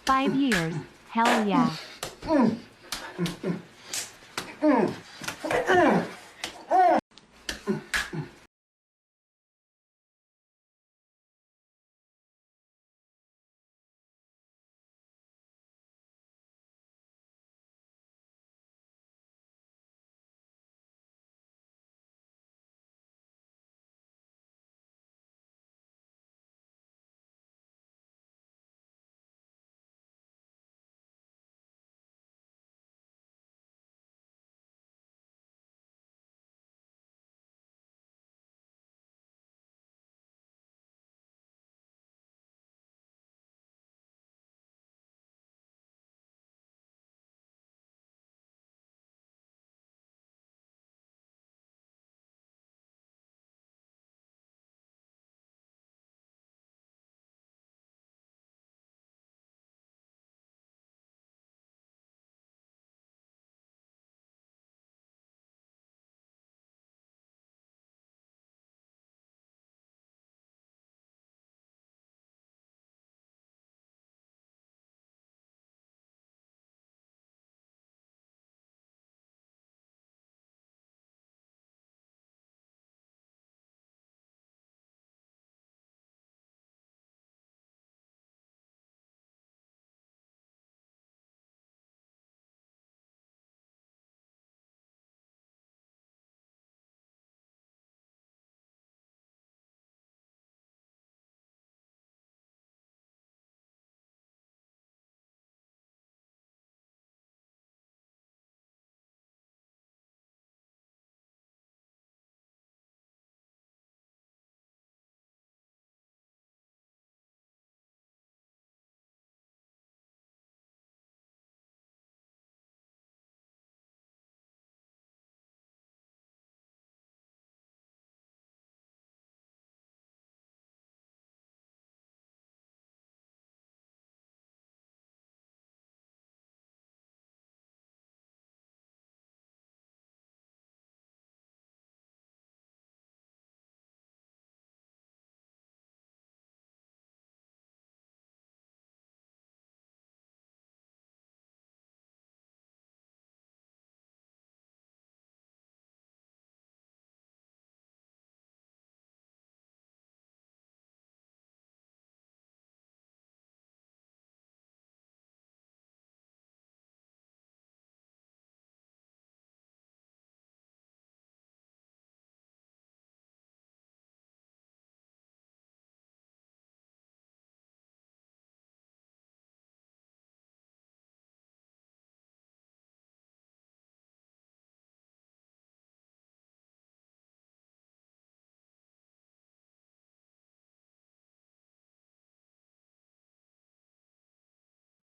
5 years. Hell yeah.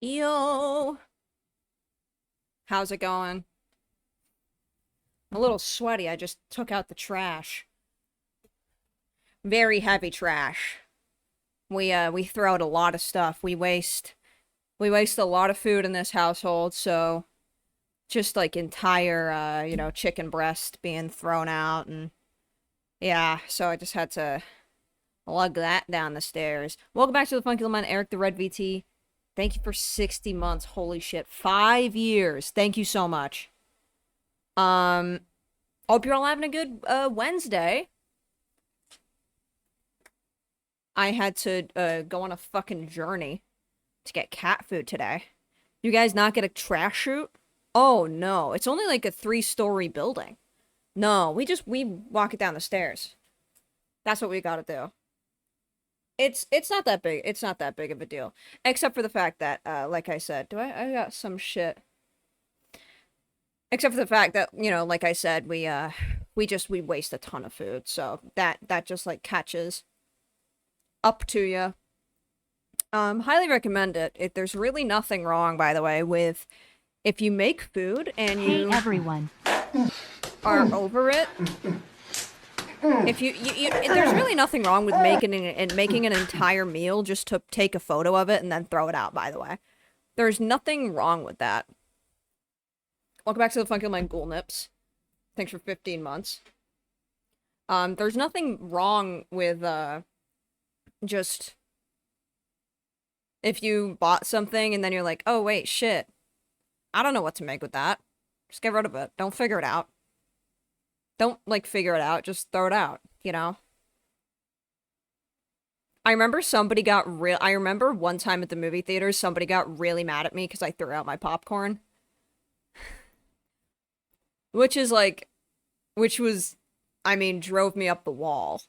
Yo, how's it going? I'm a little sweaty. I just took out the trash. Very heavy trash. We throw out a lot of stuff. We waste a lot of food in this household, so just like entire chicken breast being thrown out and yeah, so I just had to lug that down the stairs. Welcome back to the Funky Lament, Eric the Red VT. Thank you for 60 months. Holy shit. 5 years. Thank you so much. Hope you're all having a good Wednesday. I had to go on a fucking journey to get cat food today. You guys not get a trash chute? Oh no, it's only like a 3-story building. No, we walk it down the stairs. That's what we gotta do. It's not that big. It's not that big of a deal. Except for the fact that, like I said, I got some shit. Except for the fact that, like I said, we waste a ton of food, so that just like catches up to you. Highly recommend it. There's really nothing wrong, by the way, with if you make food and Hey you everyone. are over it. If there's really nothing wrong with making an entire meal just to take a photo of it and then throw it out, by the way. There's nothing wrong with that. Welcome back to the Funky Line Ghoul Nips. Thanks for 15 months. There's nothing wrong with, just If you bought something and then you're like, oh wait, shit, I don't know what to make with that. Just get rid of it. Don't figure it out. Don't, like, figure it out. Just throw it out, you know? I remember I remember one time at the movie theater, somebody got really mad at me because I threw out my popcorn. Which is like, which was, I mean, drove me up the wall.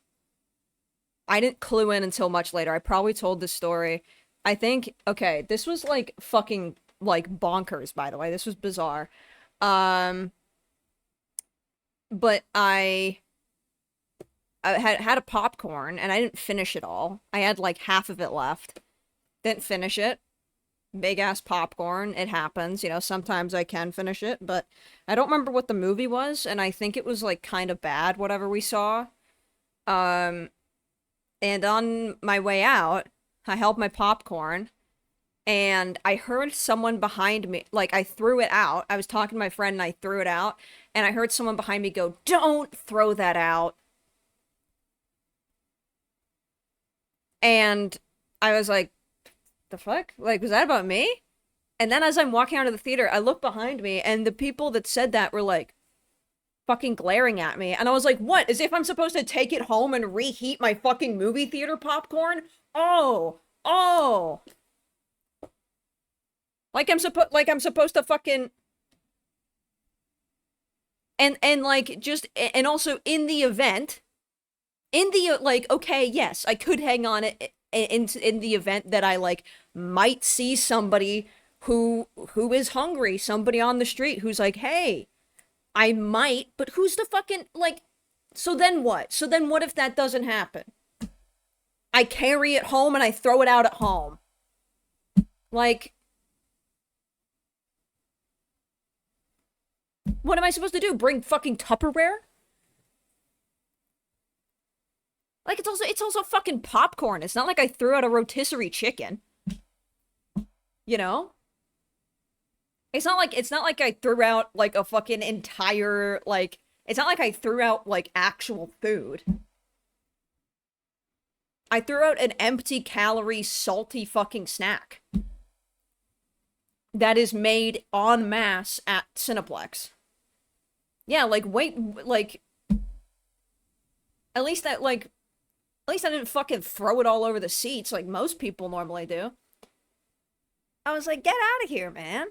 I didn't clue in until much later. I probably told this story. I think, okay, this was like fucking, like, bonkers, by the way. This was bizarre. Um, but I had a popcorn and I didn't finish it all. I had like half of it left. Didn't finish it. Big ass popcorn. It happens, you know, sometimes I can finish it, but I don't remember what the movie was, and I think it was like kind of bad, whatever we saw. Um, and on my way out, I held my popcorn and I heard someone behind me, like, I threw it out. I was talking to my friend and I threw it out, and I heard someone behind me go, "Don't throw that out." And I was like, the fuck? Like, was that about me? And then as I'm walking out of the theater, I look behind me, and the people that said that were like fucking glaring at me. And I was like, what? As if I'm supposed to take it home and reheat my fucking movie theater popcorn? Oh, oh. Like I'm supposed to fucking and like just and also in the event, in the like, okay, yes, I could hang on it in the event that I like might see somebody who is hungry, somebody on the street who's like, "Hey, I might," but who's the fucking, like, so then what? So then what if that doesn't happen? I carry it home and I throw it out at home. Like, what am I supposed to do? Bring fucking Tupperware? Like, it's also fucking popcorn. It's not like I threw out a rotisserie chicken. You know? It's not like I threw out like a fucking entire, like, it's not like I threw out like actual food. I threw out an empty calorie salty fucking snack that is made en masse at Cineplex. Yeah, like, wait, like, at least that, like, at least I didn't fucking throw it all over the seats like most people normally do. I was like, get out of here, man.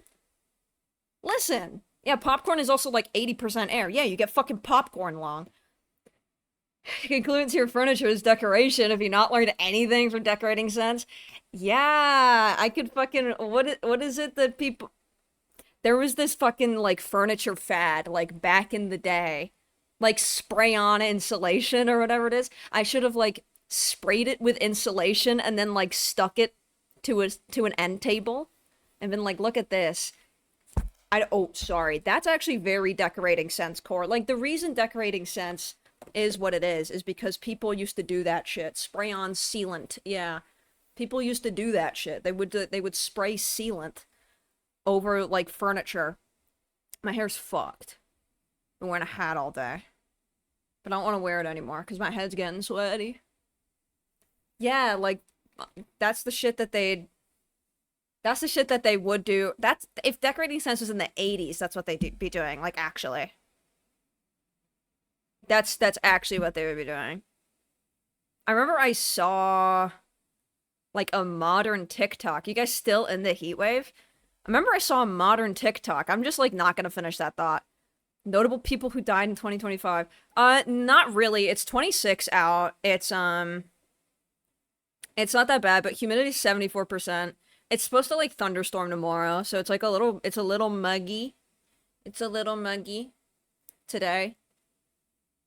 Listen. Yeah, popcorn is also like 80% air. Yeah, you get fucking popcorn lung. Concludes your furniture is decoration. Have you not learned anything from decorating sense? Yeah, I could fucking, what is it that people, there was this fucking like furniture fad like back in the day. Like spray on insulation or whatever it is. I should have like sprayed it with insulation and then like stuck it to an end table and been like, look at this. Oh, sorry. That's actually very decorating sense core. Like, the reason decorating sense is what it is because people used to do that shit. Spray on sealant. Yeah. People used to do that shit. They would spray sealant over like furniture. My hair's fucked. Been wearing a hat all day. But I don't want to wear it anymore because my head's getting sweaty. Yeah, like, that's the shit that they would do. That's, if decorating sense was in the 80s, that's what they'd be doing, like, actually. That's actually what they would be doing. I remember I saw, like, a modern TikTok. You guys still in the heat wave? I remember I saw a modern TikTok. I'm just, like, not gonna finish that thought. Notable people who died in 2025. Not really. It's 26 out. It's not that bad, but humidity's 74%. It's supposed to, like, thunderstorm tomorrow, so it's, like, it's a little muggy. It's a little muggy today.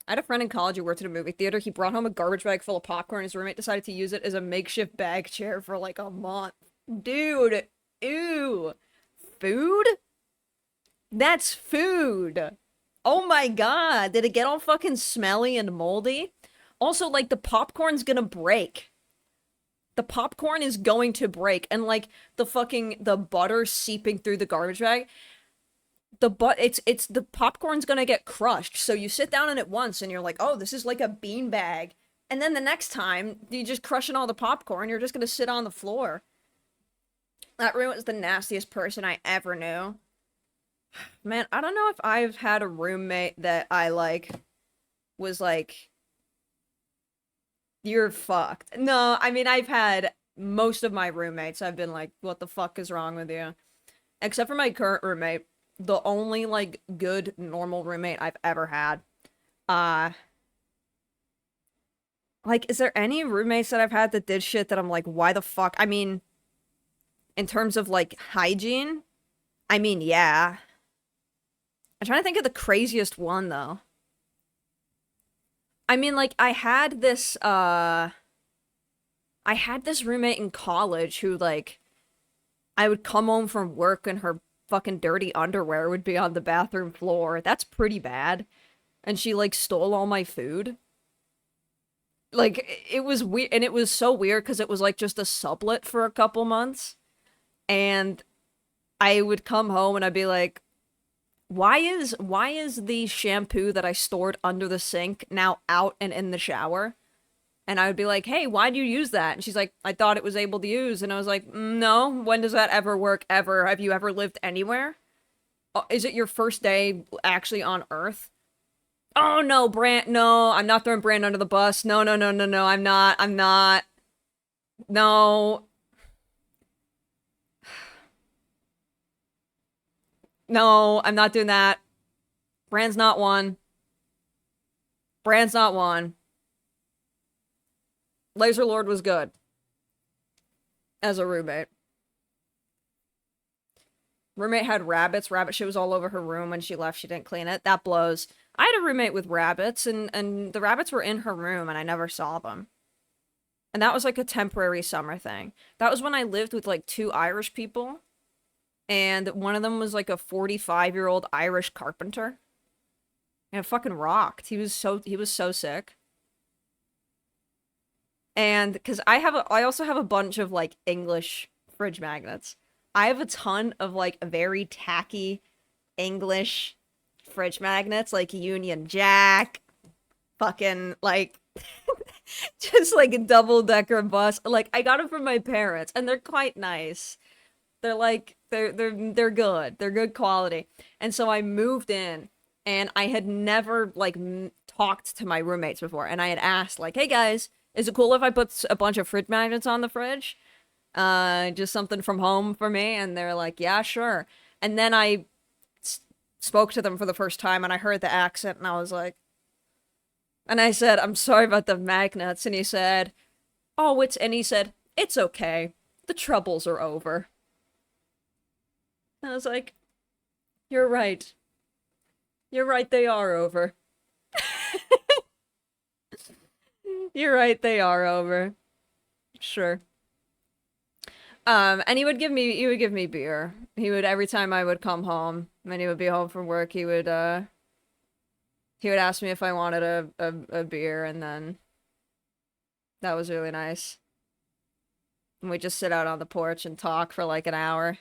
I had a friend in college who worked at a movie theater. He brought home a garbage bag full of popcorn. His roommate decided to use it as a makeshift bag chair for, like, a month. Dude, ew. Food? That's food. Oh my god, did it get all fucking smelly and moldy? Also, like, the popcorn's gonna break. The popcorn is going to break, and like the butter seeping through the garbage bag, the popcorn's gonna get crushed. So you sit down in it once and you're like, oh, this is like a bean bag, and then the next time you just crushing all the popcorn, you're just gonna sit on the floor. That roommate was the nastiest person I ever knew. Man, I don't know if I've had a roommate that I like was like, you're fucked. No, I mean I've had most of my roommates I've been like, what the fuck is wrong with you? Except for my current roommate, the only like good normal roommate I've ever had. Uh like is there any roommates that I've had that did shit that I'm like, why the fuck? I mean, in terms of like hygiene, I mean, yeah. I'm trying to think of the craziest one though. I mean, like I had this roommate in college who like I would come home from work and her fucking dirty underwear would be on the bathroom floor. That's pretty bad. And she like stole all my food. Like it was weird, and it was so weird because it was like just a sublet for a couple months. And I would come home and I'd be like, why is the shampoo that I stored under the sink now out and in the shower? And I would be like, hey, why'd you use that? And she's like, I thought it was able to use. And I was like, no, when does that ever work ever? Have you ever lived anywhere? Is it your first day actually on Earth? Oh no, Brand, no, I'm not throwing Brand under the bus. No, no, no, no, no, I'm not. No. No, I'm not doing that. Brand's not one. Brand's not one. Laser Lord was good as a roommate. Roommate had rabbits. Rabbit shit was all over her room. When she left, she didn't clean it. That blows. I had a roommate with rabbits, and the rabbits were in her room, and I never saw them. And that was like a temporary summer thing. That was when I lived with like two Irish people, and one of them was like a 45-year-old Irish carpenter. And it fucking rocked. He was so sick. And because I also have a bunch of like English fridge magnets. I have a ton of like very tacky English fridge magnets, like Union Jack, fucking like just like a double-decker bus. Like I got them from my parents, and they're quite nice. They're like they're good. They're good quality. And so I moved in, and I had never like talked to my roommates before, and I had asked like, "Hey guys, is it cool if I put a bunch of fridge magnets on the fridge? Just something from home for me?" And they're like, "Yeah, sure." And then I spoke to them for the first time, and I heard the accent, and I was like, and I said, "I'm sorry about the magnets," and he said, "Oh, and he said, it's okay. The troubles are over." And I was like, "You're right. You're right, they are over." You're right, they are over. Sure. And he would give me beer. He would every time I would come home, and he would be home from work, he would ask me if I wanted a beer, and then that was really nice. And we'd just sit out on the porch and talk for like an hour.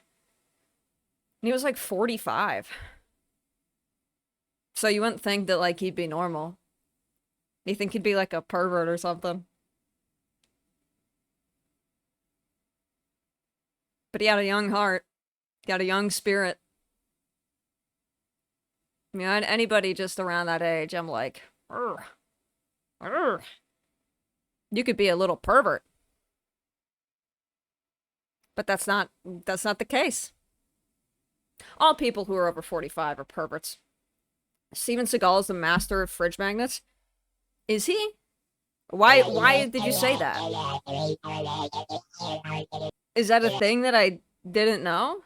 And he was like 45. So you wouldn't think that like he'd be normal. You think he'd be like a pervert or something. But he had a young heart. He had a young spirit. I mean, anybody just around that age, I'm like, "Urgh, urgh." You could be a little pervert. But that's not the case. All people who are over 45 are perverts. Steven Seagal is the master of fridge magnets. Is he? Why did you say that? Is that a thing that I didn't know?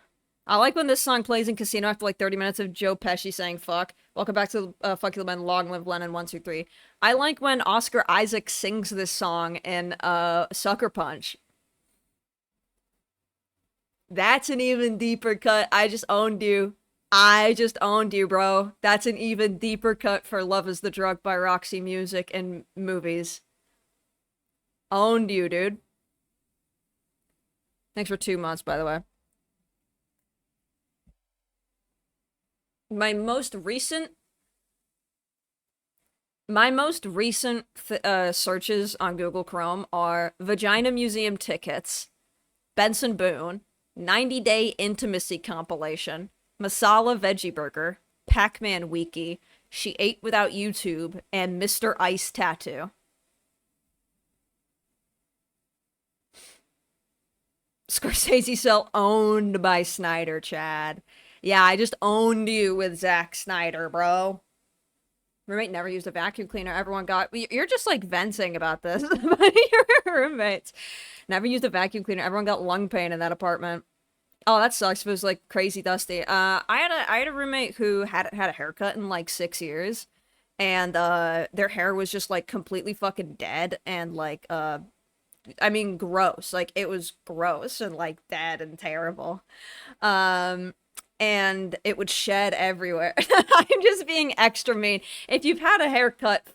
I like when this song plays in Casino after like 30 minutes of Joe Pesci saying fuck. Welcome back to Fuck You Man, Long Live Lennon 123. I like when Oscar Isaac sings this song in Sucker Punch. That's an even deeper cut. I just owned you. I just owned you, bro. That's an even deeper cut for Love is the Drug by Roxy Music and movies. Owned you, dude. Thanks for 2 months, by the way. My most recent searches on Google Chrome are Vagina Museum tickets, Benson Boone, 90-day intimacy compilation, masala veggie burger, Pac-Man wiki, she ate without YouTube, and Mr. Ice tattoo. Scorsese cell owned by Snyder, Chad. Yeah, I just owned you with Zack Snyder, bro. Roommate never used a vacuum cleaner. Everyone got. You're just like venting about this. Your roommates never used a vacuum cleaner. Everyone got lung pain in that apartment. Oh, that sucks. It was like crazy dusty. I had a roommate who hadn't had a haircut in like 6 years, and their hair was just like completely fucking dead and like I mean gross. Like it was gross and like dead and terrible. Um and it would shed everywhere. I'm just being extra mean. If you haven't had a haircut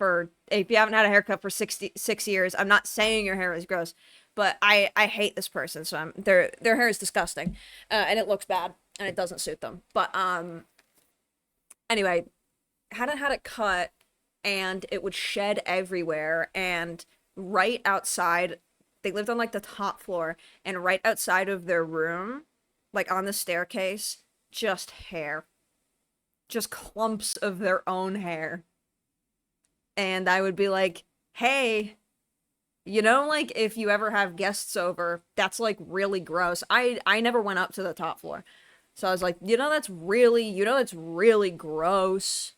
for 6 years, I'm not saying your hair is gross, but I hate this person. So their hair is disgusting, and it looks bad, and it doesn't suit them. But anyway, hadn't had it cut, and it would shed everywhere. And right outside, they lived on like the top floor, and right outside of their room, like on the staircase, just hair. Just clumps of their own hair. And I would be like, hey, you know, like if you ever have guests over, that's like really gross. I never went up to the top floor. So I was like, that's really gross.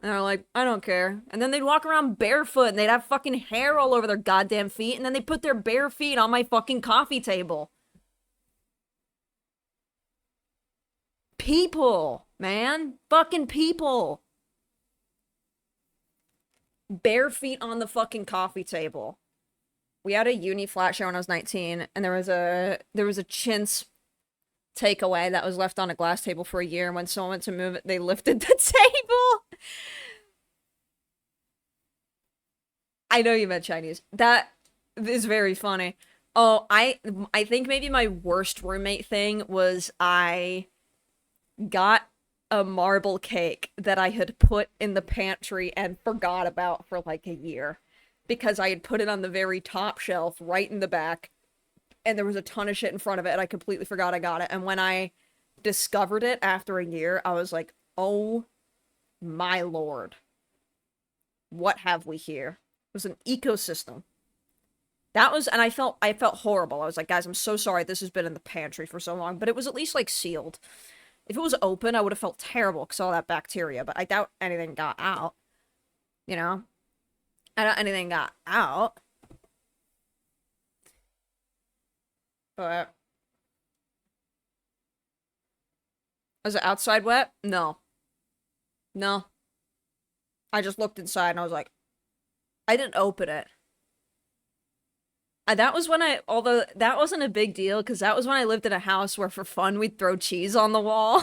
And they're like, I don't care. And then they'd walk around barefoot and they'd have fucking hair all over their goddamn feet. And then they put their bare feet on my fucking coffee table. People, man. Fucking people. Bare feet on the fucking coffee table. We had a uni flat share when I was 19, and there was a chintz takeaway that was left on a glass table for a year, and when someone went to move it, they lifted the table. I know you meant Chinese. That is very funny. Oh, I think maybe my worst roommate thing was I got a marble cake that I had put in the pantry and forgot about for like a year because I had put it on the very top shelf right in the back, and there was a ton of shit in front of it, and I completely forgot I got it. And when I discovered it after a year, I was like, oh my lord, what have we here? It was an ecosystem. And I felt horrible. I was like, guys, I'm so sorry this has been in the pantry for so long, but it was at least like sealed. If it was open, I would have felt terrible because all that bacteria, but I doubt anything got out. You know? I doubt anything got out. But was it outside wet? No. No. I just looked inside and I was like, I didn't open it. That was when although that wasn't a big deal, because that was when I lived in a house where for fun we'd throw cheese on the wall.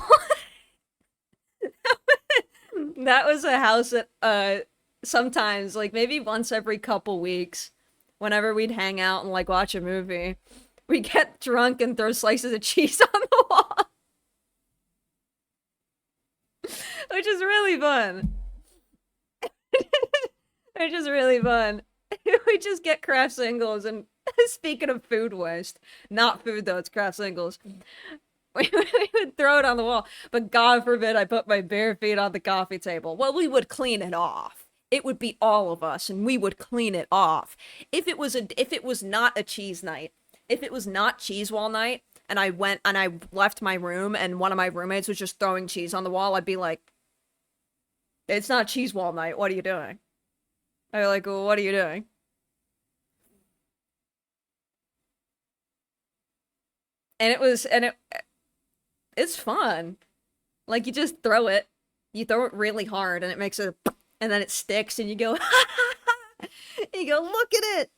That was a house that, sometimes, like maybe once every couple weeks, whenever we'd hang out and like watch a movie, we'd get drunk and throw slices of cheese on the wall. Which is really fun. Which is really fun. We just get craft singles, and speaking of food waste, not food though, it's craft singles. We would throw it on the wall, but God forbid I put my bare feet on the coffee table. Well, we would clean it off. It would be all of us, and we would clean it off. If it was not a cheese night, if it was not cheese wall night, and I went and I left my room, and one of my roommates was just throwing cheese on the wall, I'd be like, "It's not cheese wall night. What are you doing?" I'd be like, "Well, what are you doing?" And it's fun. Like you just throw it. You throw it really hard and it makes a and then it sticks and you go you go, look at it.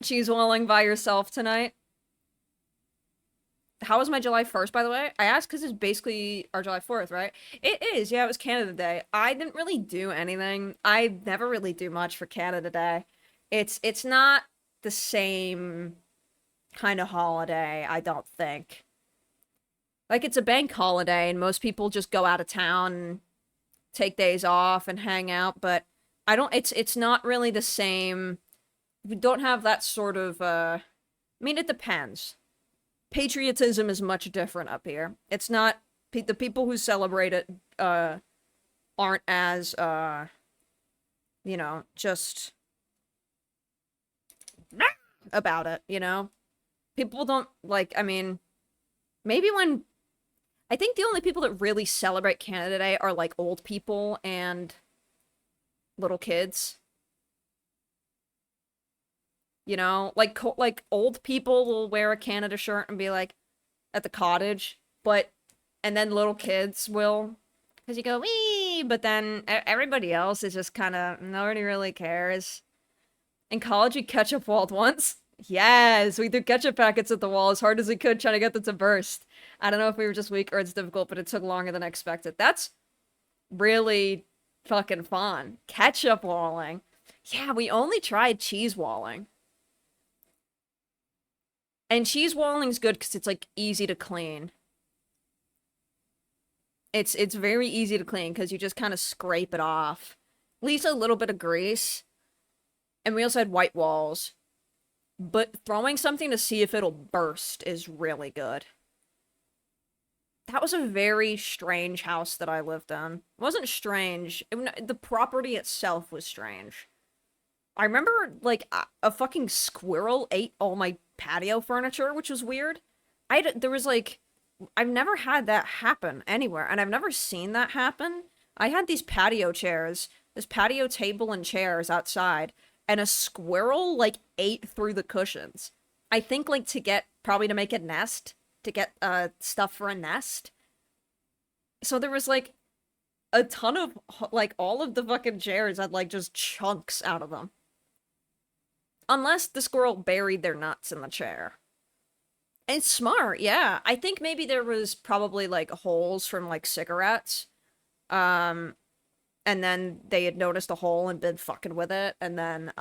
Cheese walling by yourself tonight. How was my July 1st, by the way? I asked because it's basically our July 4th, right? It is, yeah, it was Canada Day. I didn't really do anything. I never really do much for Canada Day. It's not the same kind of holiday, I don't think. Like, it's a bank holiday, and most people just go out of town and take days off and hang out, but it's not really the same. We don't have that sort of, mean, it depends. Patriotism is much different up here. It's not... The people who celebrate it, aren't as, you know, just... about it, you know? People don't, like, I mean... Maybe when... I think the only people that really celebrate Canada Day are, like, old people and... little kids. You know? Like, old people will wear a Canada shirt and be, like, at the cottage, but... And then little kids will... Because you go, wee! But then everybody else is just kind of... Nobody really cares. In college, we ketchup walled once. Yes, we threw ketchup packets at the wall as hard as we could, trying to get them to burst. I don't know if we were just weak or it's difficult, but it took longer than expected. That's really fucking fun. Ketchup walling. Yeah, we only tried cheese walling. And cheese walling's good because it's, like, easy to clean. It's very easy to clean because you just kind of scrape it off. Leaves a little bit of grease. And we also had white walls. But throwing something to see if it'll burst is really good. That was a very strange house that I lived in. It wasn't strange. The property itself was strange. I remember, like, a fucking squirrel ate all my patio furniture, which was weird. There was, like... I've never had that happen anywhere, and I've never seen that happen. I had these patio chairs, this patio table and chairs outside, and a squirrel, like, ate through the cushions. I think, like, probably to make a nest, to get, stuff for a nest. So there was, like, a ton of, like, all of the fucking chairs had, like, just chunks out of them. Unless the squirrel buried their nuts in the chair. It's smart, yeah. I think maybe there was probably, like, holes from, like, cigarettes. And then they had noticed a hole and been fucking with it. And then,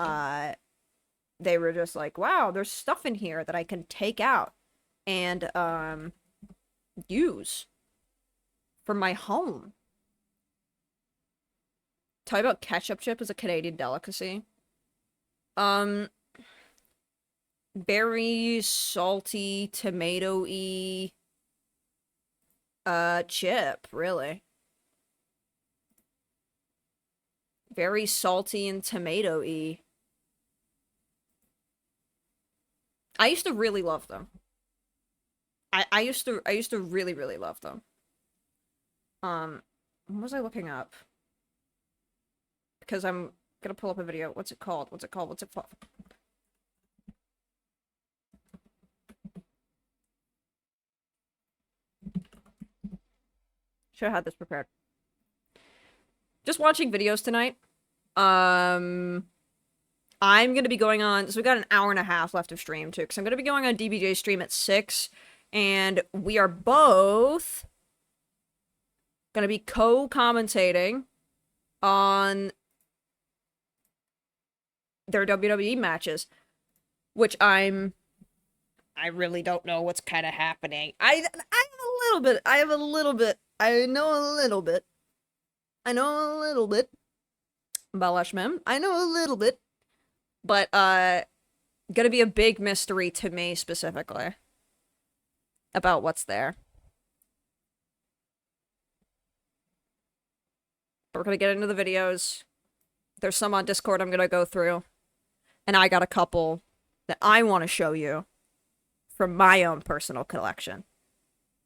they were just like, wow, there's stuff in here that I can take out and, use for my home. Tell you about ketchup chip is a Canadian delicacy. Very salty, tomato-y, chip, really. Very salty and tomato-y. I used to really love them. I used to really, really love them. What was I looking up? Because I'm gonna pull up a video. What's it called? What's it called? What's it called? Should have had this prepared. Just watching videos tonight. I'm gonna be going on, so we got an hour and a half left of stream too, because I'm gonna be going on DBJ's stream at 6, and we are both gonna be co-commentating on their WWE matches, which I really don't know what's kind of happening. I have a little bit. I know a little bit about Lashman. I know a little bit. But, gonna be a big mystery to me, specifically. About what's there. But we're gonna get into the videos. There's some on Discord I'm gonna go through. And I got a couple that I want to show you from my own personal collection.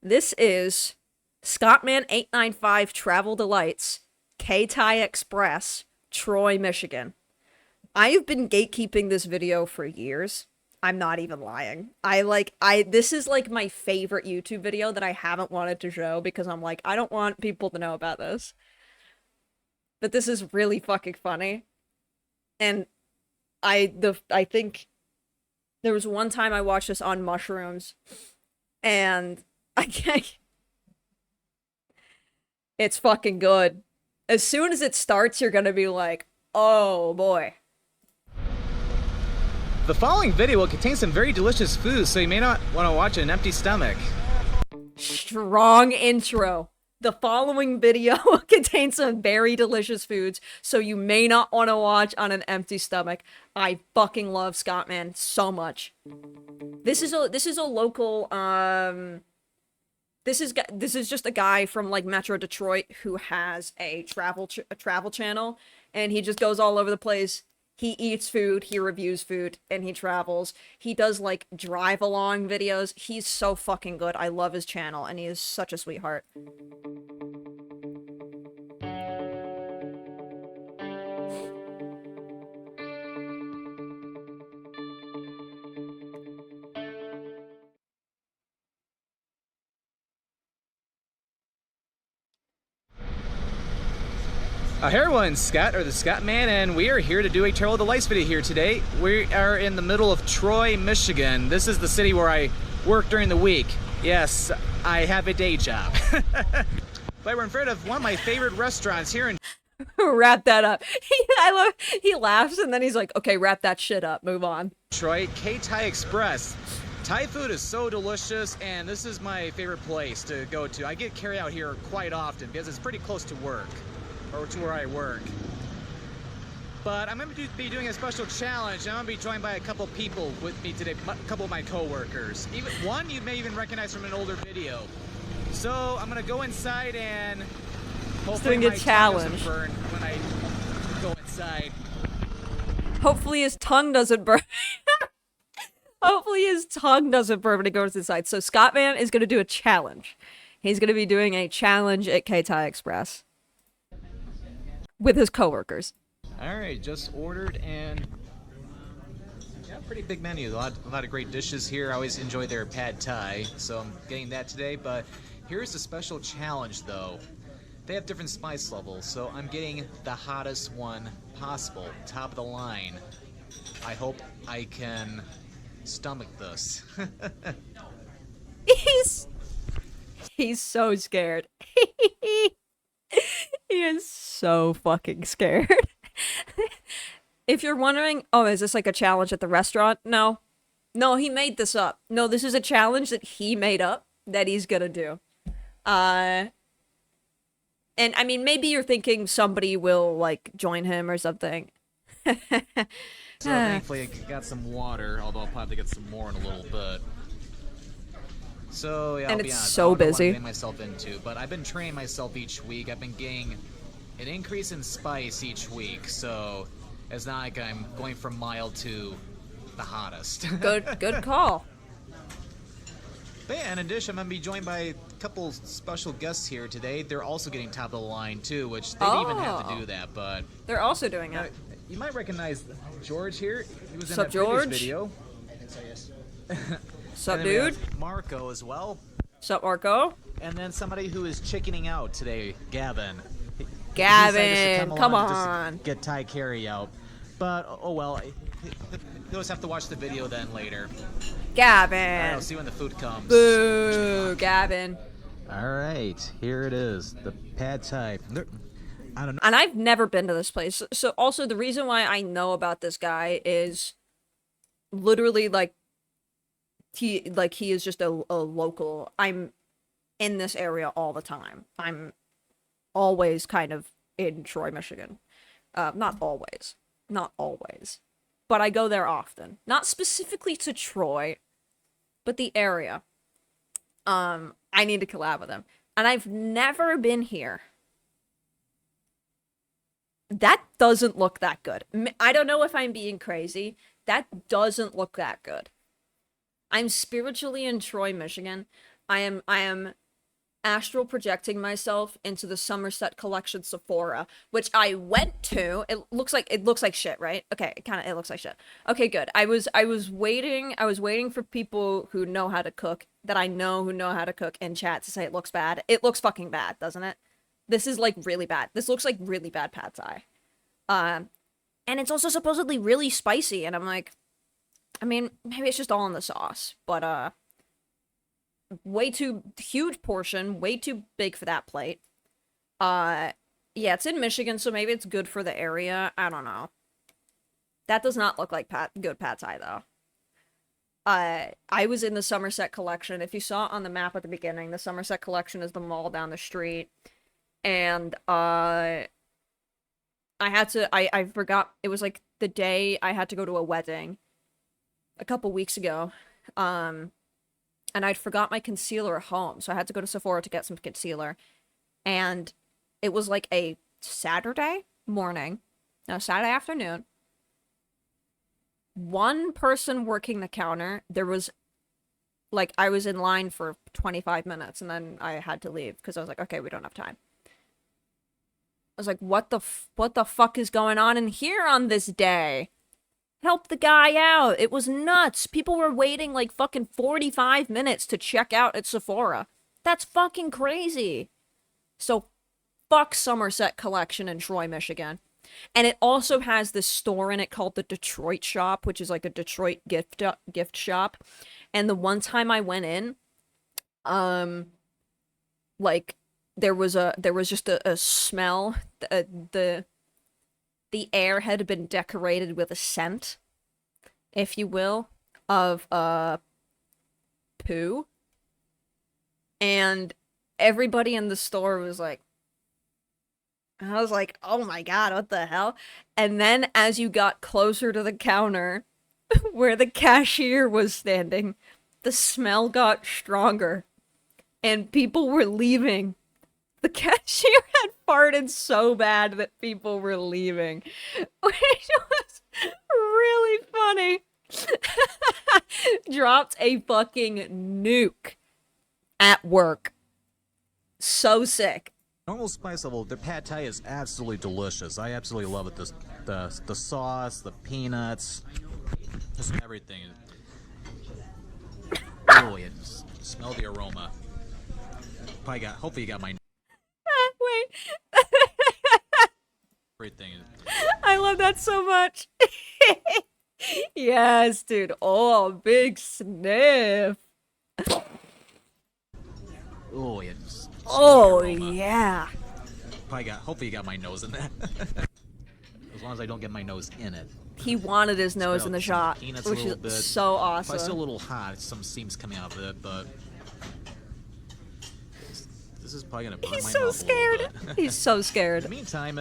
This is Scottman 895 Travel Delights, K-Tie Express, Troy, Michigan. I have been gatekeeping this video for years. I'm not even lying. This is like my favorite YouTube video that I haven't wanted to show because I'm like, I don't want people to know about this. But this is really fucking funny. And I think there was one time I watched this on mushrooms and I can't. It's fucking good. As soon as it starts, you're gonna be like, oh boy. The following video will contain some very delicious food, so you may not want to watch it on an empty stomach. Strong intro. The following video contains some very delicious foods, so you may not want to watch on an empty stomach. I fucking love Scottman so much. This is a local this is just a guy from like Metro Detroit who has a travel channel, and he just goes all over the place. He eats food, he reviews food, and he travels. He does, like, drive-along videos. He's so fucking good. I love his channel, and he is such a sweetheart. Hey everyone, Scott, or the Scottman, and we are here to do a Trail of the Lights video here today. We are in the middle of Troy, Michigan. This is the city where I work during the week. Yes, I have a day job. But we're in front of one of my favorite restaurants here in Wrap that up. He laughs, and then he's like, okay, wrap that shit up. Move on. Troy, K-Thai Express. Thai food is so delicious, and this is my favorite place to go to. I get carry out here quite often because it's pretty close to work. Or to where I work. But I'm going to be doing a special challenge. I'm going to be joined by a couple people with me today, a couple of my co-workers. Even one you may even recognize from an older video. So I'm going to go inside and hopefully doing a my tongue challenge. doesn't burn when I go inside. Hopefully his tongue doesn't burn. Hopefully his tongue doesn't burn when he goes inside. So Scottman is going to do a challenge. He's going to be doing a challenge at K-Thai Express. With his coworkers. All right, just ordered, and yeah, pretty big menu. A lot of great dishes here. I always enjoy their pad thai, so I'm getting that today. But here's the special challenge, though. They have different spice levels, so I'm getting the hottest one possible, top of the line. I hope I can stomach this. He's so scared. He is so fucking scared. If you're wondering, oh, is this like a challenge at the restaurant? No. No, he made this up. No, this is a challenge that he made up that he's gonna do. And I mean, maybe you're thinking somebody will, like, join him or something. So thankfully I got some water, although I'll probably get some more in a little bit. So yeah, and I'll be it's honest, so I don't know what busy. I'm getting myself into, but I've been training myself each week. I've been getting an increase in spice each week, so it's not like I'm going from mild to the hottest. Good call. But yeah, in addition, I'm gonna be joined by a couple special guests here today. They're also getting top of the line too, which they didn't even have to do that, but They're also doing it. you might recognize George here. He was in Sup, that previous George? video. Sup, And then we dude? have Marco as well. Sup, Marco? And then somebody who is chickening out today, Gavin. He Gavin, decided to come along to on. just get Thai carry out. But, oh well, you'll just have to watch the video then later. Gavin. I'll see when the food comes. Boo, Gavin. Alright, here it is. The pad Thai. I don't know. And I've never been to this place. So also the reason why I know about this guy is literally he is just a local. I'm in this area all the time. I'm always kind of in Troy, Michigan. Not always. But I go there often. Not specifically to Troy, but the area. I need to collab with him. And I've never been here. That doesn't look that good. I don't know if I'm being crazy. That doesn't look that good. I'm spiritually in Troy, Michigan. I am astral projecting myself into the Somerset Collection Sephora, which I went to. It looks like shit, right? Okay, it looks like shit. Okay, good. I was waiting for people who know how to cook, that I know who know how to cook, in chat to say it looks bad. It looks fucking bad, doesn't it? This is like really bad. This looks like really bad pad thai. And it's also supposedly really spicy, and I'm like, I mean, maybe it's just all in the sauce, but way too huge portion, way too big for that plate. Yeah, it's in Michigan, so maybe it's good for the area. I don't know. That does not look like good pad thai though. I was in the Somerset Collection. If you saw it on the map at the beginning, the Somerset Collection is the mall down the street. And, I forgot, it was like the day I had to go to a wedding a couple weeks ago. And I'd forgot my concealer at home, so I had to go to Sephora to get some concealer. And it was like a Saturday morning, no, Saturday afternoon. One person working the counter. There was, like, I was in line for 25 minutes, and then I had to leave, because I was like, okay, we don't have time. I was like, what the fuck is going on in here on this day? Help the guy out. It was nuts. People were waiting like fucking 45 minutes to check out at Sephora. That's fucking crazy. So, fuck Somerset Collection in Troy, Michigan. And it also has this store in it called the Detroit Shop, which is like a Detroit gift shop. And the one time I went in, like, there was just a smell. The air had been decorated with a scent, if you will, of poo. And everybody in the store was like, I was like, oh my god, what the hell? And then as you got closer to the counter where the cashier was standing, the smell got stronger and people were leaving. The cashier had farted so bad that people were leaving, which was really funny. Dropped a fucking nuke at work. So sick. Normal spice level, the pad thai is absolutely delicious. I absolutely love it. The sauce, the peanuts, just everything. Oh, yeah, smell the aroma. Hopefully you got my Wait. everything. I love that so much. Yes, dude. Oh, big sniff. Oh, yeah. Oh, yeah. Hopefully you got my nose in that. As long as I don't get my nose in it. He wanted his nose in the shot, Peanuts which a little is bit. so Probably awesome. still a little hot. Some steam's coming out of it, but this is probably gonna burn He's my so mouth a scared. little bit. He's so In scared. the meantime,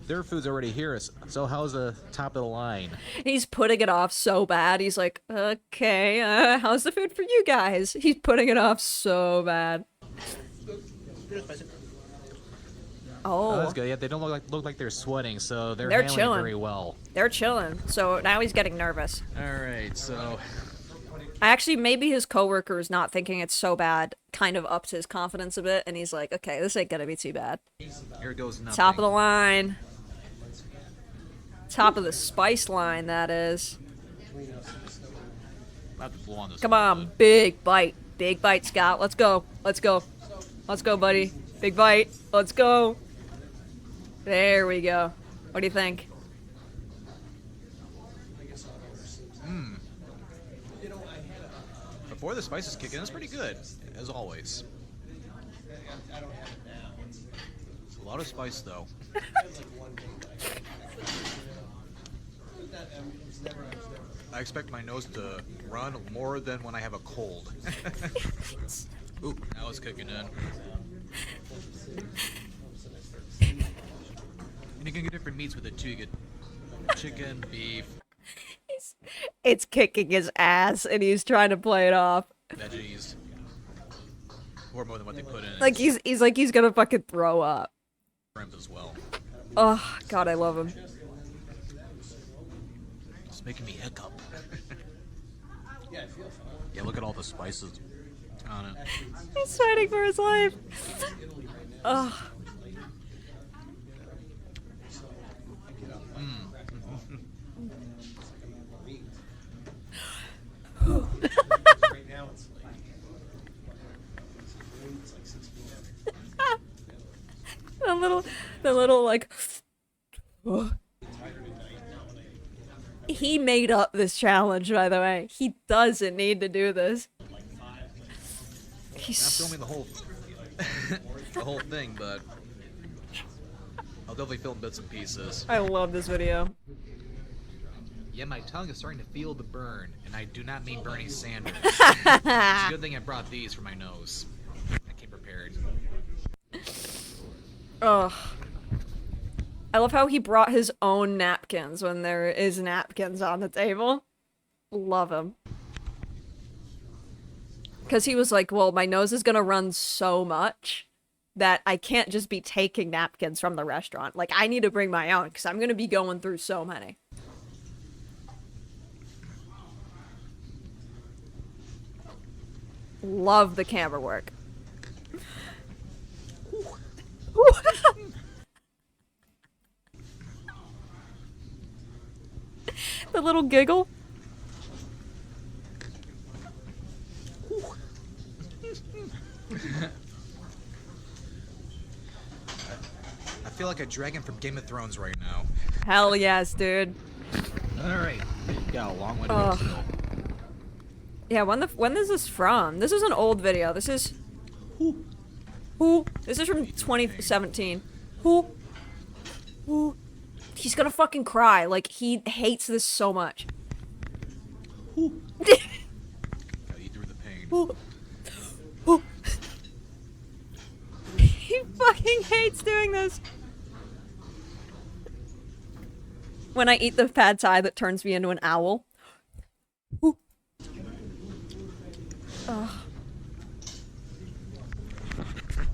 their food's already here. So how's the top of the line? He's putting it off so bad. He's like, okay, how's the food for you guys? He's putting it off so bad. Oh, Oh, that's good. Yeah, they don't look like they're sweating, so they're handling chilling. it very well. They're chilling. So now he's getting nervous. All right, so Actually, maybe his coworker is not thinking it's so bad, kind of ups his confidence a bit, and he's like, okay, this ain't gonna be too bad. here goes nothing. Top of the line. Top of the spice line, that is. About to blow on this Come one, on, big bite. Big bite, Scott. Let's go. Let's go. Let's go, buddy. Big bite. Let's go. There we go. What do you think? Before the spices kick in, it's pretty good, as always. A lot of spice, though. I expect my nose to run more than when I have a cold. Ooh, now it's kicking in. And you can get different meats with it too. You get chicken, beef, It's kicking his ass, and he's trying to play it off. veggies, or more than what they put in. Like he's like he's gonna fucking throw up. Shrimp as well. Oh God, I love him. It's making me hiccup. Yeah, look at all the spices on it. He's fighting for his life. Ugh. The little like. He made up this challenge, by the way. He doesn't need to do this. Not He's filming the whole the whole thing, but I'll definitely film bits and pieces. I love this video. Yeah, my tongue is starting to feel the burn, and I do not mean Bernie Sanders. It's a good thing I brought these for my nose. I came prepared. Ugh. I love how he brought his own napkins when there is napkins on the table. Love him. Because he was like, well, my nose is gonna run so much that I can't just be taking napkins from the restaurant. Like, I need to bring my own, because I'm gonna be going through so many. Love the camera work. The little giggle. I feel like a dragon from Game of Thrones right now. Hell yes, dude. Alright, got a long way to go still. Yeah, when is this from? This is an old video. This is... This is from 2017. He's gonna fucking cry. Like, he hates this so much. Gotta eat through the pain. He fucking hates doing this. When I eat the pad thai that turns me into an owl. Ugh.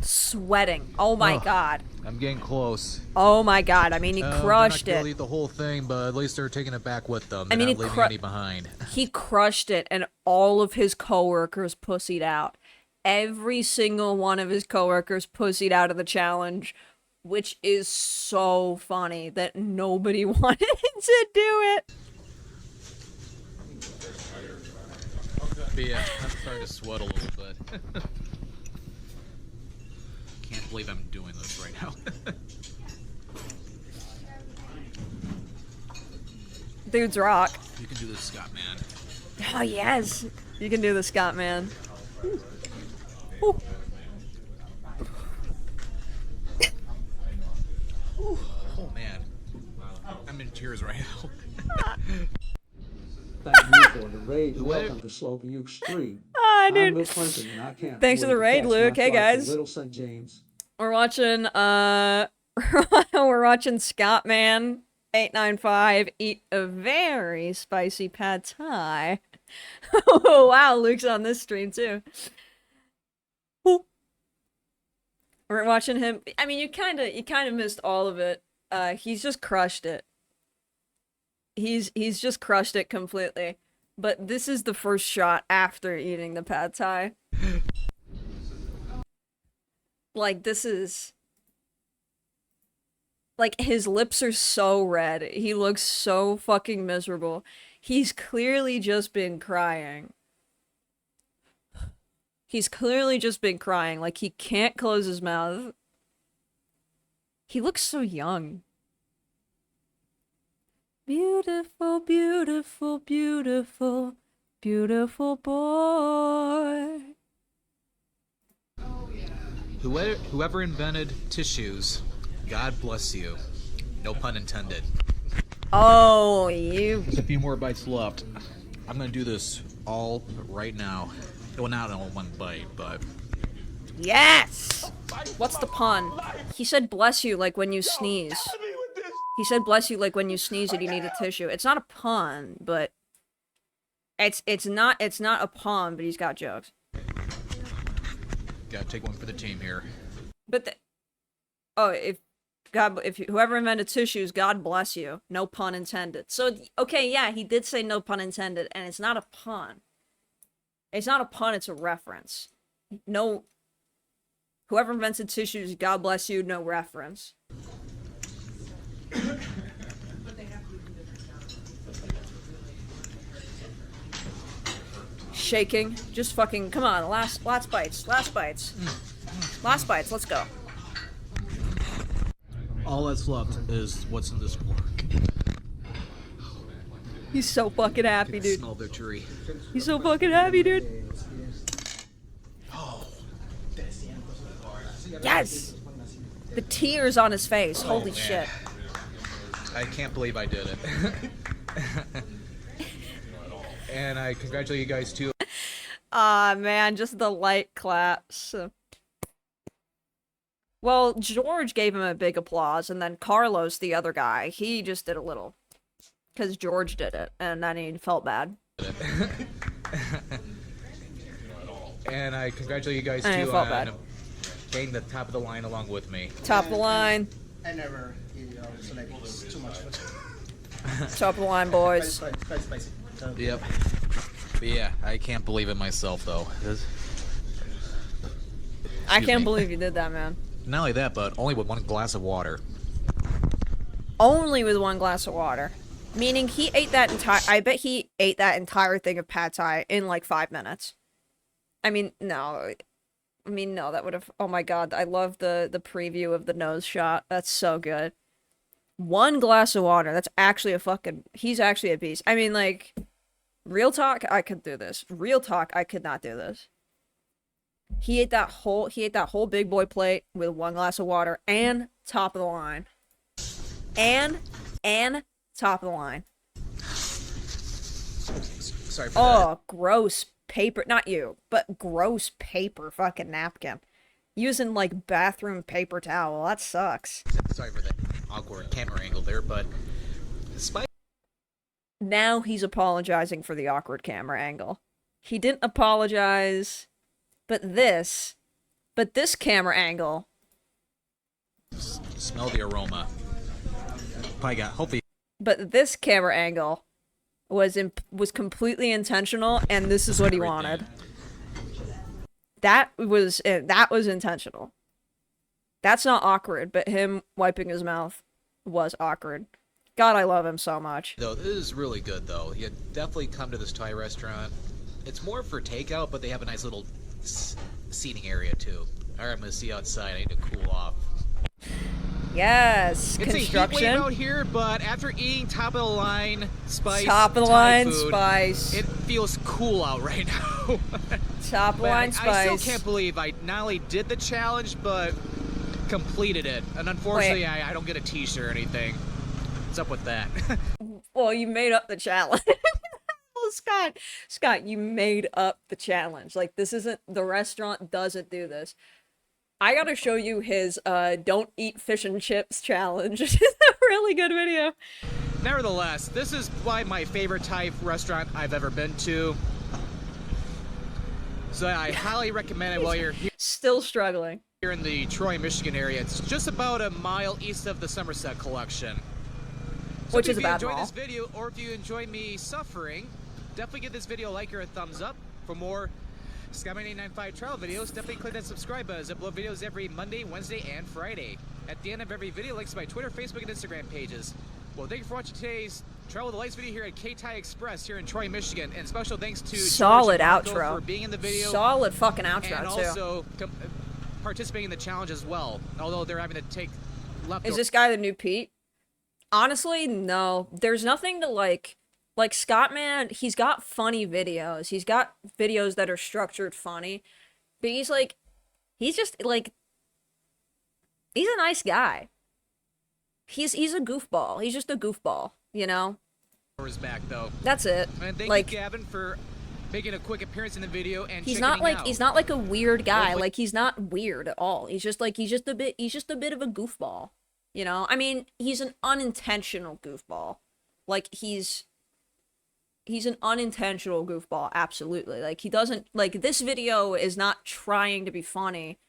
Sweating. Oh my god. I'm getting close. Oh my god. I mean, he crushed they're not gonna it. eat the whole thing, but at least they're taking it back with them. I They're mean, not leaving any behind. He crushed it, and all of his coworkers pussied out. Every single one of his coworkers pussied out of the challenge, which is so funny that nobody wanted to do it. But yeah, I'm starting to sweat a little bit. Can't believe I'm doing this right now. Dudes rock. You can do this, Scottman. Oh, yes. You can do the Scottman. Ooh. Oh man, I'm in tears right now. Thank you for the raid. Welcome to Slowpuke Stream. Ah, I'm dude. Bill Clinton, and I can't Thanks for wait the to raid, catch Luke. my Hey, flight to guys. Little St. James. We're watching, we're watching Scottman 895 eat a very spicy pad thai. Oh, wow, Luke's on this stream, too. Ooh. We're watching him. I mean, you kind of missed all of it. He's just crushed it. He's just crushed it completely. But this is the first shot after eating the pad thai. Like, this is... Like, his lips are so red. He looks so fucking miserable. He's clearly just been crying. He's clearly just been crying. Like, he can't close his mouth. He looks so young. Beautiful, beautiful, beautiful, beautiful boy. Whoever invented tissues, God bless you. No pun intended. Oh, you... There's a few more bites left. I'm gonna do this all right now. Well, not all one bite, but... Yes! What's the pun? He said bless you like when you sneeze. He said bless you like when you sneeze and you need a tissue. It's not a pun, but... It's not a pun, but he's got jokes. Gotta take one for the team here. But if whoever invented tissues, God bless you. No pun intended. So, okay, yeah, he did say no pun intended, and it's not a pun. It's not a pun, it's a reference. No, whoever invented tissues, God bless you, no reference. Shaking, just fucking, come on, last bites, last bites. Last bites, let's go. All that's left is what's in this fork. He's so fucking happy, dude. Smell victory. He's so fucking happy, dude. Oh. Yes! The tears on his face. Oh, Holy man. shit. I can't believe I did it. And I congratulate you guys too. Ah, man, just the light claps. Well, George gave him a big applause, and then Carlos, the other guy, he just did a little. Because George did it, and then he felt bad. And I congratulate you guys And too it felt on bad. getting the top of the line along with me. Top of the line. I never eat it all, so like it's too much. Top of the line, boys. Quite spicy. Yep. But yeah, I can't believe it myself though. I can't believe you did that, man. Not only that, but only with one glass of water. Only with one glass of water. Meaning he ate that entire- I bet he ate that entire thing of pad thai in like 5 minutes. I mean, no. I mean, no, that would have- oh my god, I love the preview of the nose shot. That's so good. One glass of water, that's actually a fucking- he's actually a beast. I mean, like, real talk, I could do this. Real talk, I could not do this. He ate that whole big boy plate with one glass of water and top of the line. And top of the line. Sorry for Oh, gross paper. Not you, but gross paper fucking napkin. Using like bathroom paper towel. That sucks. that. Sorry for the awkward camera angle there, but despite Now he's apologizing for the awkward camera angle. He didn't apologize, but this camera angle. smell the aroma. Hopefully But this camera angle was completely intentional, and this is what he everything. wanted. That was intentional. That's not awkward, but him wiping his mouth was awkward. God, I love him so much. Though this is really good though. You definitely come to this Thai restaurant. It's more for takeout, but they have a nice little seating area too. Alright, I'm gonna see you outside. I need to cool off. Yes, It's a heat construction. wave out here, but after eating top of the line spice, Top of the Thai line food, spice. it feels cool out right now. Top of the But line I spice. still can't believe I not only did the challenge, but completed it. And unfortunately, I don't get a t-shirt or anything. What's up with that? Well, you made up the challenge. Well, Scott, you made up the challenge. Like, this isn't, the restaurant doesn't do this. I gotta show you his, don't eat fish and chips challenge. It's a really good video. Nevertheless, this is probably my favorite Thai restaurant I've ever been to. So I highly recommend it while you're Still struggling. here in the Troy, Michigan area. It's just about a mile east of the Somerset Collection. So Which is a if you bad enjoyed mall. this video, or if you enjoy me suffering, definitely give this video a like or a thumbs up. For more Scottman895 travel videos, definitely click that subscribe button. I upload videos every Monday, Wednesday, and Friday. At the end of every video, links to my Twitter, Facebook, and Instagram pages. Well, thank you for watching today's Travel with the Lights video here at K-Thai Express here in Troy, Michigan. And special thanks to Solid George and Marco outro. for being in the video. Solid fucking outro, And too. also participating in the challenge as well. Although they're having to take leftover. Is this guy the new Pete? Honestly, no. There's nothing to like Scottman, he's got funny videos. He's got videos that are structured funny. But he's just like, he's a nice guy. He's a goofball. He's just a goofball, you know? Is back though. That's it. And thank Like, you, Gavin, for making a quick appearance in the video and he's chickening not like out. he's not like a weird guy. Hopefully- Like, he's not weird at all. He's just a bit of a goofball. You know? I mean, he's an unintentional goofball. Like, he's an unintentional goofball, absolutely. Like, he doesn't, like, this video is not trying to be funny,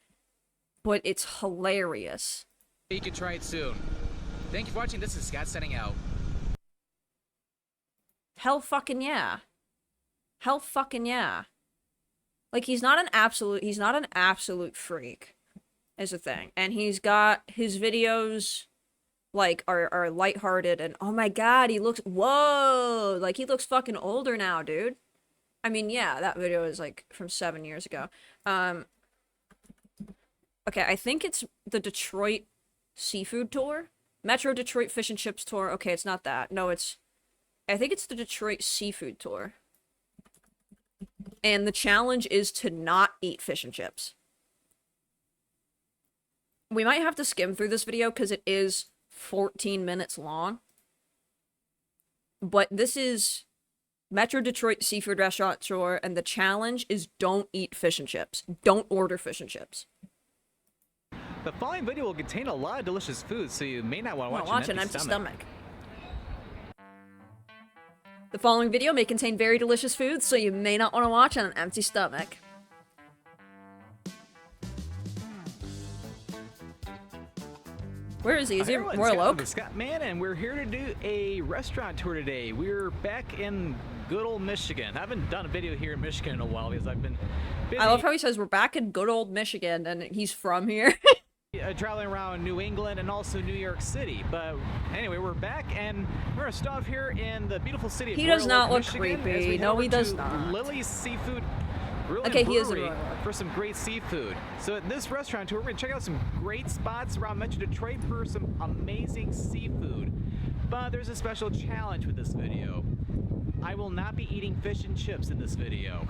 but it's hilarious. You can try it soon. Thank you for watching. This is Scott signing out. Hell fucking yeah. Hell fucking yeah. Like, he's not an absolute freak, is the thing. And he's got his videos, like, are lighthearted, and oh my god, he looks, whoa, like, he looks fucking older now, dude. I mean, yeah, that video is, like, from 7 years ago. Okay, I think it's the Detroit Seafood Tour? Metro Detroit Fish and Chips Tour. Okay, it's not that. No, I think it's the Detroit Seafood Tour. And the challenge is to not eat fish and chips. We might have to skim through this video because it is 14 minutes long. but this is Metro Detroit Seafood Restaurateur, and the challenge is don't eat fish and chips. Don't order fish and chips. The following video will contain a lot of delicious food, so you may not want to watch an empty stomach. The following video may contain very delicious foods, so you may not want to watch on an empty stomach. Where is he? Is he Hi, everyone, Royal Oak? Scottman, and we're here to do a restaurant tour today. We're back in good old Michigan. I haven't done a video here in Michigan in a while because I've been busy. I love how he says we're back in good old Michigan, and he's from here. Traveling around New England and also New York City. But anyway, we're back, and we're gonna stop here in the beautiful city of He does Royal not Oak, look Michigan, as creepy. we head No, over he does to not. Lily's Seafood Grill Okay, and he is in Brewery Royal Oak. for some great seafood. So at this restaurant tour, we're gonna check out some great spots around Metro Detroit for some amazing seafood. But there's a special challenge with this video. I will not be eating fish and chips in this video.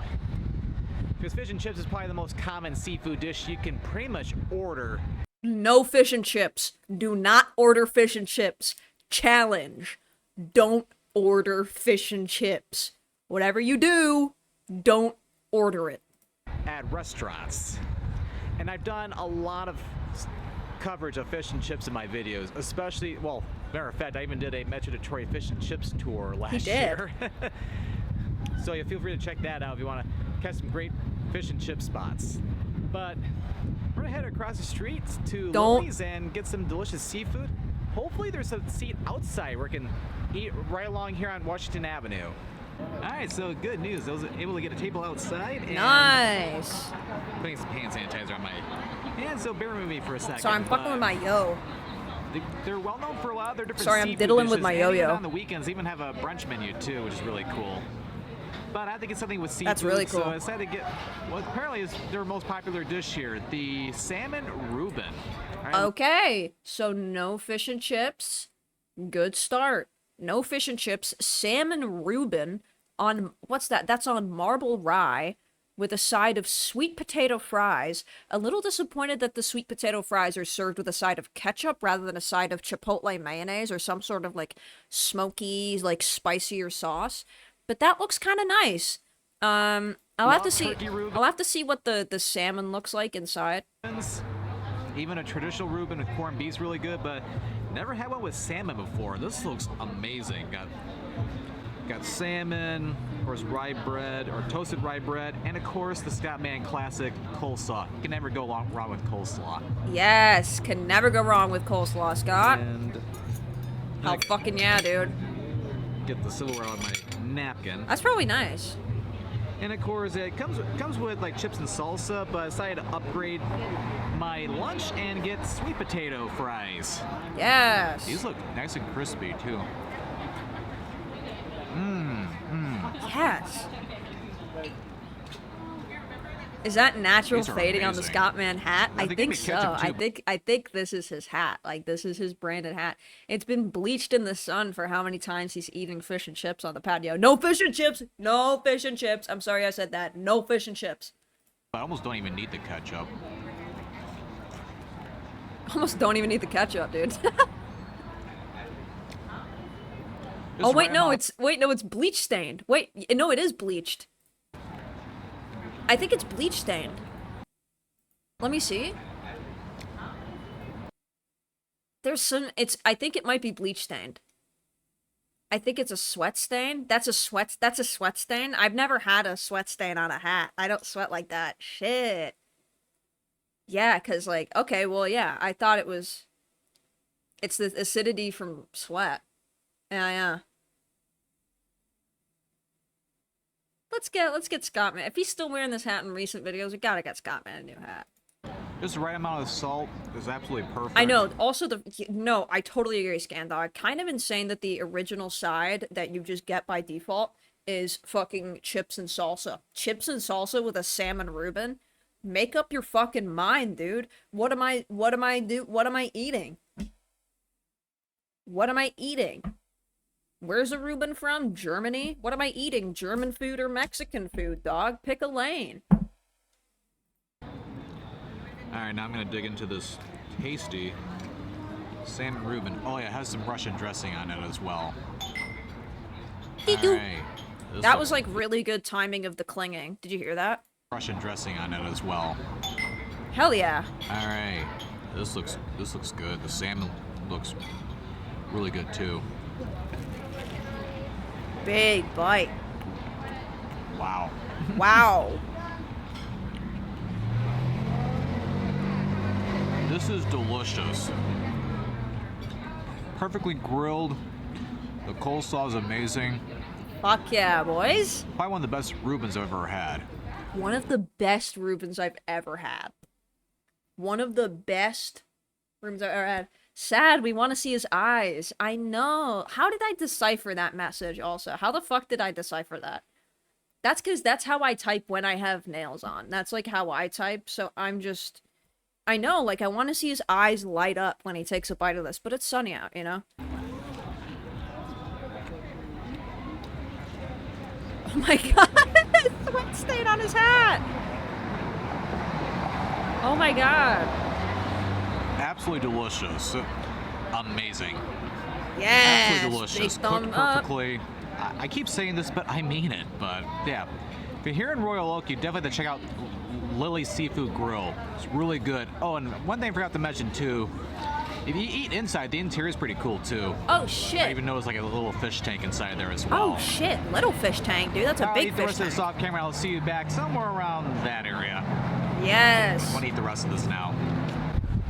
Because fish and chips is probably the most common seafood dish you can pretty much order. No fish and chips. Do not order fish and chips. Challenge. Don't order fish and chips. Whatever you do, don't order it. At restaurants. And I've done a lot of coverage of fish and chips in my videos, especially, well, matter of fact, I even did a Metro Detroit fish and chips tour last year. So yeah, feel free to check that out if you want to catch some great fish and chip spots. But we're gonna head across the street to Lily's and get some delicious seafood. Hopefully there's a seat outside where we can eat right along here on Washington Avenue. Alright, so good news. I was able to get a table outside and Nice. putting some hand sanitizer on my hands, so bear with me for a second. Sorry, I'm fucking with my yo. They're well known for a lot of their different Sorry, I'm seafood diddling with dishes, my and yo-yo. even on the weekends, they even have a brunch menu too, which is really cool. But I think it's something with seafood. That's really cool. So I decided to get what apparently is their most popular dish here, the salmon Reuben. Okay, so no fish and chips. Good start. No fish and chips. Salmon Reuben on, what's that? That's on marble rye with a side of sweet potato fries. A little disappointed that the sweet potato fries are served with a side of ketchup rather than a side of chipotle mayonnaise or some sort of like smoky, like spicier sauce. But that looks kind of nice. I'll have to see. I'll have to see what the salmon looks like inside. Even a traditional Reuben with corned beef's really good, but never had one with salmon before. This looks amazing. Got salmon, of course, rye bread or toasted rye bread, and of course the Scottman classic coleslaw. You can never go wrong with coleslaw. Yes, can never go wrong with coleslaw, Scott. And Hell fucking yeah, dude. get the silverware on my napkin. That's probably nice. And of course, it comes with like chips and salsa, but I decided to upgrade my lunch and get sweet potato fries. Yes. These look nice and crispy too. Yes. Is that natural These are fading on the amazing. Scottman hat? No, I they think give so. me ketchup, too. I think this is his hat. Like this is his branded hat. It's been bleached in the sun for how many times he's eating fish and chips on the patio. No fish and chips. No fish and chips. I'm sorry I said that. No fish and chips. I almost don't even need the ketchup. Almost don't even need the ketchup, dude. Just Oh wait, right no, on- it's bleach stained. Wait, no, it is bleached. I think it's bleach stained. Let me see. There's some, I think it might be bleach stained. I think it's a sweat stain. That's a sweat stain. I've never had a sweat stain on a hat. I don't sweat like that. Shit. Yeah, cause like, okay, well yeah, I thought it's the acidity from sweat. Yeah. Let's get Scottman. If he's still wearing this hat in recent videos, we gotta get Scottman a new hat. Just the right amount of salt is absolutely perfect. I know. Also, no, I totally agree, Scandog. Kind of insane that the original side that you just get by default is fucking chips and salsa. Chips and salsa with a salmon Reuben. Make up your fucking mind, dude. What am I eating? What am I eating? Where's a Reuben from? Germany? What am I eating? German food or Mexican food, dog? Pick a lane. Alright, now I'm gonna dig into this tasty salmon Reuben. Oh yeah, it has some Russian dressing on it as well. Alright. That was like really good timing of the clinging. Did you hear that? Russian dressing on it as well. Hell yeah. Alright. This looks good. The salmon looks really good too. Big bite. Wow. Wow. This is delicious. Perfectly grilled. The coleslaw is amazing. Fuck yeah, boys. Probably one of the best Reubens I've ever had. One of the best Reubens I've ever had. One of the best Reubens I've ever had. Sad, we want to see his eyes. I know. How did I decipher that message also? How the fuck did I decipher that? That's because that's how I type when I have nails on. That's like how I type, so I'm just... I know, like, I want to see his eyes light up when he takes a bite of this, but it's sunny out, you know? Oh my god, sweat stain on his hat! Oh my god. Absolutely delicious. Amazing. Yes! Absolutely delicious. Big thumb Cooked up. perfectly. I keep saying this, but I mean it. But yeah, if you're here in Royal Oak, you definitely have to check out Lily's Seafood Grill. It's really good. Oh, and one thing I forgot to mention too, if you eat inside, the interior is pretty cool too. Oh I shit. even noticed like a little fish tank inside there as well. Oh shit, little fish tank, dude. That's a I'll big eat the fish rest of tank. this off camera. I'll see you back somewhere around that area. I Yes. want to eat the rest of this now.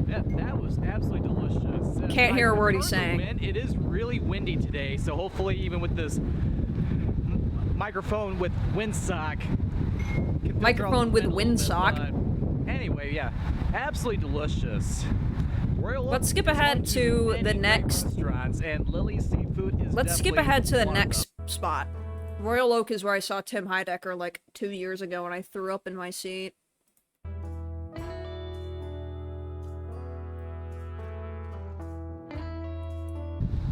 Yeah, that was absolutely delicious. Can't hear a word he's regarding saying. Wind, it is really windy today, so hopefully even with this microphone with windsock. can filter all Microphone the with wind a little bit, windsock. but anyway, yeah, absolutely delicious. Royal Let's Oak skip is ahead home to many the great next- restaurants, and Lily's Seafood is Let's skip definitely ahead to the one of next them. spot. Royal Oak is where I saw Tim Heidecker like 2 years ago and I threw up in my seat.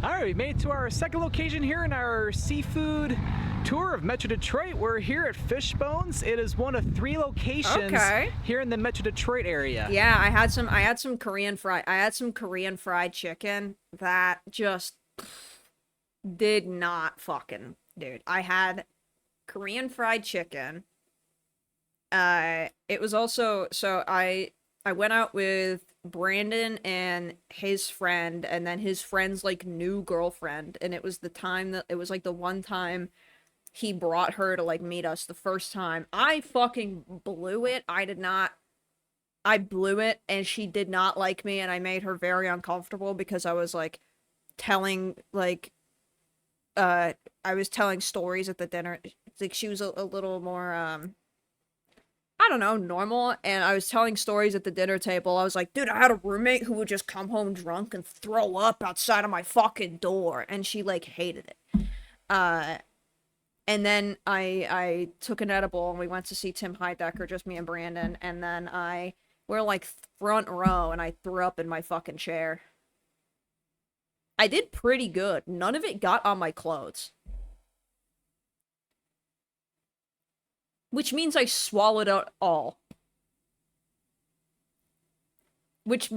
All right, we made it to our second location here in our seafood tour of Metro Detroit. We're here at Fishbones. It is one of 3 locations Okay. here in the Metro Detroit area. Yeah, I had some Korean fried chicken that just did not fucking, dude. I had Korean fried chicken. It was also, so I went out with Brandon and his friend, and then his friend's like new girlfriend, and it was the one time he brought her to like meet us the first time. I fucking blew it. I blew it, and she did not like me, and I made her very uncomfortable because I was like telling like I was telling stories at the dinner. Like she was a little more I don't know, normal, and I was telling stories at the dinner table. I was like, dude, I had a roommate who would just come home drunk and throw up outside of my fucking door, and she, like, hated it. And then I took an edible, and we went to see Tim Heidecker, just me and Brandon, and then we're, like, front row, and I threw up in my fucking chair. I did pretty good. None of it got on my clothes. Which means I swallowed it all. Which,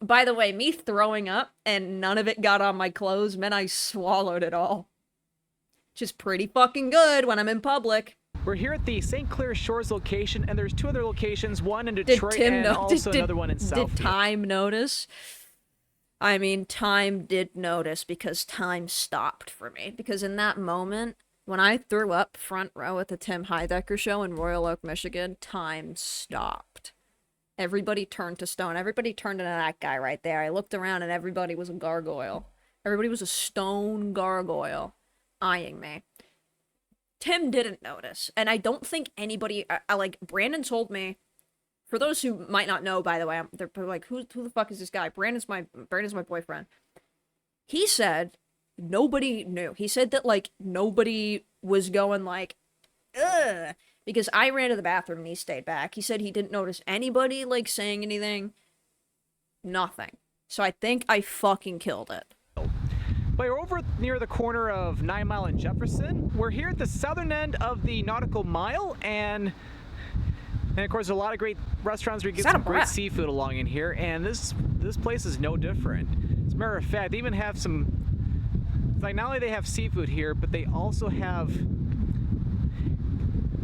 by the way, me throwing up and none of it got on my clothes meant I swallowed it all. Which is pretty fucking good when I'm in public. We're here at the St. Clair Shores location, and there's 2 other locations, one in Did Detroit Tim and know? also another one in Southfield. Did Time notice? I mean, Time did notice because Time stopped for me. Because in that moment, when I threw up front row at the Tim Heidecker show in Royal Oak, Michigan, Time stopped. Everybody turned to stone. Everybody turned into that guy right there. I looked around and everybody was a gargoyle. Everybody was a stone gargoyle eyeing me. Tim didn't notice. And I don't think anybody, like, Brandon told me, for those who might not know, by the way, they're like, who the fuck is this guy? Brandon's my boyfriend. He said nobody knew. He said that, like, nobody was going, like, ugh, because I ran to the bathroom and he stayed back. He said he didn't notice anybody, like, saying anything. Nothing. So I think I fucking killed it. But we're over near the corner of 9 Mile and Jefferson. We're here at the southern end of the Nautical Mile, and of course, there's a lot of great restaurants where you get some great seafood along in here, and this place is no different. As a matter of fact, they even have some It's like not only they have seafood here, but they also have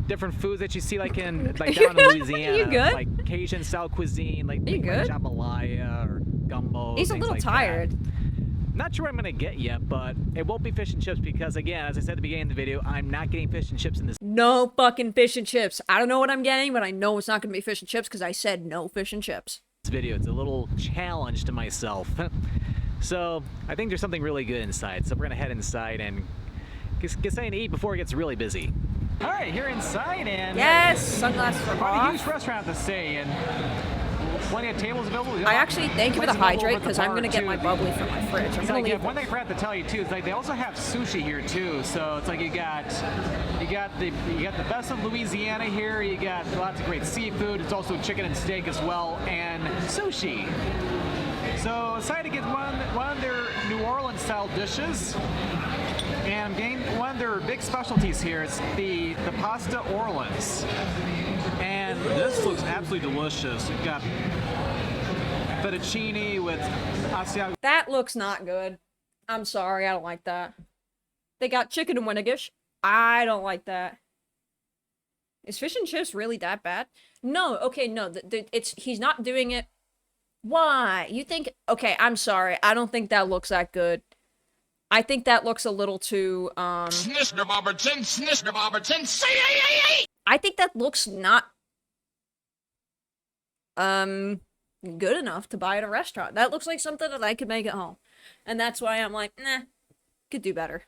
different foods that you see like in like down in Louisiana. You good? Like Cajun style cuisine, like, you good? jambalaya or gumbo. He's a things little like tired. that. Not sure what I'm gonna get yet, but it won't be fish and chips because, again, as I said at the beginning of the video, I'm not getting fish and chips in this No fucking fish and chips. I don't know what I'm getting, but I know it's not gonna be fish and chips because I said no fish and chips. video. It's a little challenge to myself. So I think there's something really good inside. So we're gonna head inside and get something to eat before it gets really busy. All right, here inside, and Yes, sunglasses are quite a off. huge restaurant to say, and plenty of tables available. I actually thank you for the Places all over hydrate the because I'm bar, gonna get too. my bubbly from my fridge. I'm It's gonna like, leave. one thing I forgot to tell you too is like they also have sushi here too. So it's like you got the best of Louisiana here. You got lots of great seafood. It's also chicken and steak as well, and sushi. So I decided to get one of their New Orleans style dishes, and I'm getting one of their big specialties here. It's the pasta Orleans, and this looks absolutely delicious. You've got fettuccine with Asiago. That looks not good. I'm sorry, I don't like that. They got chicken and Winnigish. I don't like that. Is fish and chips really that bad? No, okay, no. He's not doing it. Why? You think... Okay, I'm sorry. I don't think that looks that good. I think that looks a little too, I think that looks not... good enough to buy at a restaurant. That looks like something that I could make at home. And that's why I'm like, nah, could do better.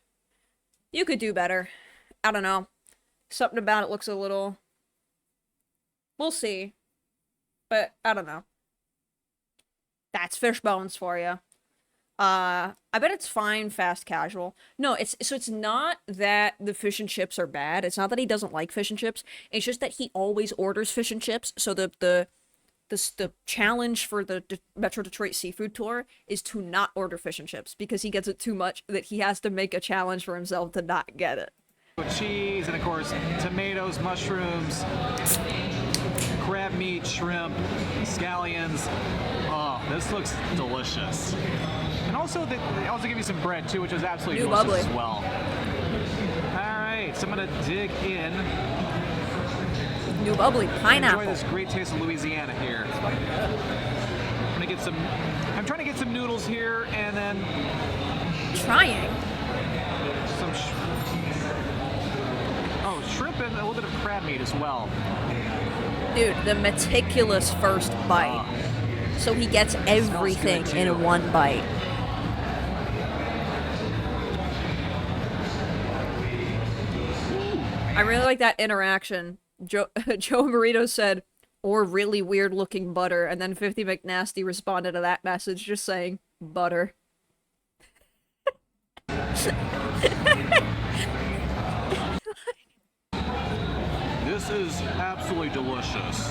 You could do better. I don't know. Something about it looks a little... We'll see. But, I don't know. That's fish bones for you. I bet it's fine, fast, casual. No, it's not that the fish and chips are bad. It's not that he doesn't like fish and chips. It's just that he always orders fish and chips. So the challenge for the Metro Detroit Seafood Tour is to not order fish and chips because he gets it too much that he has to make a challenge for himself to not get it. Cheese, and of course tomatoes, mushrooms, crab meat, shrimp, scallions. Oh, this looks delicious. And also they also give you some bread too, which is absolutely New delicious bubbly. as well. All right, so I'm gonna dig in. New bubbly pineapple. Enjoy this great taste of Louisiana here. I'm trying to get some noodles here, and then Trying. some shrimp and a little bit of crab meat as well. Dude, the meticulous first bite. So he gets everything good, in too. one bite. I really like that interaction. Joe Marito said, or really weird looking butter, and then 50 McNasty responded to that message just saying, butter. This is absolutely delicious.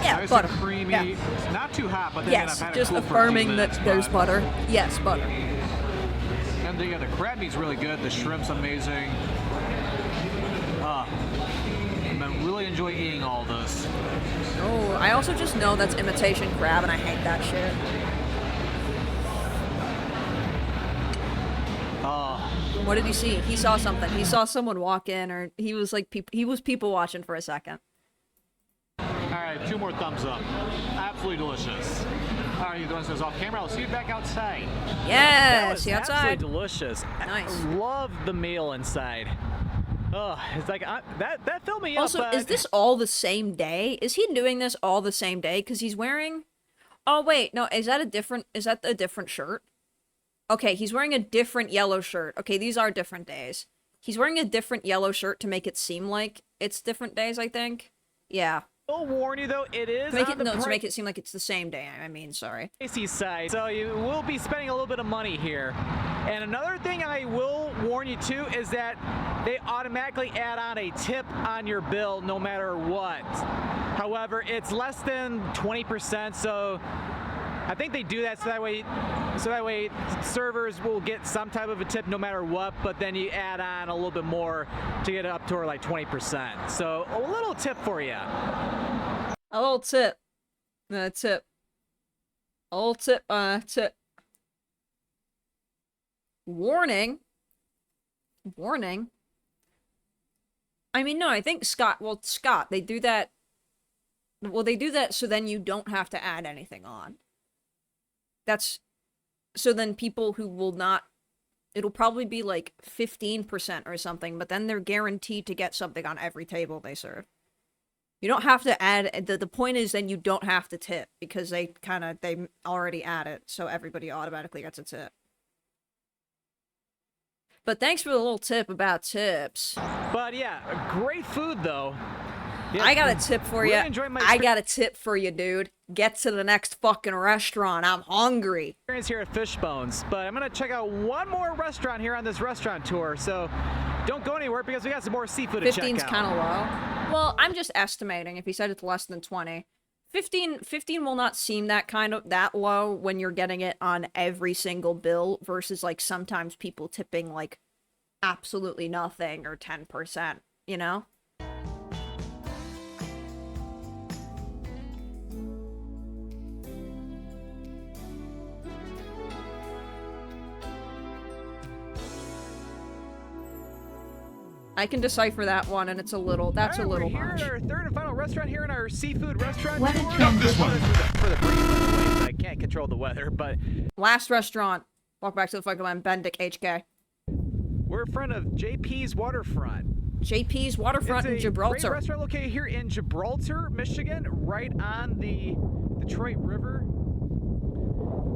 Yeah, Nice butter. and creamy. Yeah. Not too hot, but then Yes, I've had just it cool for a few affirming minutes, that there's but- butter. Yes, butter. And the crab meat's really good. The shrimp's amazing. I really enjoy eating all this. Oh, I also just know that's imitation crab, and I hate that shit. What did he see? He saw something. He saw someone walk in, or he was like, he was people watching for a second. All right, 2 more thumbs up. Absolutely delicious. All right, you doing this off camera? I'll see you back outside. That Yeah, was see outside. absolutely delicious. Nice. I love the meal inside. Oh, it's like that filled me Also, up. is this all the same day? Is he doing this all the same day? Because he's wearing... Oh, wait, no, is that a different shirt? Okay, he's wearing a different yellow shirt. Okay, these are different days. He's wearing a different yellow shirt to make it seem like it's different days, I think. Yeah. I'll warn you though, it is To make on it, the to make it seem like it's the same day, I mean, sorry. pricey side, so you will be spending a little bit of money here. And another thing I will warn you too is that they automatically add on a tip on your bill no matter what. However, it's less than 20%, so I think they do that so that way servers will get some type of a tip no matter what, but then you add on a little bit more to get it up to like 20%. So a little tip for you. A little tip. Tip. A little tip, tip. Warning. Warning. I mean, no, I think Scott, they do that. Well, they do that so then you don't have to add anything on. So then people who will not, it'll probably be like 15% or something, but then they're guaranteed to get something on every table they serve. You don't have to add, the point is then you don't have to tip, because they already add it, so everybody automatically gets a tip. But thanks for the little tip about tips. But yeah, great food though. Yeah, I got a tip for you. really enjoyed my I got a tip for you, dude. Get to the next fucking restaurant. I'm hungry. experience here at Fishbones, but I'm gonna check out one more restaurant here on this restaurant tour. So don't go anywhere because we got some more seafood to check out. 15's kind of low. Well, I'm just estimating. If he said it's less than 20, 15 will not seem that low when you're getting it on every single bill versus like sometimes people tipping like absolutely nothing or 10%, you know? I can decipher that one, and it's a little. That's a little we're much. here at our third and final restaurant here in our seafood restaurant. What a tour. transition. For the breeze, by the way, I can't control the weather, but Last restaurant. Walk back to the fucking line. Bendick HK. we're in front of JP's Waterfront. JP's Waterfront in It's a great Gibraltar. restaurant located here in Gibraltar, Michigan, right on the Detroit River.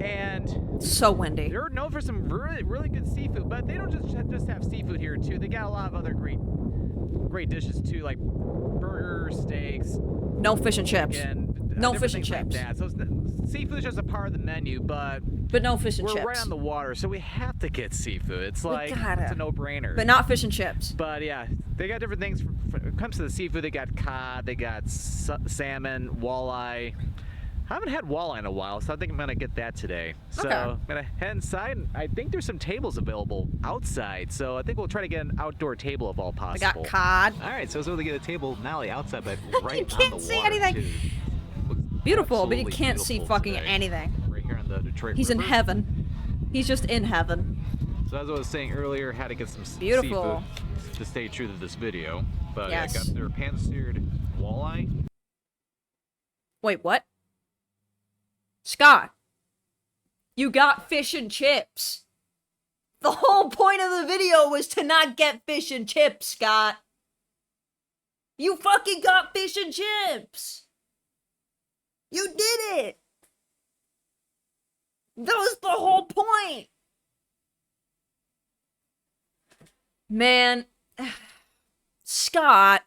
And So windy. they're known for some really, really good seafood, but they don't just have seafood here too. They got a lot of other great dishes too, like burgers, steaks, No fish and chips. and No different fish and things like chips. that. So seafood is just a part of the menu, but But no fish and we're chips. right on the water, so we have to get seafood. It's like gotta. it's a no-brainer. But not fish and chips. But yeah, they got different things. When it comes to the seafood, they got cod, they got salmon, walleye. I haven't had walleye in a while, so I think I'm gonna get that today. So Okay. I'm gonna head inside, and I think there's some tables available outside. So I think we'll try to get an outdoor table if all I possible. got cod. All right, so I was able to get a table not only outside, but right can't on the see water, anything. too. Looks Beautiful, but you absolutely can't see beautiful fucking today. anything. Right here on the Detroit He's in River. heaven. He's just in heaven. So as I was saying earlier, had to get some Beautiful. seafood to stay true to this video. But Yes. I got their pan-seared walleye. Wait, what? Scott, you got fish and chips. The whole point of the video was to not get fish and chips, Scott. You fucking got fish and chips. You did it. That was the whole point. Man, Scott.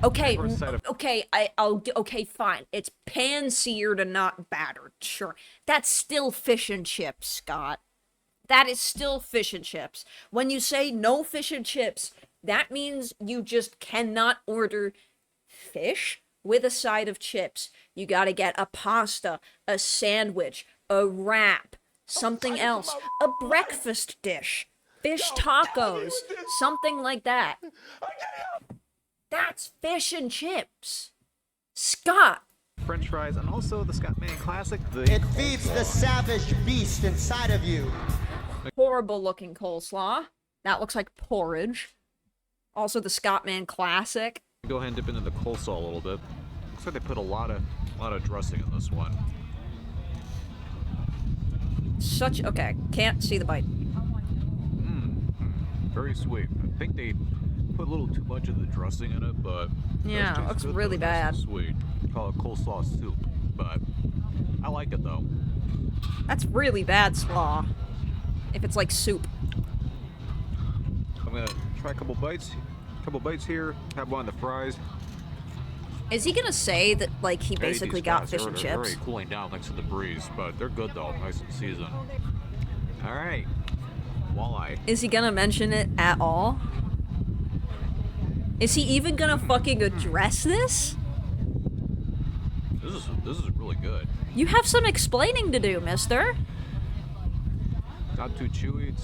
Okay, First side of- okay, fine. It's pan-seared and not battered, sure. That's still fish and chips, Scott. That is still fish and chips. When you say no fish and chips, that means you just cannot order fish with a side of chips. You gotta get a pasta, a sandwich, a wrap, something else, a breakfast dish, fish tacos, something like that. That's fish and chips. Scott. French fries, and also the Scottman Classic. It feeds the savage beast inside of you. Horrible looking coleslaw. That looks like porridge. Also the Scottman Classic. Go ahead and dip into the coleslaw a little bit. Looks like they put a lot of dressing in this one. Okay, can't see the bite. Very sweet. I think they put a little too much of the dressing in it, but Yeah, does taste looks good, really though. Nice and bad. Sweet. Call it coleslaw soup, but I like it though. That's really bad slaw. If it's like soup. I'm gonna try a couple bites here. Have one of the fries. Is he gonna say that, like, he Hey, basically these got fries, fish they're- and they're chips? Very cooling down thanks to the breeze, but they're good though, nice and seasoned. All right, walleye. Is he gonna mention it at all? Is he even gonna fucking address this? This is really good. You have some explaining to do, mister. Not too chewy.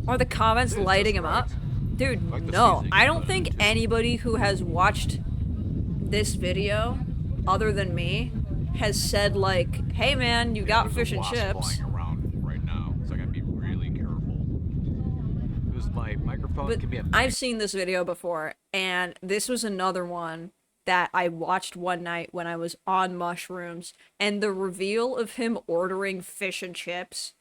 Are the comments It is lighting just him up? right. Dude, Like the no. seasoning I is don't better think too. anybody who has watched this video other than me has said like, "Hey man, you got fish and chips." Flying around right now, so I gotta be really careful. Because my microphone But can be a I've seen this video before, and this was another one that I watched one night when I was on mushrooms, and the reveal of him ordering fish and chips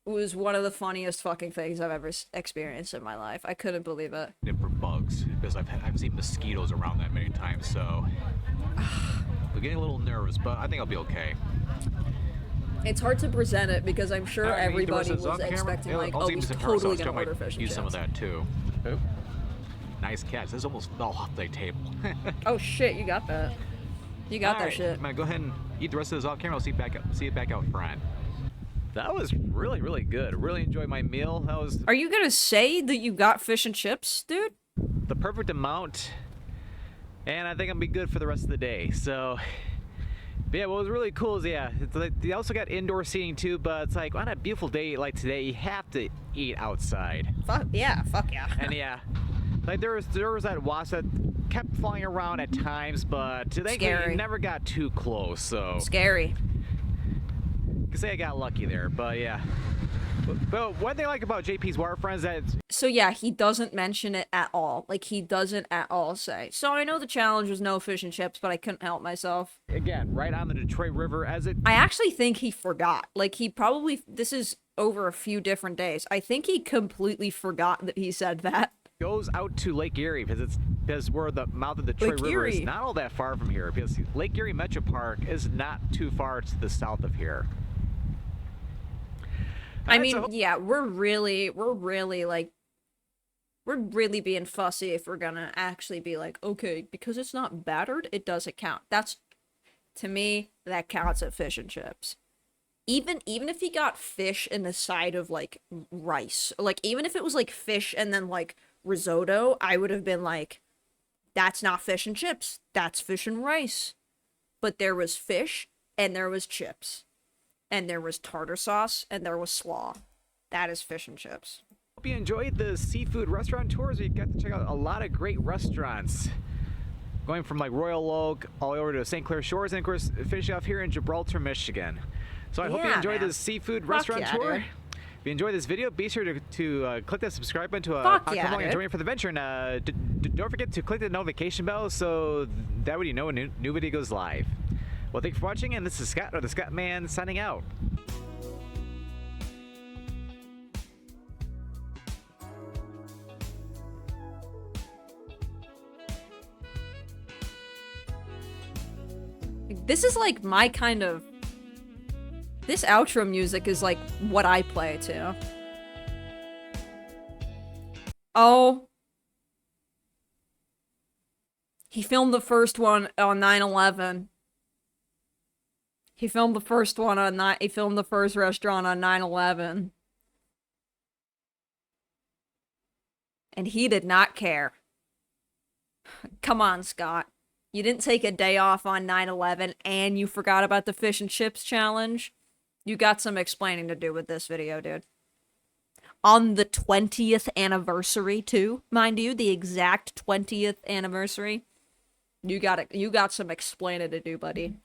was one of the funniest fucking things I've ever experienced in my life. I couldn't believe it. for bugs because I've seen mosquitoes around that many times, so I'm getting a little nervous, but I think I'll be okay. It's hard to present it because I'm sure Alright, you need the everybody rest of was this off camera? expecting Yeah, like, I'll oh, see he's if it's in totally so I gonna might order fish and use chips. some of that too. Oop. Nice catch. This almost fell off the table. Oh shit, you got that. You got that Alright, shit. Man, go ahead and eat the rest of this off camera. I'll see it back out front. That was really, really good. Really enjoyed my meal. That was Are you gonna say that you got fish and chips, dude? the perfect amount, and I think I'm gonna be good for the rest of the day. So, but yeah, what was really cool is it's like they also got indoor seating too. But it's like on a beautiful day like today, you have to eat outside. Fuck yeah, fuck yeah. And yeah, like there was that wasp that kept flying around at times, but thankfully Scary. it never got too close. So Scary. I can say I got lucky there. But yeah. But one thing I like about JP's waterfront is that So yeah, he doesn't mention it at all. Like, he doesn't at all say. So I know the challenge was no fish and chips, but I couldn't help myself. again right on the Detroit River as it I actually think he forgot. Like, he probably, this is over a few different days. I think he completely forgot that he said that. goes out to Lake Erie because where the mouth of the Detroit Lake River is Erie. not all that far from here because Lake Erie Metro Park is not too far to the south of here. I Alright, mean, so- yeah, we're really being fussy if we're gonna actually be like, okay, because it's not battered, it doesn't count. That's, to me, that counts at fish and chips. Even if he got fish in the side of, like, rice, like, even if it was, like, fish and then, like, risotto, I would have been like, that's not fish and chips, that's fish and rice. But there was fish, and there was chips. And there was tartar sauce, and there was slaw. That is fish and chips. Hope you enjoyed the seafood restaurant tours. You got to check out a lot of great restaurants. Going from like Royal Oak all the way over to St. Clair Shores, and of course finish off here in Gibraltar, Michigan. So I hope you Yeah, enjoyed man. this seafood Fuck restaurant yeah, tour. dude. If you enjoyed this video, be sure to click that subscribe button to Fuck come yeah, along and dude. join me for the venture. And don't forget to click the notification bell so that way you know when a new video goes live. Well, thanks for watching, and this is Scott, or the Scottman, signing out. This is like my kind of... This outro music is like what I play to. Oh. He filmed the first one on 9/11. He filmed the first one on he filmed the first restaurant on 9/11. And he did not care. Come on, Scott. You didn't take a day off on 9/11 and you forgot about the fish and chips challenge. You got some explaining to do with this video, dude. On the 20th anniversary, too, mind you, the exact 20th anniversary. You got some explaining to do, buddy.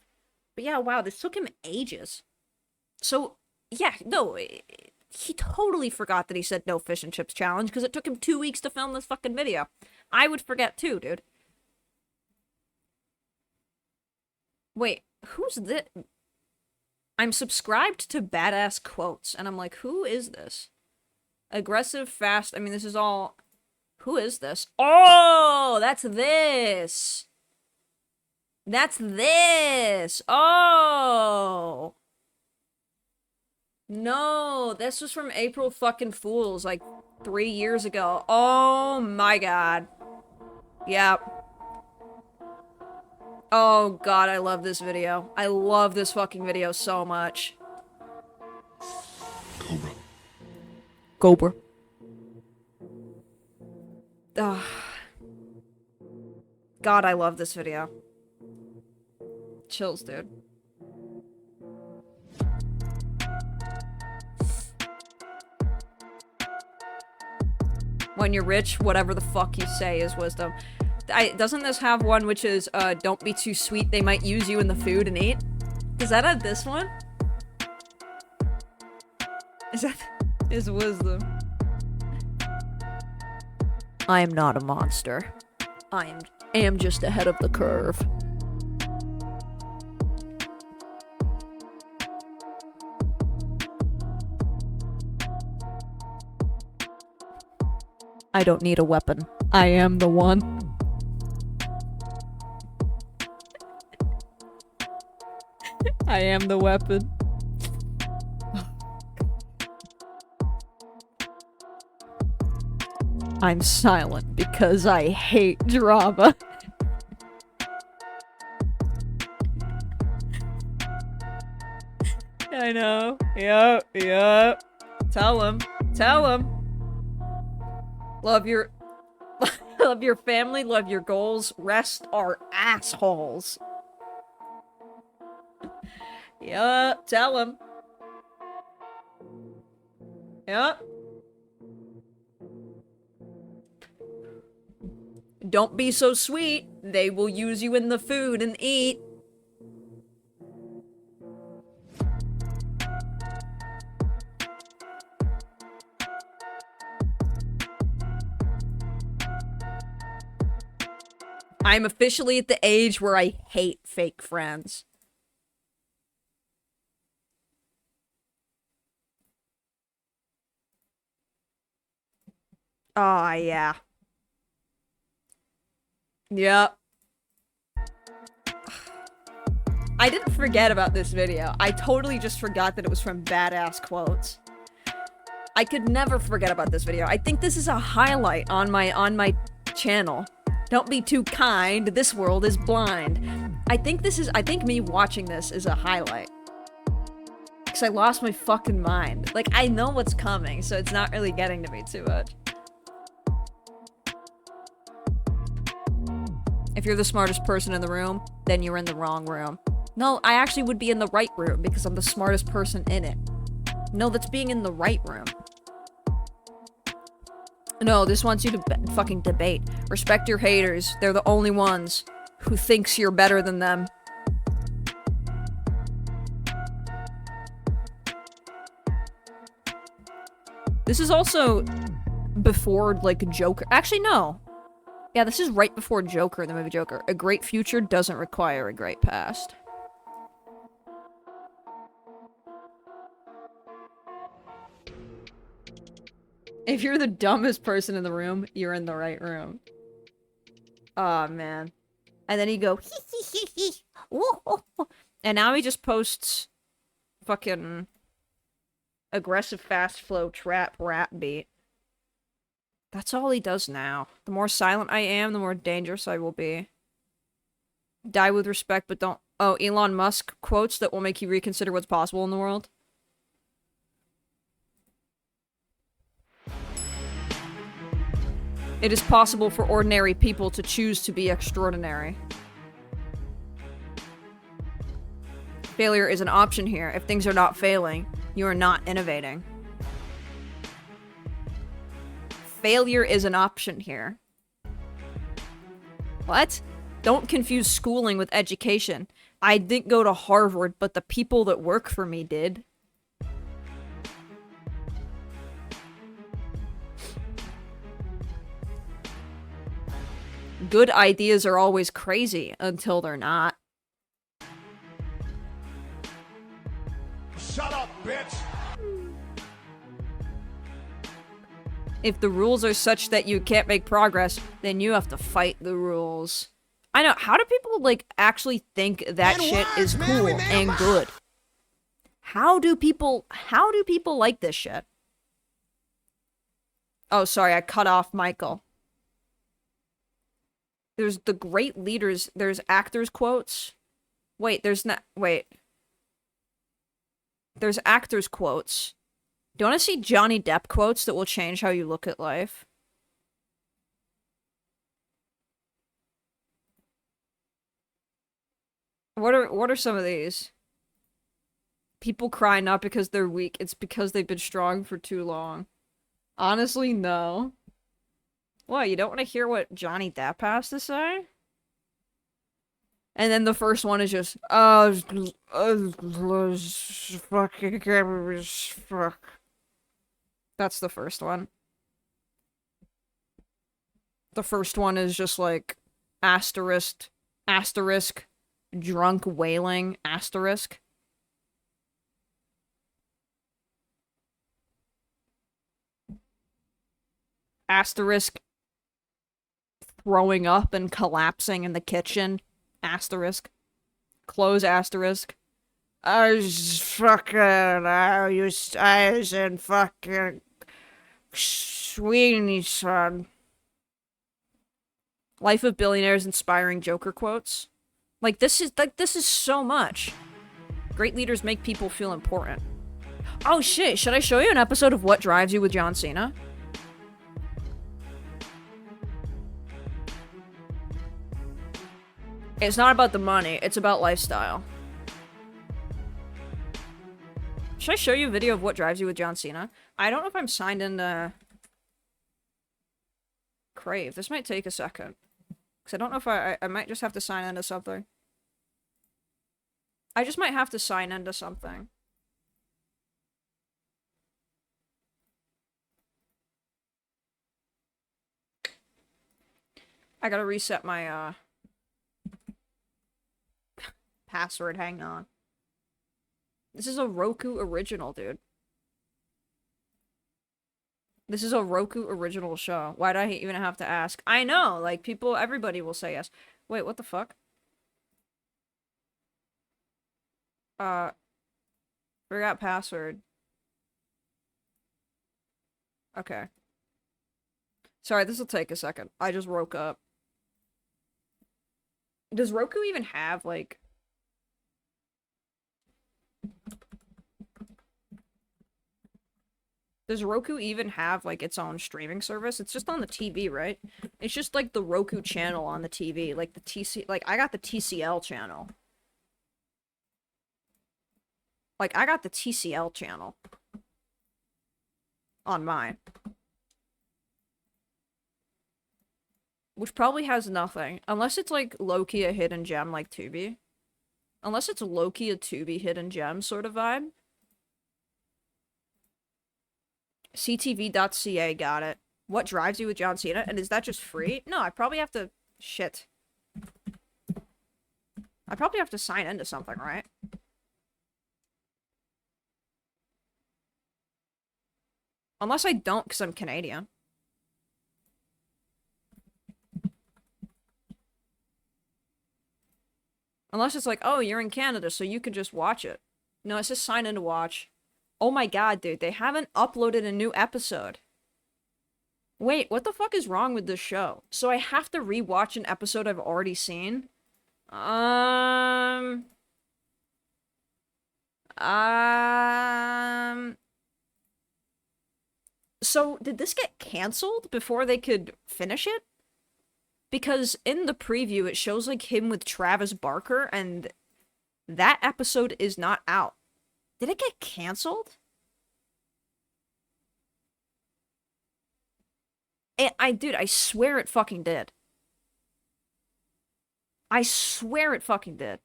But yeah, wow, this took him ages. So, yeah, no, he totally forgot that he said no fish and chips challenge because it took him 2 weeks to film this fucking video. I would forget too, dude. Wait, who's this? I'm subscribed to Badass Quotes, and I'm like, who is this? Aggressive, fast, I mean, this is all... Who is this? Oh, that's this! That's this! Oh! No, this was from April fucking Fools, like, 3 years ago. Oh my god. Yep. Oh god, I love this video. I love this fucking video so much. Cobra. Ugh. God, I love this video. Chills, dude. When you're rich, whatever the fuck you say is wisdom. Doesn't this have one which is, don't be too sweet, they might use you in the food and eat? Does that have this one? Is that his wisdom? I am not a monster. I am just ahead of the curve. I don't need a weapon. I am the one. I am the weapon. I'm silent because I hate drama. I know. Yep. Tell him. Love your love your family, love your goals. Rest are assholes. Yup, tell him. Yup. Don't be so sweet. They will use you in the food and eat. I'm officially at the age where I hate fake friends. Aw, yeah. Yep. I didn't forget about this video. I totally just forgot that it was from Badass Quotes. I could never forget about this video. I think this is a highlight on my channel. Don't be too kind. This world is blind. I think me watching this is a highlight. Because I lost my fucking mind. Like, I know what's coming, so it's not really getting to me too much. If you're the smartest person in the room, then you're in the wrong room. No, I actually would be in the right room because I'm the smartest person in it. No, that's being in the right room. No, this wants you to fucking debate. Respect your haters. They're the only ones who thinks you're better than them. This is also before, like, Joker. Actually, no. Yeah, this is right before Joker, the movie Joker. A great future doesn't require a great past. If you're the dumbest person in the room, you're in the right room. Aw, man. And then he go, hee hee hee hee. And now he just posts fucking aggressive fast flow trap rap beat. That's all he does now. The more silent I am, the more dangerous I will be. Die with respect, but don't... Oh, Elon Musk quotes that will make you reconsider what's possible in the world. It is possible for ordinary people to choose to be extraordinary. Failure is an option here. If things are not failing, you are not innovating. Failure is an option here. What? Don't confuse schooling with education. I didn't go to Harvard, but the people that work for me did. Good ideas are always crazy until they're not. Shut up, bitch! If the rules are such that you can't make progress, then you have to fight the rules. I know, how do people, like, actually think that shit is cool and good? How do people like this shit? Oh, sorry, I cut off Michael. There's the great leaders, there's actors quotes. Wait, there's not, wait. There's actors quotes. Do you want to see Johnny Depp quotes that will change how you look at life? What are some of these? People cry not because they're weak, it's because they've been strong for too long. Honestly, no. What, you don't want to hear what Johnny Depp has to say? And then the first one is just, fuck. That's the first one. The first one is just like, asterisk, drunk wailing, asterisk. Asterisk, throwing up and collapsing in the kitchen, asterisk. Close asterisk. I was in fucking Sweeney, son. Life of Billionaires inspiring Joker quotes. Like, this is so much. Great leaders make people feel important. Oh shit, should I show you an episode of What Drives You with John Cena? It's not about the money, it's about lifestyle. Should I show you a video of What Drives You with John Cena? I don't know if I'm signed into Crave. This might take a second. Because I don't know if I might just have to sign into something. I just might have to sign into something. I gotta reset my, password, hang on. This is a Roku original, dude. This is a Roku original show. Why do I even have to ask? I know, like, people, everybody will say yes. Wait, what the fuck? Forgot password. Okay. Sorry, this will take a second. I just woke up. Does Roku even have, like... Does Roku even have, like, its own streaming service? It's just on the TV, right? It's just, like, the Roku channel on the TV. Like, the Like, I got the TCL channel. Like, I got the TCL channel. On mine. Which probably has nothing. Unless it's, like, low-key a hidden gem like Tubi. Unless it's low-key a Tubi hidden gem sort of vibe. CTV.ca, got it. What Drives You with John Cena? And is that just free? No, I probably have to... Shit. I probably have to sign into something, right? Unless I don't, because I'm Canadian. Unless it's like, oh, you're in Canada, so you can just watch it. No, it says sign in to watch. Oh my god, dude, they haven't uploaded a new episode. Wait, what the fuck is wrong with this show? So I have to rewatch an episode I've already seen? So did this get canceled before they could finish it? Because in the preview, it shows, like, him with Travis Barker, and that episode is not out. Did it get canceled? Dude, I swear it fucking did. I swear it fucking did.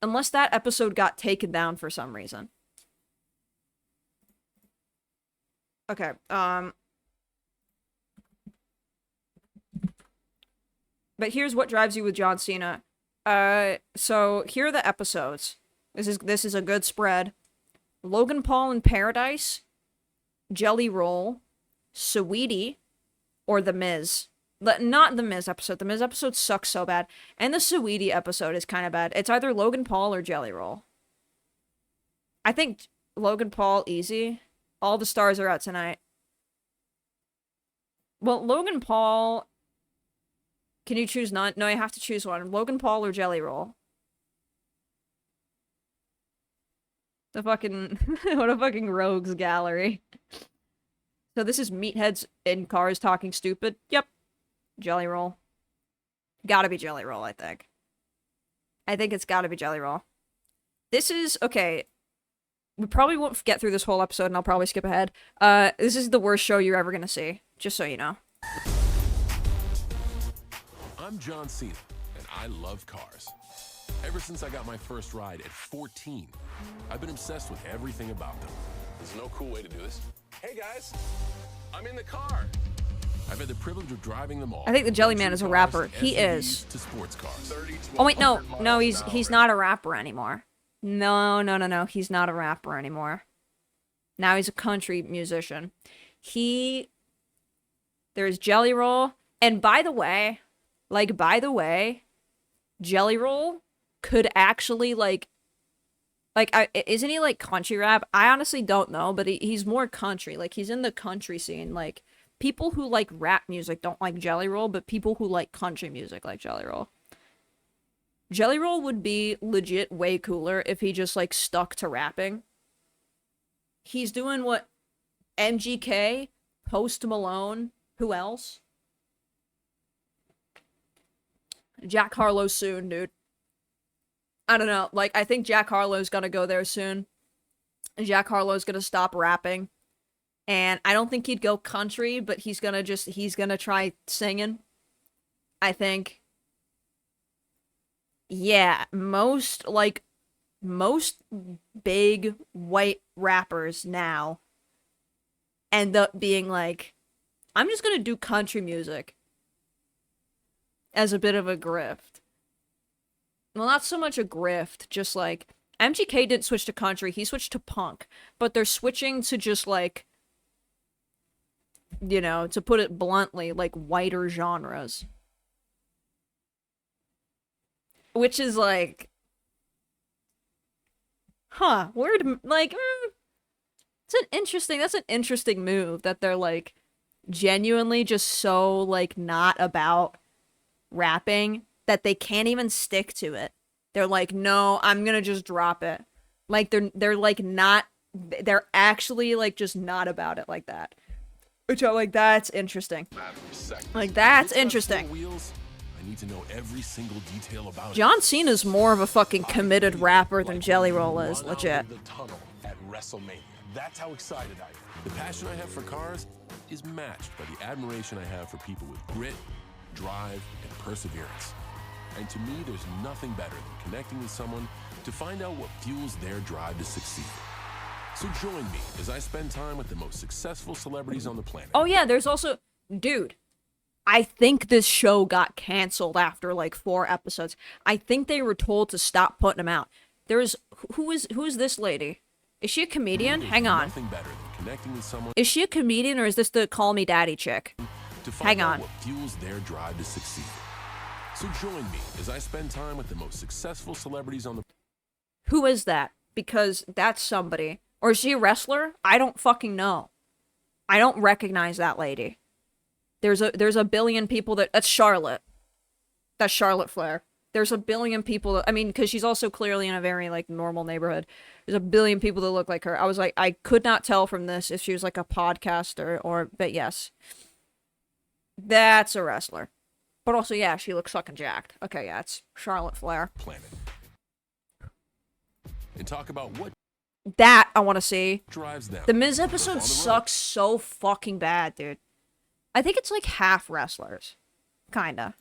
Unless that episode got taken down for some reason. Okay, but here's What Drives You with John Cena. So here are the episodes. This is a good spread. Logan Paul in Paradise, Jelly Roll, Saweetie, or The Miz. Not The Miz episode. The Miz episode sucks so bad. And the Saweetie episode is kind of bad. It's either Logan Paul or Jelly Roll. I think Logan Paul, easy. All the stars are out tonight. Well, Logan Paul... Can you choose none? No, I have to choose one. Logan Paul or Jelly Roll? The fucking... what a fucking rogues gallery. So this is meatheads in cars talking stupid. Yep. Jelly Roll. Gotta be Jelly Roll, I think. I think it's gotta be Jelly Roll. This is... Okay. we probably won't get through this whole episode, and I'll probably skip ahead. This is the worst show you're ever gonna see, just so you know. I'm John Cena, and I love cars. Ever since I got my first ride at 14, I've been obsessed with everything about them. There's no cool way to do this. Hey guys, I'm in the car. I've had the privilege of driving them all. I think the Jelly Man is a rapper. He is. To sports cars. Oh wait, no, he's not a rapper anymore. No, he's not a rapper anymore. Now he's a country musician. There's Jelly Roll, and by the way, Jelly Roll could actually isn't he like country rap? I honestly don't know, but he's more country. Like, he's in the country scene. Like, people who like rap music don't like Jelly Roll, but people who like country music like Jelly Roll. Jelly Roll would be legit way cooler if he just like stuck to rapping. He's doing what MGK, Post Malone, who else? Jack Harlow soon, dude. I don't know. Like, I think Jack Harlow's gonna go there soon. Jack Harlow's gonna stop rapping. And I don't think he'd go country, but he's gonna try singing. I think. Yeah, most big white rappers now end up being like, I'm just gonna do country music as a bit of a grift. Well, not so much a grift, just like, MGK didn't switch to country, he switched to punk, but they're switching to just like, you know, to put it bluntly, like whiter genres. Which is like, weird, like, that's an interesting move, that they're like, genuinely just so like not about rapping that they can't even stick to it. They're like, no, I'm gonna just drop it. Like, they're like not, they're actually like just not about it like that. Which I'm like, that's interesting. Like, that's interesting. I need to know every single detail about John Cena's more of a fucking committed rapper than Jelly Roll is, legit. The tunnel at WrestleMania. That's how excited I am. The passion I have for cars is matched by the admiration I have for people with grit, drive, and perseverance. And to me, there's nothing better than connecting with someone to find out what fuels their drive to succeed. So join me as I spend time with the most successful celebrities on the planet. Oh yeah, there's also, dude, I think this show got canceled after like 4 episodes. I think they were told to stop putting them out. There's, who is this lady? Is she a comedian? Hang on. Nothing better than connecting with someone Is she a comedian, or is this the Call Me Daddy chick? to find Hang out on. what fuels their drive to succeed. So join me as I spend time with the most successful celebrities on the Who is that? Because that's somebody. Or is she a wrestler? I don't fucking know. I don't recognize that lady. There's a billion people that's Charlotte. That's Charlotte Flair. There's a billion people that, I mean, because she's also clearly in a very, like, normal neighborhood. There's a billion people that look like her. I was like, I could not tell from this if she was, like, a podcaster or, but yes. That's a wrestler. But also, yeah, she looks fucking jacked. Okay, yeah, it's Charlotte Flair. planet. And talk about what That I want to see. drives them. The Miz episode on the road. sucks so fucking bad, dude. I think it's like half wrestlers. Kinda.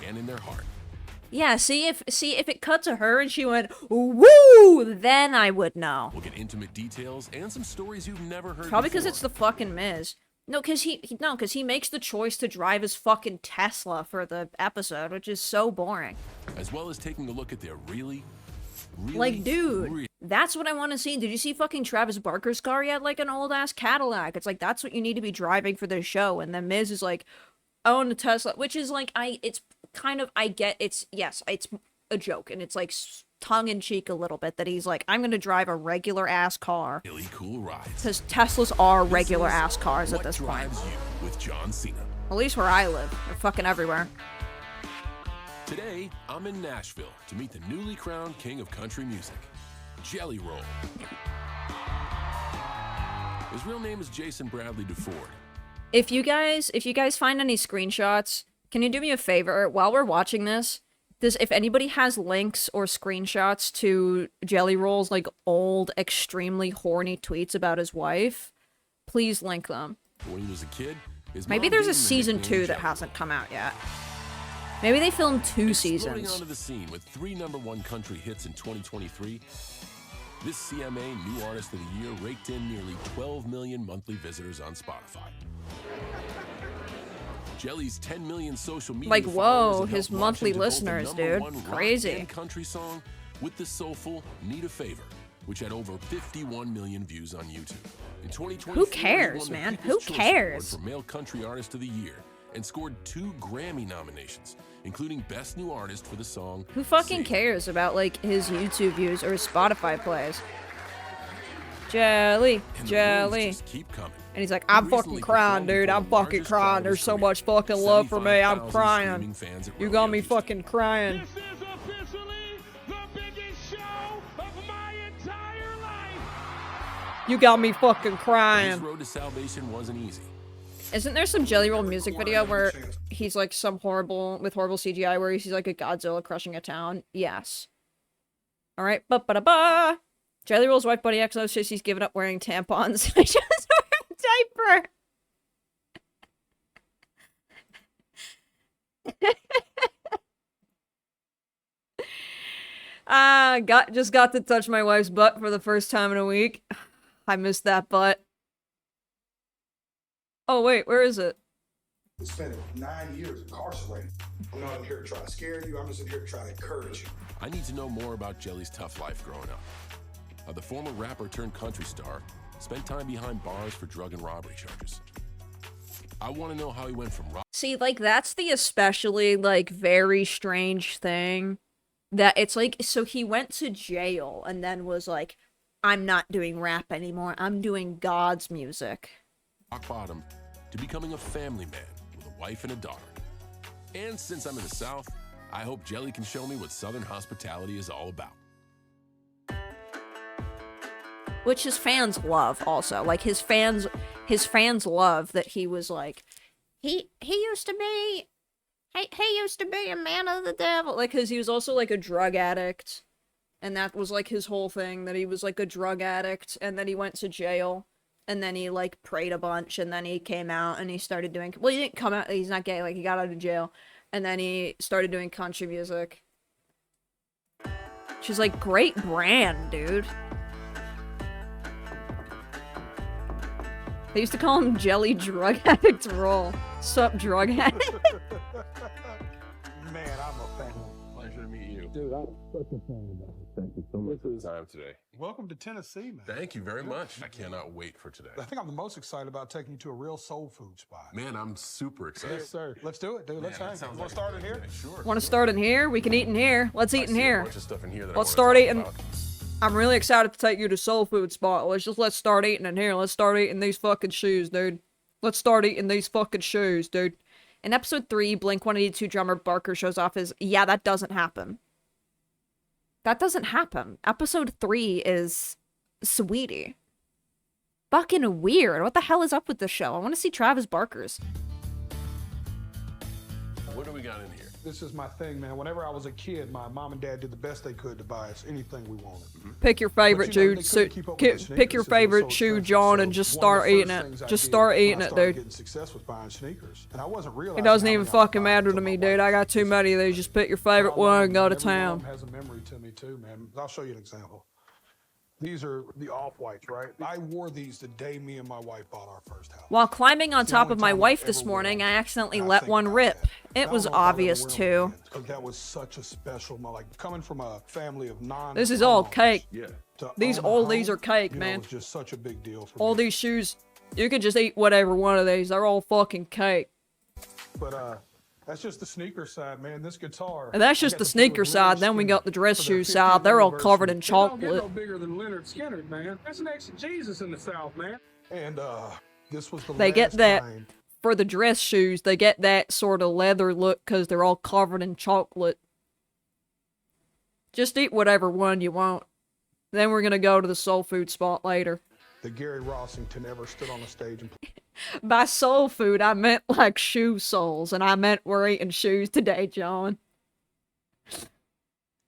And in their heart. Yeah, see if it cut to her and she went, woo, then I would know. We'll get intimate details and some stories you've never heard Probably because before. it's the fucking Miz. No, because he makes the choice to drive his fucking Tesla for the episode, which is so boring. As well as taking a look at their really, Like, dude, that's what I want to see. Did you see fucking Travis Barker's car? He had like an old ass Cadillac. It's like, that's what you need to be driving for this show. And then Miz is like, own a Tesla, which is like, it's a joke. And it's like tongue in cheek a little bit that he's like, I'm going to drive a regular ass car. really cool rides. Because Teslas are regular ass cars at What this point. drives you with John Cena. At least where I live. They're fucking everywhere. Today, I'm in Nashville to meet the newly crowned king of country music, Jelly Roll. His real name is Jason Bradley DeFord. If you guys find any screenshots, can you do me a favor? While we're watching this, if anybody has links or screenshots to Jelly Roll's like old, extremely horny tweets about his wife, please link them. When he was a kid, his Maybe mom there's gave a him the season nickname 2 that Jelly hasn't Roll. come out yet. Maybe they filmed 2 Exploding seasons. onto the scene with 3 #1 country hits in 2023, this CMA New Artist of the Year raked in nearly 12 million monthly visitors on Spotify. Jelly's 10 million social media Like, followers whoa, have his helped launch monthly him to both the listeners, dude. #1 rock Crazy. and country song with the soulful Need a Favor, which had over 51 million views on YouTube. In 2024, Who he cares, won the man? People's Who Choice cares? Award for Male Country Artist of the Year and scored 2 Grammy nominations, including Best New Artist for the song Who fucking Save. cares about, like, his YouTube views or his Spotify plays? Jelly, And the jelly. rooms just keep coming. And he's like, He I'm recently fucking crying, performed dude. before I'm the fucking largest crowd crying. of There's his so career, much fucking love for me. I'm 75,000 crying. screaming fans at You got Rodeo me Houston. fucking crying. This is officially the biggest show of my entire life. You got me fucking His crying. road to salvation wasn't easy. Isn't there some Jelly Roll music video where he's like some horrible CGI where he's like a Godzilla crushing a town? Yes. Alright, ba-ba-da-ba! Jelly Roll's wife, Buddy XO, says he's given up wearing tampons. I just wear a diaper! Just got to touch my wife's butt for the first time in a week. I missed that butt. Oh wait, where is it? Spent 9 years incarcerated. I'm not in here to try to scare you. I'm just in here to try to encourage you. I need to know more about Jelly's tough life growing up. The former rapper turned country star spent time behind bars for drug and robbery charges. I want to know how he went from See, like, that's the especially, like, very strange thing. That it's like, so he went to jail and then was like, I'm not doing rap anymore. I'm doing God's music. rock bottom to becoming a family man with a wife and a daughter. And since I'm in the South, I hope Jelly can show me what Southern hospitality is all about. Which his fans love also. Like, his fans love that he was like, he used to be, he used to be a man of the devil. Like, because he was also, like, a drug addict. And that was, like, his whole thing, that he was, like, a drug addict, and then he went to jail, and then he, like, prayed a bunch, and then he came out, and he started doing, well, he didn't come out, he's not gay, like, he got out of jail, and then he started doing country music. She's like, great brand, dude. They used to call him Jelly Drug Addict Roll. Sup, drug addict? Man, I'm a fan. Pleasure to meet you. Dude, I'm such a fan of that. Thank you so much for the time today. Welcome to Tennessee, man. Thank you very much. I cannot wait for today. I think I'm the most excited about taking you to a real soul food spot. Man, I'm super excited. Yes, sir. Let's do it, dude. Let's Man, hang. that sounds Want to like- start in here? Yeah, sure. Want to start in here? We can eat in here. Let's I eat in see a here. bunch of stuff in here that I Let's wanna start talk eating. about. I'm really excited to take you to Soul Food Spot. Let's start eating in here. Let's start eating these fucking shoes, dude. Let's start eating these fucking shoes, dude. In episode 3, Blink-182 drummer Barker shows off his... Yeah, that doesn't happen. That doesn't happen. Episode 3 is... Sweetie. Fucking weird. What the hell is up with this show? I want to see Travis Barker's. What do we got in here? This is my thing, man. Whenever I was a kid, my mom and dad did the best they could to buy us anything we wanted. Pick your favorite, But, you know, dude. they couldn't keep up with the Pick sneakers your 'cause they were favorite so shoe, expensive. John, So and just one of start the eating first it. things I Just did start when eating I it, started dude. getting success was buying sneakers. And I wasn't realizing It doesn't how even many I fucking bought matter to until me, my dude. wife I got too was many of these. Just pick your favorite I one love and go to them. Every one town. of them has a memory to me too, man. I'll show you an example. These are the off-whites, right? I wore these the day me and my wife bought our first house. While climbing on It's the top only of my time I've wife ever this morning, worn I them. accidentally And I let think one about rip. that. It I was don't know if I'll ever obvious wear them too. again, 'cause that was such a special, like coming from a family of non. This is all cake. Yeah. These oldies are cake, man. It was just such a big deal for All me. these shoes, you can just eat whatever one of these. They're all fucking cake. But that's just the sneaker side, man. This guitar. And that's I just got the to play with sneaker Leonard side. Then we Skinner got the dress for shoe their side. They're all 50th covered in anniversary. Don't get no chocolate. bigger than Leonard Skinner, man. That's next to Jesus in the South, man. And this was the They get last that time. for the dress shoes. They get that sort of leather look because they're all covered in chocolate. Just eat whatever one you want. Then we're gonna go to the soul food spot later. that Gary Rossington ever stood on a stage and By soul food, I meant like shoe soles, and I meant we're eating shoes today, John.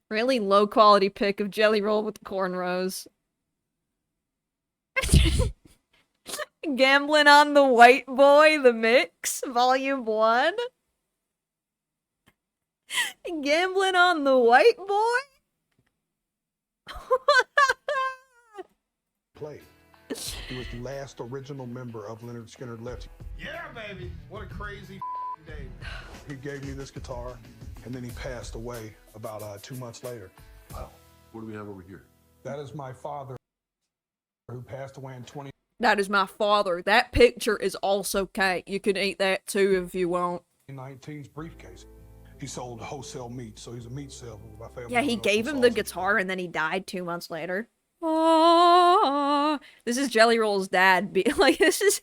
Really low quality pic of Jelly Roll with cornrows. Gambling on the White Boy, the mix, volume 1. Gambling on the White Boy? Played. He was the last original member of Leonard Skinner left. Yeah, baby. What a crazy day. He gave me this guitar, and then he passed away about 2 months later. Wow. What do we have over here? That is my father, who passed away in That is my father. That picture is also cake. You can eat that too if you want. 2019's briefcase. He sold wholesale meat, so he's a meat salesman. My family Yeah, he owns gave some him the sausage. guitar and then he died 2 months later. Oh, this is Jelly Roll's dad. Like, this is...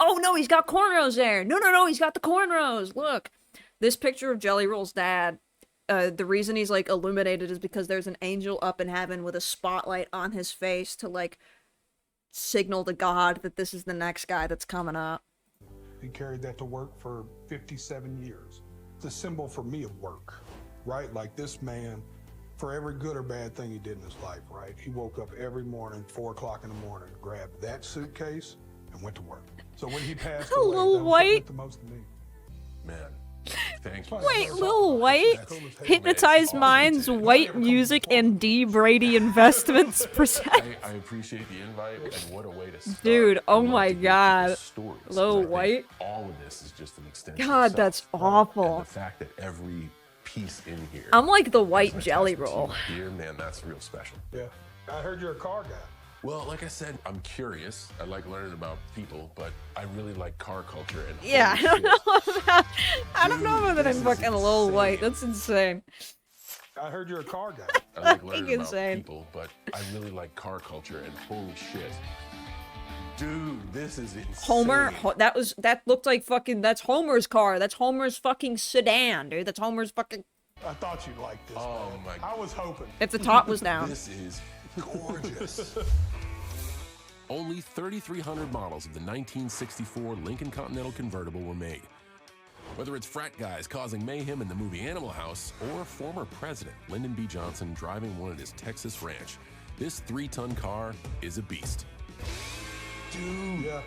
Oh, no, he's got cornrows there. No, he's got the cornrows. Look. This picture of Jelly Roll's dad, the reason he's, like, illuminated is because there's an angel up in heaven with a spotlight on his face to, like, signal to God that this is the next guy that's coming up. He carried that to work for 57 years. It's a symbol for me of work, right? Like this man, for every good or bad thing he did in his life, right? He woke up every morning, 4 o'clock in the morning, grabbed that suitcase and went to work. So when he passed away, Lil that was what White. meant the most to me. Man, thank you. Wait, Lil White? That's- Hypnotized awesome, Minds, dude. White Music, and D. Brady Investments present. I appreciate the invite, and what a way to start. Dude, oh I'd love my to get to God. the stories, 'cause Lil I think White? all of this is just an extension. God, of that's self. awful. And the fact that every piece in here. I'm like the white is a Jelly testament to Roll. Here, man, that's real special. Yeah. I heard you're a car guy. Well, like I said, I'm curious. I like learning about people, but I really like car culture and Yeah, I holy don't shit. know about... I don't know Dude, about that this I'm is fucking Lil insane. White. That's insane. I heard you're a car guy. I like Fucking learning about insane. people, but I really like car culture and holy shit. Dude, this is insane. Homer, that looked like fucking, that's Homer's car. That's Homer's fucking sedan, dude. That's Homer's fucking, I thought you'd like this, Oh man. my I was hoping. if the top was down. This is gorgeous. Only 3,300 models of the 1964 Lincoln Continental convertible were made. Whether it's frat guys causing mayhem in the movie Animal House or former President Lyndon B. Johnson driving one at his Texas ranch, this 3-ton car is a beast. Dude. Yeah.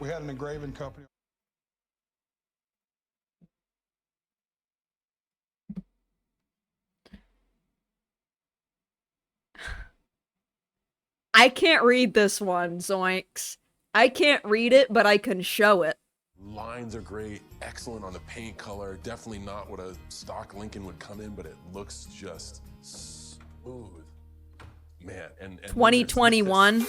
We had an engraving company. I can't read this one, zoinks. I can't read it, but I can show it. Lines are great, excellent on the paint color. Definitely not what a stock Lincoln would come in, but it looks just smooth. Man, and then there's 2021.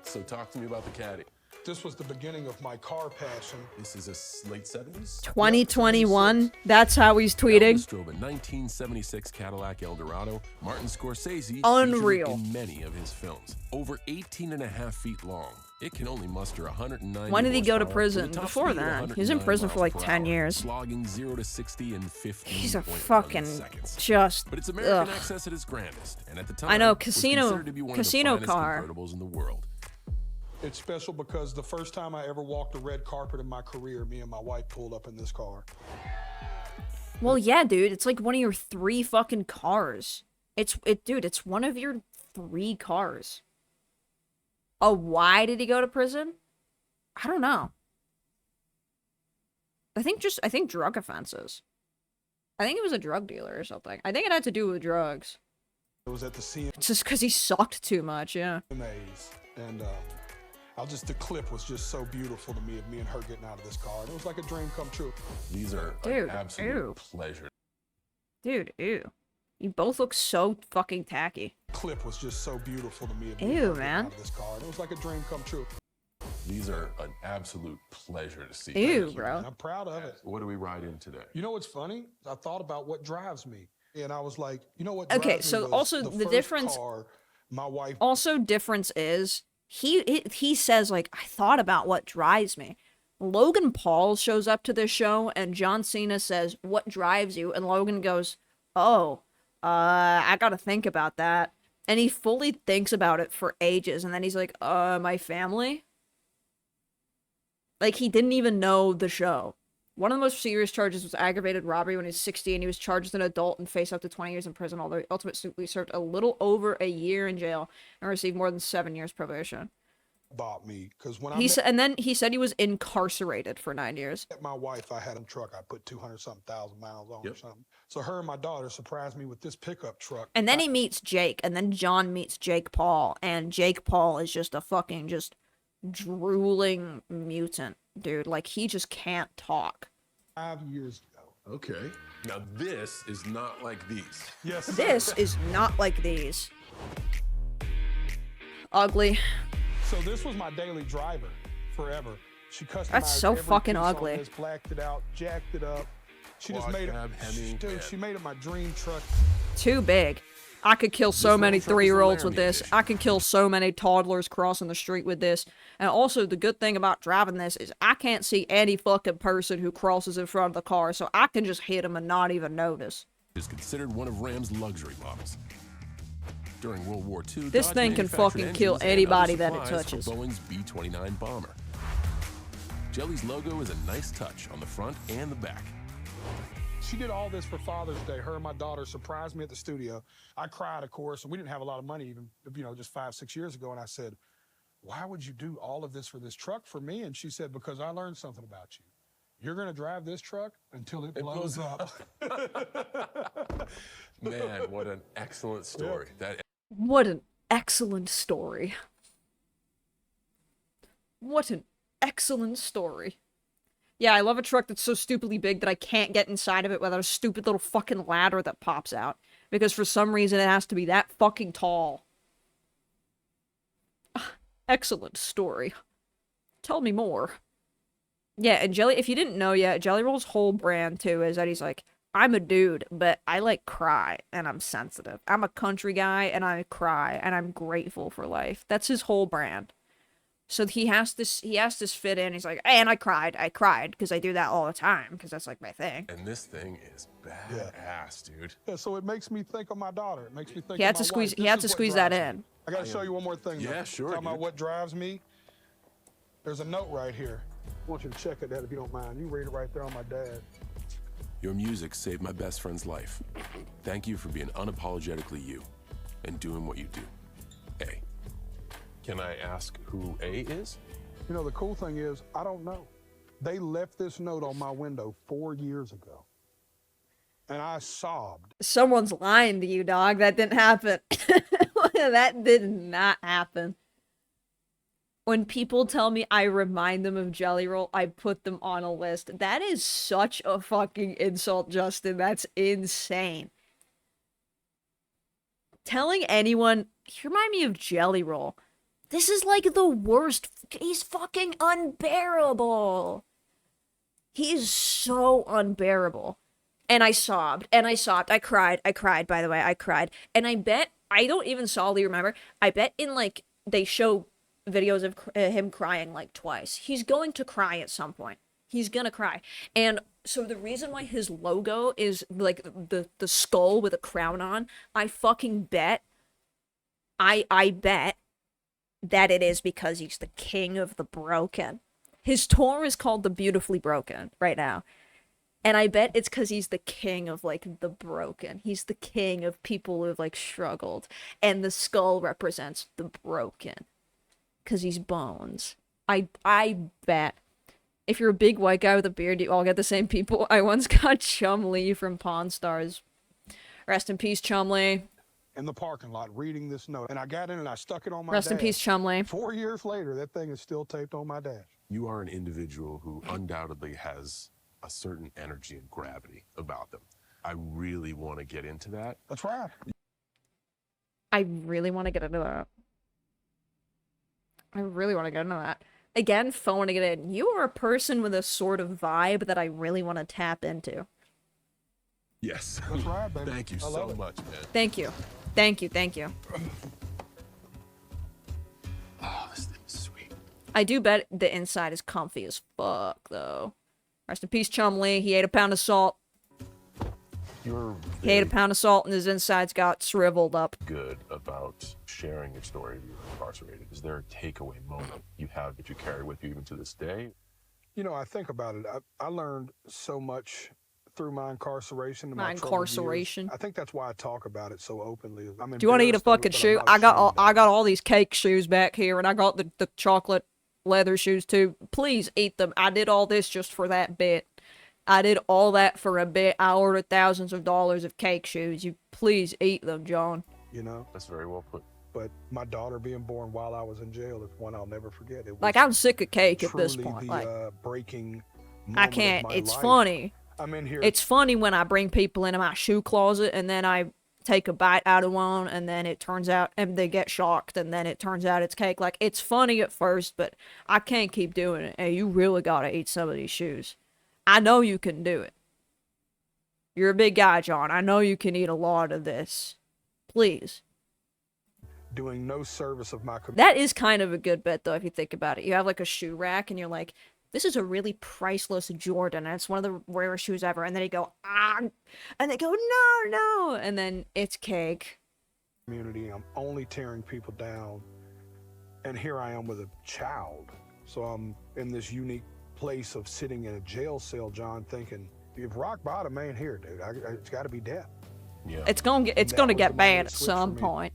So talk to me about the caddy. This was the beginning of my car passion. This is a late 70s? 2021. That's how he's tweeting. Elvis drove a 1976 Cadillac Eldorado. Martin Scorsese Unreal. featured it in many of his films. Over 18 and a half feet long. It can only muster 190 When did he go to horsepower prison? with a top Before speed of that. He was in 109 prison for like miles per 10 hour, years. Slogging 0 to 60 in 15. He's a fucking just. But it's American Ugh. access at its grandest, and at the time, I know, was casino considered to be one of the finest car. convertibles in the world. It's special because the first time I ever walked a red carpet in my career, me and my wife pulled up in this car. Well, yeah, dude. It's like one of your 3 fucking cars. Dude, it's one of your 3 cars. Oh, why did he go to prison? I don't know. I think drug offenses. I think he was a drug dealer or something. I think it had to do with drugs. It was at the It's just because he sucked too much, yeah. CMAs, and the clip was just so beautiful to me of me and her getting out of this car. And it was like a dream come true. These are Dude, an absolute ew. pleasure. Dude, ew. You both look so fucking tacky. Clip was just so beautiful to me of me and Ew, her getting man. out of this car. And it was like a dream come true. These are an absolute pleasure to see. Ew, Thank you. bro. I'm proud of it. What do we ride in today? You know what's funny? I thought about what drives me. And I was like, you know what Okay, drives me so was also the first difference- car my wife Also, difference is he says like, I thought about what drives me. Logan Paul shows up to this show and John Cena says, "What drives you?" And Logan goes, "Oh, I gotta think about that." And he fully thinks about it for ages, and then he's like, my family." Like he didn't even know the show. One of the most serious charges was aggravated robbery when he was 16. He was charged as an adult and faced up to 20 years in prison, although he ultimately served a little over a year in jail and received more than 7 years probation. Bought me because when And then he said he was incarcerated for 9 years. met my wife, I had a truck. I put 200-something thousand miles on or something. So her and my daughter surprised me with this pickup truck. And then he meets Jake, and then John meets Jake Paul, and Jake Paul is just a fucking just drooling mutant, dude. Like, he just can't talk. 5 years ago. Okay. Now this is not like these. Yes. This is not like these. Ugly. So this was my daily driver forever. She customized That's so every fucking piece on ugly. this, blacked it out, jacked it up. She just Quad made cab, Hemi, it. Dude, yeah. she made it my dream truck. Too big. I could kill so This many little truck is the 3-year-olds with Laramie this. edition. I could kill so many toddlers crossing the street with this. And also, the good thing about driving this is I can't see any fucking person who crosses in front of the car, so I can just hit them and not even notice. Is considered one of Ram's luxury models. During World War II, This Dodge thing can manufactured fucking kill engines and anybody other that it supplies touches. For Boeing's B-29 bomber. Jelly's logo is a nice touch on the front and the back. She did all this for Father's Day. Her and my daughter surprised me at the studio. I cried, of course, and we didn't have a lot of money even, just 5-6 years ago. And I said, why would you do all of this for this truck for me? And she said, because I learned something about you. You're going to drive this truck until it blows up. Man, what an excellent story. That What an excellent story. What an excellent story. Yeah, I love a truck that's so stupidly big that I can't get inside of it without a stupid little fucking ladder that pops out. Because for some reason it has to be that fucking tall. Excellent story. Tell me more. Yeah, and Jelly, if you didn't know yet, Jelly Roll's whole brand, too, is that he's like, I'm a dude, but I, like, cry, and I'm sensitive. I'm a country guy, and I cry, and I'm grateful for life. That's his whole brand. So he has this fit in, he's like, hey, and I cried, because I do that all the time, because that's, like, my thing. And this thing is badass, dude. Yeah, so it makes me think of my daughter. It makes me think He had of my to squeeze, wife. he This had is to what squeeze that drives me. in. I got to show you one more thing. Yeah, though. sure, Talking about dude. what drives me. There's a note right here. I want you to check it out if you don't mind. You read it right there on my dad. Your music saved my best friend's life. Thank you for being unapologetically you and doing what you do. A. Can I ask who A is? You know, the cool thing is, I don't know. They left this note on my window 4 years ago. And I sobbed. Someone's lying to you, dog. That didn't happen. That did not happen. When people tell me I remind them of Jelly Roll, I put them on a list. That is such a fucking insult, Justin. That's insane. Telling anyone, you remind me of Jelly Roll. This is like the worst. He's fucking unbearable. He is so unbearable. And I sobbed, and I sobbed. I cried, by the way, I cried. And I bet, I don't even solidly remember, I bet in, like, they show videos of him crying, like, twice. He's going to cry at some point. He's gonna cry. And so the reason why his logo is, like, the skull with a crown on, I fucking bet, I bet that it is because he's the king of the broken. His tour is called The Beautifully Broken right now. And I bet it's because he's the king of, like, the broken. He's the king of people who've, like, struggled. And the skull represents the broken. Because he's bones. I bet. If you're a big white guy with a beard, you all get the same people. I once got Chumlee from Pawn Stars. Rest in peace, Chumlee. In the parking lot reading this note. And I got in and I stuck it on my Rest in dash. peace, Chumlee. 4 years later, that thing is still taped on my dash. You are an individual who undoubtedly has a certain energy and gravity about them. I really want to get into that. That's right. I really want to get into that. I really want to get into that. Again, phoning it in. You are a person with a sort of vibe that I really want to tap into. Yes. That's right, baby. Thank you I so love it. much, man. Thank you. Thank you, thank you. Oh, this thing is sweet. I do bet the inside is comfy as fuck, though. Rest in peace, Chumlee. He ate a pound of salt. You're He ate a very pound of salt and his insides got shriveled up. good about sharing your story if you're incarcerated. Is there a takeaway moment you have that you carry with you even to this day? You know, I think about it. I learned so much through my incarceration. And My troubled years. incarceration. I think that's why I talk about it so openly. I'm Do you want to eat a embarrassed of it, fucking but I'm shoe? not I ashamed got all these cake shoes back here, and I got the chocolate leather shoes too. Please eat them. I did all this just for that bit. I did all that for a bit. I ordered thousands of dollars of cake shoes. You please eat them, John. You know? That's very well put. But my daughter being born while I was in jail is one I'll never forget. It was Like, I'm sick of cake at this truly point. the, Like, breaking I moment can't. of my It's life. funny. I'm in here. It's funny when I bring people into my shoe closet and then I take a bite out of one and then it turns out, and they get shocked and then it turns out it's cake. Like, it's funny at first, but I can't keep doing it. Hey, you really gotta eat some of these shoes. I know you can do it. You're a big guy, John. I know you can eat a lot of this. Please. doing no service of my community. That is kind of a good bet, though, if you think about it. You have, like, a shoe rack, and you're like, this is a really priceless Jordan, and it's one of the rarest shoes ever. And then you go, ah, and they go, no, and then it's cake. Community. I'm only tearing people down, and here I am with a child. So I'm in this unique place of sitting in a jail cell, John, thinking, if rock bottom ain't here, dude, it's got to be death. Yeah. It's gonna get bad at some point.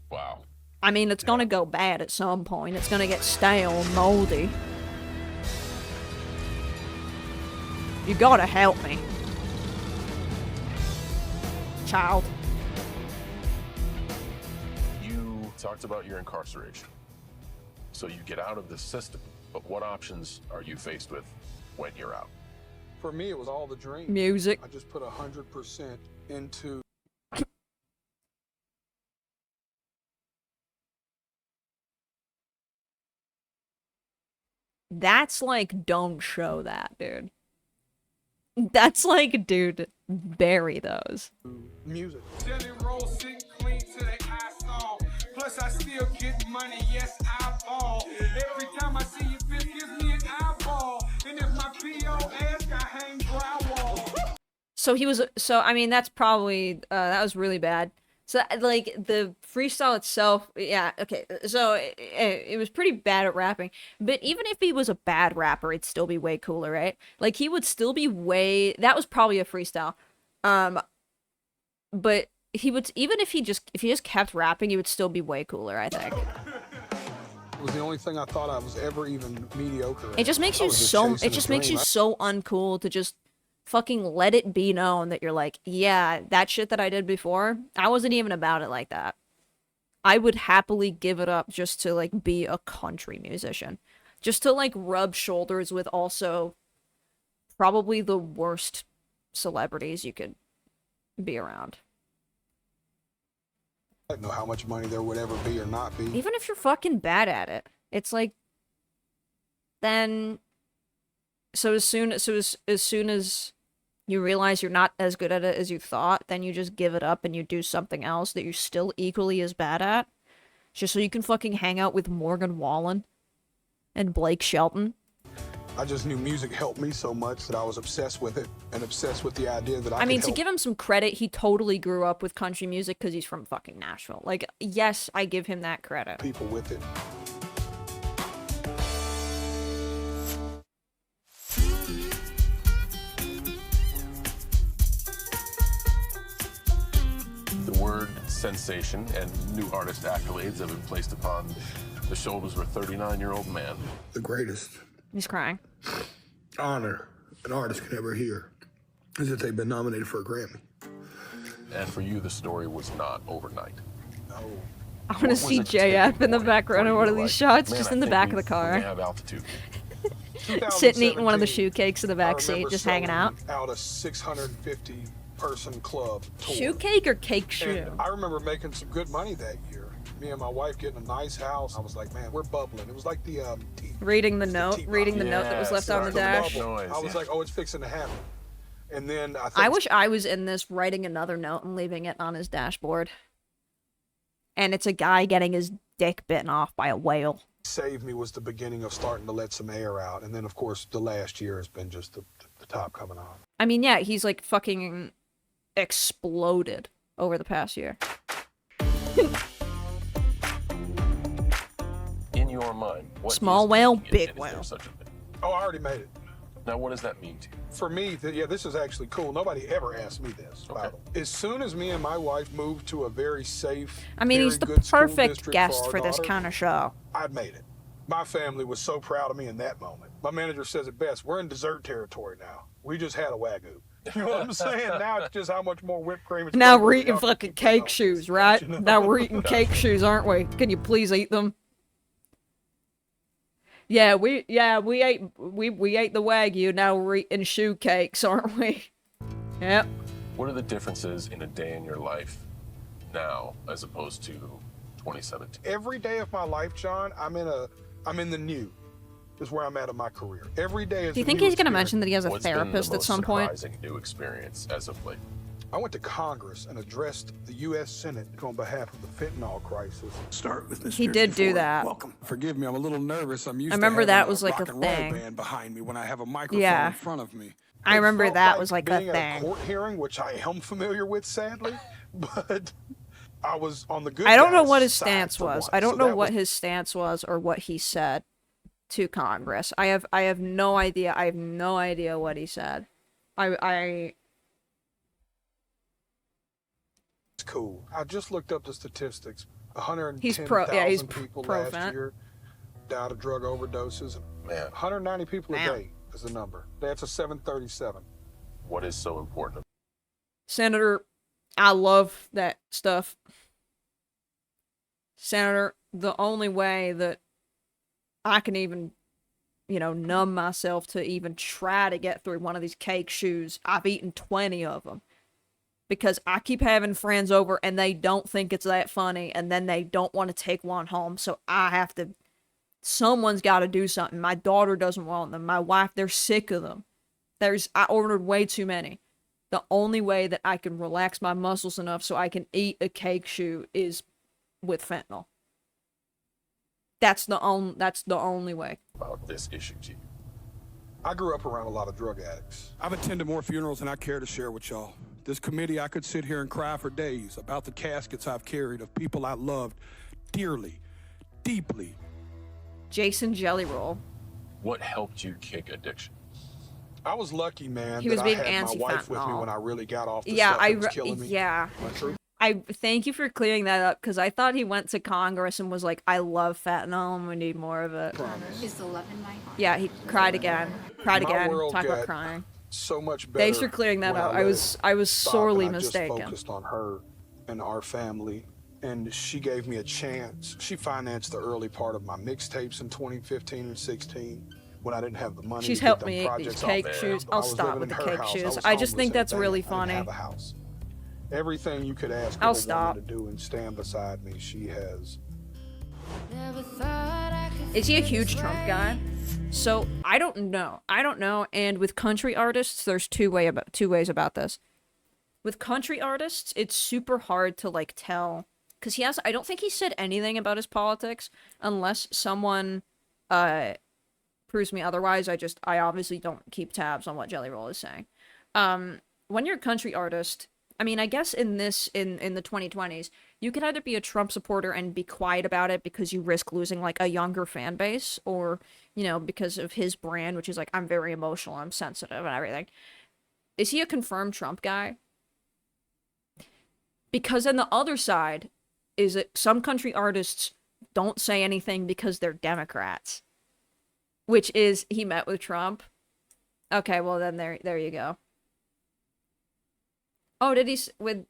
Wow. I mean, it's gonna go bad at some point. It's gonna get stale and moldy. You gotta help me, child. You talked about your incarceration. So you get out of the system, but what options are you faced with when you're out? For me, it was all the dream. Music. I just put 100% into That's like, don't show that, dude. That's like, dude, bury those. music. Plus I still get money, yes I fall. Every time I see your bitch gives me an eyeball. And if my P.O. ask, I hang drywall. So I mean, that's probably, that was really bad. So, like, the freestyle itself, yeah, okay, so it was pretty bad at rapping, but even if he was a bad rapper, it'd still be way cooler, right? Like, he would still be that was probably a freestyle, but he would, even if he just kept rapping, he would still be way cooler, I think. It was the only thing I thought I was ever even mediocre at. It just makes I you was so, chasing it just a makes you dream. so uncool to just fucking let it be known that you're like, yeah, that shit that I did before, I wasn't even about it like that. I would happily give it up just to, like, be a country musician. Just to, like, rub shoulders with also probably the worst celebrities you could be around. I don't know how much money there would ever be or not be. Even if you're fucking bad at it, it's like, then, as soon as you realize you're not as good at it as you thought, then you just give it up and you do something else that you're still equally as bad at, just so you can fucking hang out with Morgan Wallen and Blake Shelton. I just knew music helped me so much that I was obsessed with it and obsessed with the idea that I I mean, could to help give him some credit, he totally grew up with country music because he's from fucking Nashville. Like, yes, I give him that credit. people with it. The word sensation and new artist accolades have been placed upon the shoulders of a 39-year-old man. The greatest He's crying. honor an artist could ever hear is that they've been nominated for a Grammy. And for you, the story was not overnight. No. I want What to was see it tipping JF in the point background where of you one of were these like, shots, "Man, just I in the think back of the we car. have altitude." Sitting eating one of the 2017, shoe cakes in the I back seat, remember just hanging out. selling out a 650-person club tour. Shoe cake or cake shoe? And I remember making some good money that year. Me and my wife getting a nice house. I was like, man, we're bubbling. It was like the Reading the it's note, teapot. reading the note that was left on the dash. Noise, I was yeah. like, oh, it's fixing to happen. And then I think I wish I was in this, writing another note and leaving it on his dashboard. And it's a guy getting his dick bitten off by a whale. Save Me was the beginning of starting to let some air out. And then, of course, the last year has been just the top coming on. I mean, yeah, he's like fucking exploded over the past year. In your mind, what Small is whale, making it, big and is there whale. such a thing? Oh, I already made it. Now, what does that mean to you? For me, yeah, this is actually cool. Nobody ever asked me this. Okay. As soon as me and my wife moved to a very safe, I mean, he's the very good school perfect district guest our for this daughter, kind of show. I made it. My family was so proud of me in that moment. My manager says it best. We're in dessert territory now. We just had a Wagyu. You know what I'm saying? Now it's just how much more whipped cream. Now we're eating fucking cake shoes, right? Now we're eating cake shoes, aren't we? Can you please eat them? Yeah, we ate the Wagyu. Now we're eating shoe cakes, aren't we? Yep. What are the differences in a day in your life now as opposed to 2017? Every day of my life, John, I'm in the new. Is where I'm at in my career. Every day is. Do you a think new he's gonna experience. mention that he has a What's been the therapist at most some point? surprising new experience as of late? I went to Congress and addressed the U.S. Senate on behalf of the fentanyl crisis. Start with Mr. He did do DeFord. that. Welcome. Forgive me, I'm a little nervous. I'm used I remember to that having was like a rock and roll thing. band behind me when I have a microphone Yeah. in front of me. I It remember felt that was like a being at a thing. court hearing, which I am familiar with, sadly, but I was on the good. I don't know guy's what his side stance for was. once. I don't So know that what was his stance was or what he said to Congress. I have no idea. I have no idea what he said. I It's cool. I just looked up the statistics. He's pro- yeah, he's 110,000 people pro last fent. year died of drug overdoses. Man, 190 people Damn. a day is the number. That's a 737. what is so important? Senator, I love that stuff. Senator, the only way that I can even, numb myself to even try to get through one of these cake shoes, I've eaten 20 of them. Because I keep having friends over and they don't think it's that funny and then they don't want to take one home. So I have to, someone's got to do something. My daughter doesn't want them. My wife, they're sick of them. I ordered way too many. The only way that I can relax my muscles enough so I can eat a cake shoe is with fentanyl. That's the only way. About this issue to you? I grew up around a lot of drug addicts. I've attended more funerals than I care to share with y'all. This committee, I could sit here and cry for days about the caskets I've carried of people I loved dearly, deeply. Jason Jelly Roll. What helped you kick addiction? I was lucky, man. He was that being I had my wife with me anti-fentanyl. when I really got off the Yeah, stuff that was killing me. yeah. Am I true? I thank you for clearing that up because I thought he went to Congress and was like, "I love fentanyl and we need more of it." Is the love in my heart. Yeah, he cried again. My world Talk about got crying. so much better. Thanks for clearing that when up. let I it was stop sorely and I just mistaken. focused on her and our family, and she gave me a chance. She financed the early part of my mixtapes in 2015 and 16 when I didn't have the money. She's to get helped them me eat these projects off cake the shoes. ground. I'll I was stop living with in the her cake house. shoes. was I just homeless think in a that's van. really I didn't funny. have a house. Everything you could ask I'll of a stop. woman to do and stand beside me, she has. Is he a huge Trump guy? So I don't know. And with country artists, there's two ways about this. With country artists, it's super hard to like tell because I don't think he said anything about his politics unless someone proves me otherwise. I obviously don't keep tabs on what Jelly Roll is saying. When you're a country artist, I mean, I guess in the 2020s, you could either be a Trump supporter and be quiet about it because you risk losing like a younger fan base, or because of his brand, which is like, I'm very emotional, I'm sensitive, and everything. Is he a confirmed Trump guy? Because on the other side is that some country artists don't say anything because they're Democrats, which is he met with Trump. Okay, well then there you go. Oh, did he with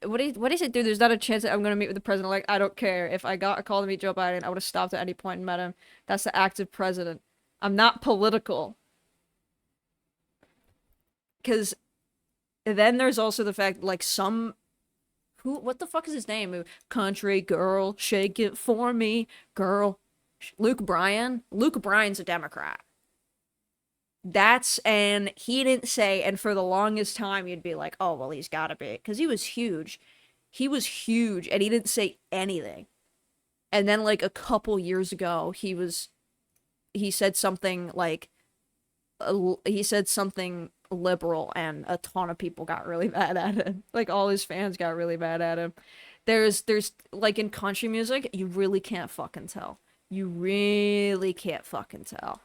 what is it, dude? There's not a chance that I'm gonna meet with the president. Like, I don't care. If I got a call to meet Joe Biden, I would have stopped at any point and met him. That's the active president. I'm not political. Because then there's also the fact, like, what the fuck is his name? Country girl, shake it for me, girl. Luke Bryan. Luke Bryan's a Democrat. And he didn't say, and for the longest time you'd be like, oh, well, he's gotta be, because he was huge, and he didn't say anything. And then like a couple years ago, he said something like, liberal, and a ton of people got really mad at him. Like, all his fans got really mad at him. There's like, in country music, you really can't fucking tell. You really can't fucking tell.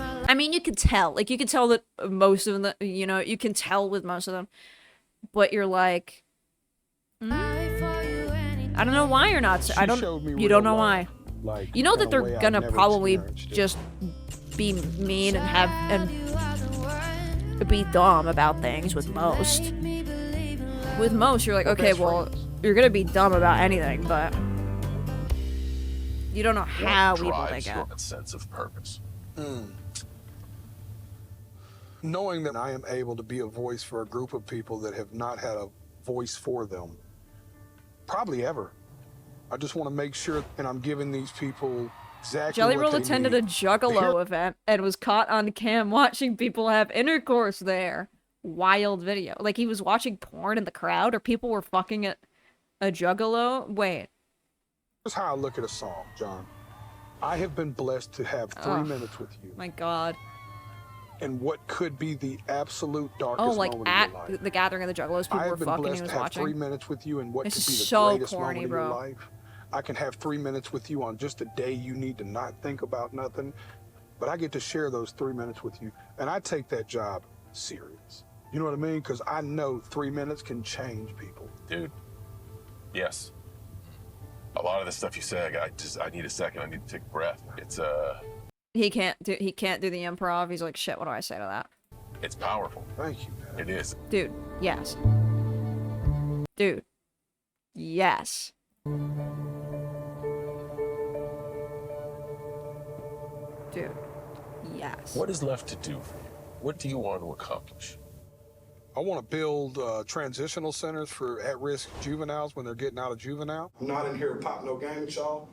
I mean, you can tell. Like, you can tell that most of them, you know, you can tell with most of them. But you're like, I don't know why you're not. I don't. You don't know why. Like, You know that in a way they're I've gonna never probably experienced it. just be mean and be dumb about things with most. With most, you're like, okay, well, you're gonna be dumb about anything, but you don't know how evil they drives get. your sense of purpose? Knowing that I am able to be a voice for a group of people that have not had a voice for them, probably ever. I just want to make sure, and I'm giving these people exactly Jelly what Roll they attended need. a Juggalo event and was caught on cam watching people have intercourse there. Wild video. Like, he was watching porn in the crowd, or people were fucking at a Juggalo. Wait. Here's how I look at a song, John. I have been blessed to have 3 minutes with you My God. in what could be the absolute darkest Oh, like moment at of your life. the gathering of the Juggalos, people I were have been fucking. He blessed was to have watching. 3 minutes with you in what This could be is the so greatest corny, moment bro. of your life. I can have 3 minutes with you on just a day you need to not think about nothing, but I get to share those 3 minutes with you, and I take that job serious. You know what I mean? Because I know 3 minutes can change people. Dude, yes. A lot of the stuff you say, I need a second. I need to take a breath. It's He can't do the improv. He's like, shit, what do I say to that? it's powerful. Thank you, man. It is. Dude, yes. Dude. Yes. Dude. Yes. What is left to do for you? What do you want to accomplish? I want to build transitional centers for at-risk juveniles when they're getting out of juvenile. I'm not in here to pop no game with y'all.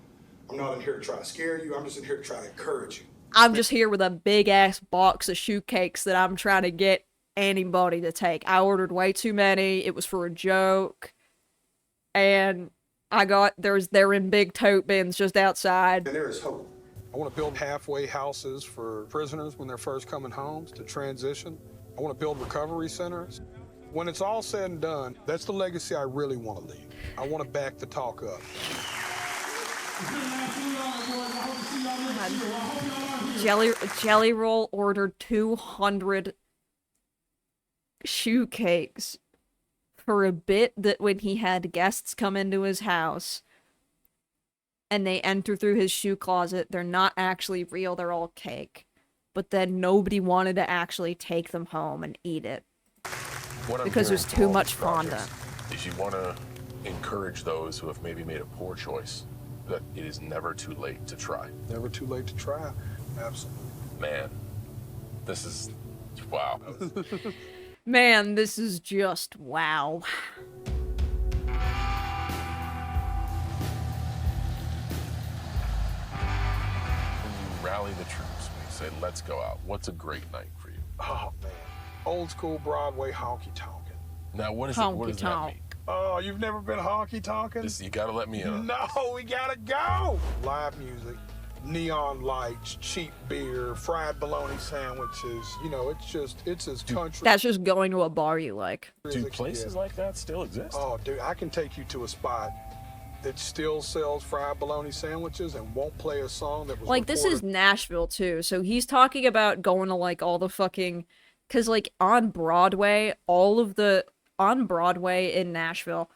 I'm not in here to try to scare you. I'm just in here to try to encourage you. I'm just here with a big ass box of shoe cakes that I'm trying to get anybody to take. I ordered way too many. It was for a joke. And they're in big tote bins just outside. And there is hope. I want to build halfway houses for prisoners when they're first coming home to transition. I want to build recovery centers. When it's all said and done, that's the legacy I really want to leave. I want to back the talk up. Jelly Roll ordered 200 shoe cakes for a bit that when he had guests come into his house and they enter through his shoe closet, they're not actually real, they're all cake. But then nobody wanted to actually take them home and eat it. Because there's too much fondant. Is you want to encourage those who have maybe made a poor choice that it is never too late to try. Never too late to try. Absolutely. Man, this is wow. Man, this is just wow. When you rally the troops, when you say, let's go out, what's a great night for you? Oh, man. Old school Broadway honky tonkin'. Now, what does that mean? Oh, you've never been honky tonkin'? You gotta let me in. No, we gotta go. Live music, neon lights, cheap beer, fried bologna sandwiches. You know, it's as country. That's just going to a bar you like. Do places like that still exist? Oh, dude, I can take you to a spot that still sells fried bologna sandwiches and won't play a song that was like, this is recorded. Nashville, too. So he's talking about going to, like, all the fucking... Because, like, on Broadway in Nashville,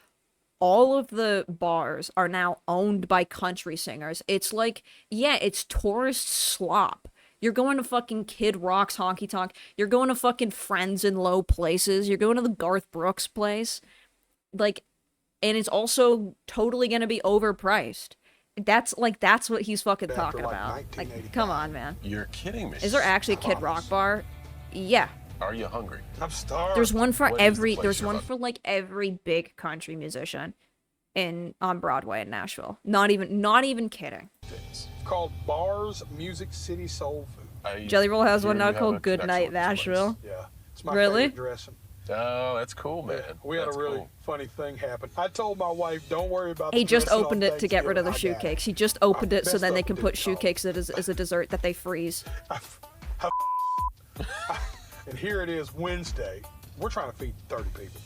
all of the bars are now owned by country singers. It's like, yeah, it's tourist slop. You're going to fucking Kid Rock's honky tonk. You're going to fucking Friends in Low Places. You're going to the Garth Brooks place. Like, and it's also totally gonna be overpriced. That's what he's fucking talking about. Like, come on, man. You're kidding me. Is there actually a Kid Rock bar? Yeah. Are you hungry? I'm starved. There's one for What is the every. place There's you're one on? for like every big country musician, on Broadway in Nashville. Not even kidding. It's called Bars Music City Soul Food. Jelly Roll has hear one now you have a called Good connection Night with this place. Nashville. Yeah, it's my Really? favorite dressing. Oh, that's cool, man. We had That's a really cool. funny thing happen. I told my wife, "Don't worry about." He the just dressing opened on it to get rid of the shoe Thanksgiving. I got it." cakes. He just opened it so messed then they up can and put didn't shoe call. cakes as a dessert that they freeze. And here it is, Wednesday. We're trying to feed 30 people.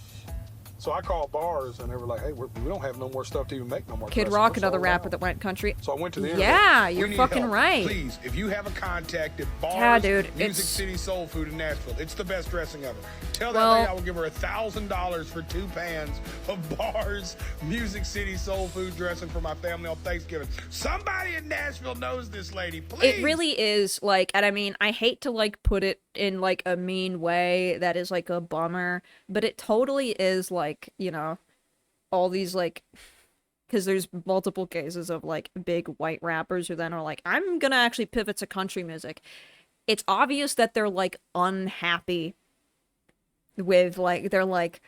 So I called bars, and they were like, "Hey, we don't have no more stuff to even make no more." Kid dressing. Rock, We're another sold rapper out." that went country. So I went to the internet. Yeah, We you're need fucking help. right. Please, if you have a contact at Bars, Yeah, dude, Music it's- City Soul Food in Nashville, it's the best dressing ever. Tell that Well- lady I will give her $1,000 for 2 pans of Bars Music City Soul Food dressing for my family on Thanksgiving. Somebody in Nashville knows this lady, please. It really is, like, and I mean, I hate to, like, put it in, like, a mean way that is, like, a bummer, but it totally is, like, you know, all these, like, because there's multiple cases of, like, big white rappers who then are like, I'm gonna actually pivot to country music. It's obvious that they're, like, unhappy with, like, they're like,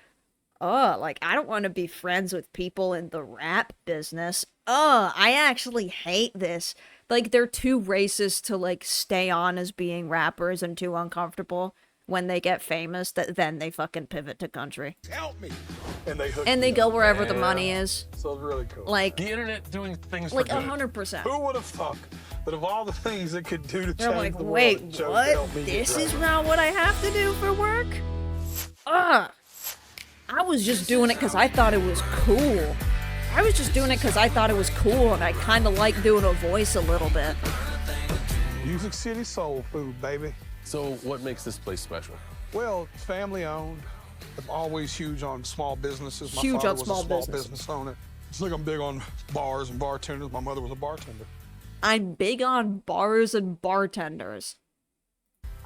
oh, like, I don't want to be friends with people in the rap business. Oh, I actually hate this. Like, they're too racist to, like, stay on as being rappers and too uncomfortable when they get famous that then they fucking pivot to country. Help me. And they hook And me they go up. wherever the money is. So it's really cool. Like, The internet doing things like for good. 100%. Who would have thought that of all the things it could do to They're change like, the world, wait, it chose to what? help me get This is dressed? now what I have to do for work? I was just doing it because I thought it was cool. I was just doing it because I thought it was cool, and I kind of like doing a voice a little bit. Music City Soul Food, baby. So what makes this place special? Well, it's family owned. I'm always huge on small businesses. My Huge father on was small a small business. business owner. It's like I'm big on bars and bartenders. My mother was a bartender. I'm big on bars and bartenders.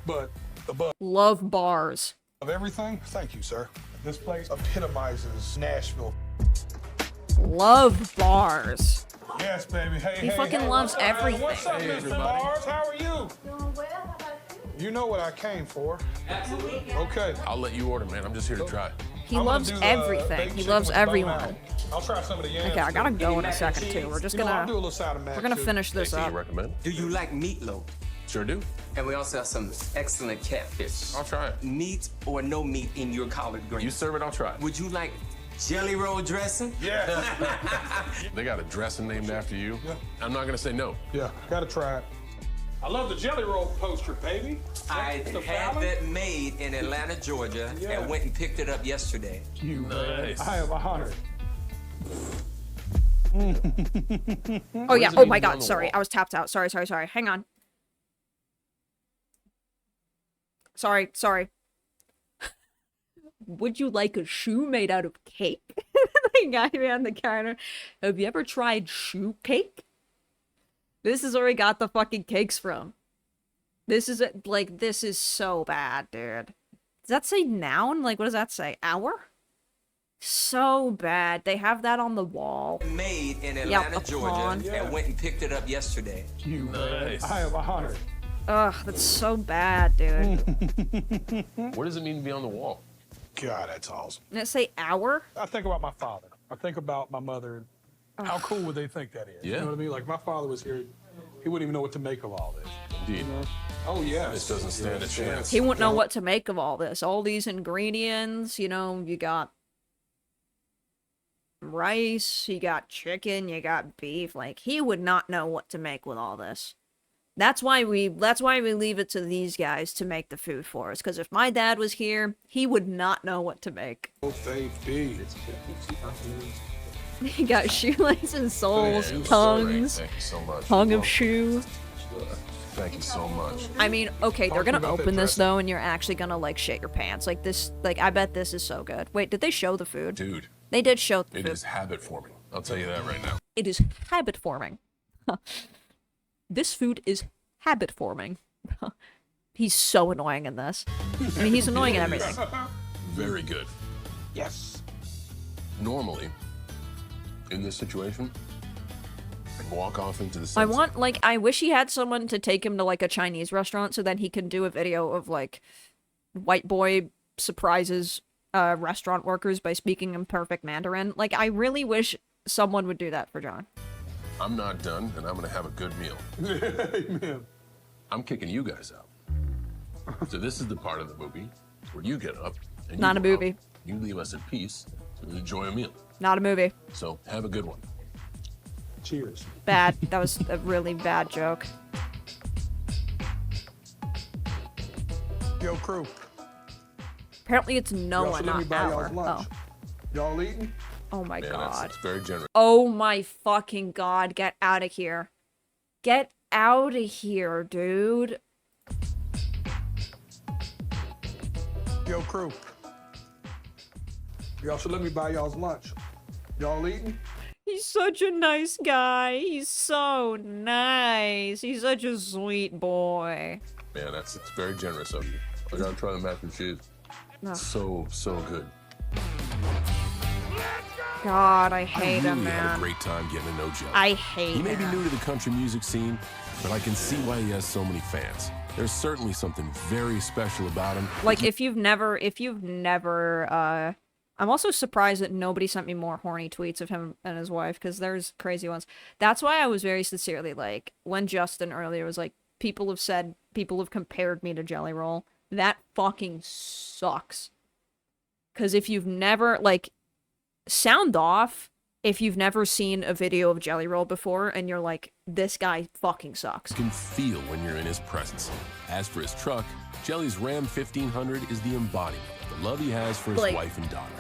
But above Love bars. everything, thank you, sir. This place epitomizes Nashville. Love bars. Yes, baby. Hey, He hey, fucking hey, loves what's up, everything. What's up, Hey, Mr. everybody. Bars? How are you? Doing well, how about you? You know what I came for. Absolutely. Okay. I'll let you order, man. I'm just here to try. He I'm gonna loves do the everything. baked He chicken loves with bone everyone. marrow. I'll try some of the yams. Okay, I gotta too. go in a mac and second too. cheese? We're just You know, I'll gonna do a little side of mac we're gonna too. finish this Can up. you recommend? Do you like meatloaf? Sure do. And we also have some excellent catfish. I'll try it. Meat or no meat in your collard You greens. serve it, I'll try it. Would you like jelly roll dressing? Yeah. They got a dressing named after you. Yeah. I'm not gonna say no. Yeah, gotta try it. I love the jelly roll poster, baby. I The had Fallon? that made in Atlanta, Georgia, Yeah. and went and picked it up yesterday. You, man. Nice. I am honored. Oh yeah. does it Oh mean my to be on god. the Sorry. wall? I was tapped out. Sorry. Hang on. Sorry. Would you like a shoe made out of cake? The guy behind the counter. Have you ever tried shoe cake? This is where we got the fucking cakes from. This is like, this is so bad, dude. Does that say noun? Like, what does that say? Hour? So bad. They have that on the wall. Made in Yep, Atlanta, a Georgia, pawn. and went and picked it up yesterday. You, man. Nice. I am honored. Ugh, that's so bad, dude. What does it mean to be on the wall? God, that's awesome. Did it say hour? I think about my father. I think about my mother. How cool would they think that is? You Yeah. know what I mean? Like, if my father was here, he wouldn't even know what to make of all this. Indeed. Oh, yeah. This doesn't stand a chance. He wouldn't know what to make of all this. All these ingredients, you know, you got rice, you got chicken, you got beef. Like, he would not know what to make with all this. That's why we leave it to these guys to make the food for us. Because if my dad was here, he would not know what to make. Oh, faith be. He got shoelaces, soles, Yeah, tongues, Thank you so much. tongue of shoe. Thank you so much. I mean, okay, they're Talk to me gonna about that open this dressing. though, and you're actually gonna like shit your pants. Like this, like I bet this is so good. Wait, did they show the food? Dude, They did show the it food. is habit forming. I'll tell you that right now. It is habit forming. This food is habit forming. He's so annoying in this. I mean, he's annoying in everything. Very good. Yes. Normally, in this situation, I'd walk off into the I sunset. want, like, I wish he had someone to take him to, like, a Chinese restaurant so then he can do a video of, like, white boy surprises restaurant workers by speaking imperfect Mandarin. Like, I really wish someone would do that for John. I'm not done, and I'm gonna have a good meal. Amen. I'm kicking you guys out. So this is the part of the movie where you get up and Not you a go out. movie. You leave us in peace to enjoy a meal. Not a movie. So have a good one. Cheers. Bad. That was a really bad joke. Yo, crew. Apparently it's Y'all Noah, should let me not buy hour. y'all's lunch. Oh. Y'all eating? Oh my god. That's very generous. Oh my fucking god. Get out of here. Get out of here, dude. Yo, crew. Y'all should let me buy y'all's lunch. Y'all eating? He's such a nice guy. He's so nice. He's such a sweet boy. Man, it's very generous of you. I gotta try the mac and cheese. Ugh. So good. God, I hate I him, really had a man. great time getting to know Jelly. I hate He may be him. new to the country music scene, but I can see why he has so many fans. There's certainly something very special about him. Like, if you've never, I'm also surprised that nobody sent me more horny tweets of him and his wife, because there's crazy ones. That's why I was very sincerely, like, when Justin earlier was like, people have compared me to Jelly Roll. That fucking sucks. Because if you've never, like, sound off if you've never seen a video of Jelly Roll before and you're like, this guy fucking sucks. You can feel when you're in his presence. As for his truck, Jelly's Ram 1500 is the embodiment of the love he has for his Like- wife and daughter.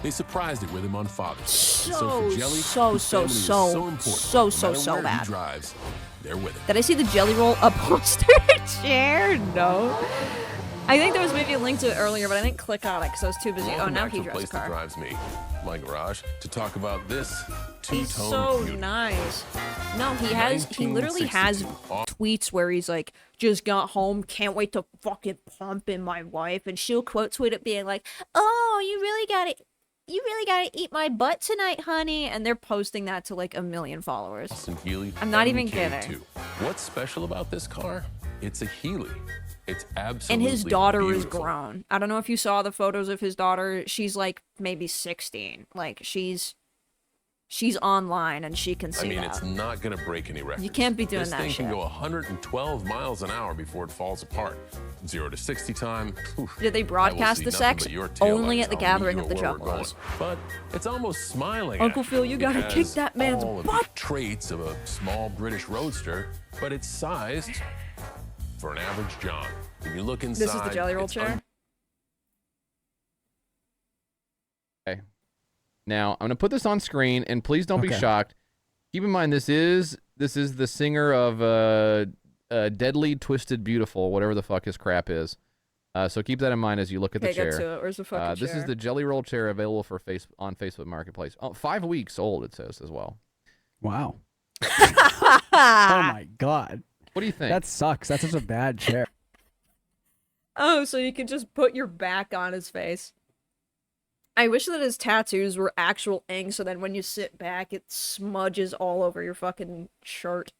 They surprised it with him on Father's Day. So, for Jelly, so, his so, family is so, important. so, No so, matter so where bad. he drives, they're with him. Did I see the Jelly Roll upholster chair? No. I think there was maybe a link to it earlier, but I didn't click on it because I was too busy. Oh, Welcome now back he to the drives a place that car. drives me, my garage, to talk about this He's two-tone so beauty. nice. No, he literally has 1962. tweets where he's like, just got home, can't wait to fucking pump in my wife, and she'll quote tweet it being like, oh, you really gotta eat my butt tonight, honey, and they're posting that to like 1 million followers. Austin Healey I'm not even MK2. kidding. What's special about this car? It's a Healey. It's And absolutely his daughter is beautiful. grown. I don't know if you saw the photos of his daughter. She's like maybe 16. Like she's online and she can see I mean, that. it's not gonna break any records. You can't be doing this that thing shit. can go 112 miles an hour before it falls apart. 0 to 60 time. oof, Did they I will broadcast see the nothing sex? but your tail Only lights at the telling me gathering you of the are where we're Juggalos. going. But it's almost smiling. Uncle at Phil, you It gotta has kick that man's all of butt. the traits of a small British roadster, but it's sized for an average John. When you look inside, This is the Jelly Roll it's chair. Okay. Now I'm gonna put this on screen, and please don't be Okay. shocked. Keep in mind this is the singer of Deadly Twisted Beautiful, whatever the fuck his crap is. So keep that in mind as you look at the Okay, get chair. to it. Where's the fucking This is chair? the Jelly Roll chair available for on Facebook Marketplace. Oh, 5 weeks old, it says as well. Wow. Oh my god. What do you think? That sucks. That's such a bad chair. Oh, so you can just put your back on his face. I wish that his tattoos were actual ink, so then when you sit back, it smudges all over your fucking shirt.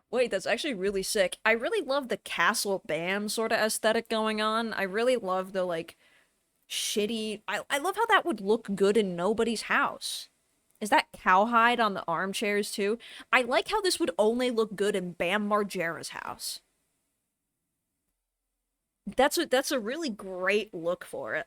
Wait, that's actually really sick. I really love the Castle Bam sort of aesthetic going on. I really love the, like, shitty... I love how that would look good in nobody's house. Is that cowhide on the armchairs, too? I like how this would only look good in Bam Margera's house. That's a really great look for it.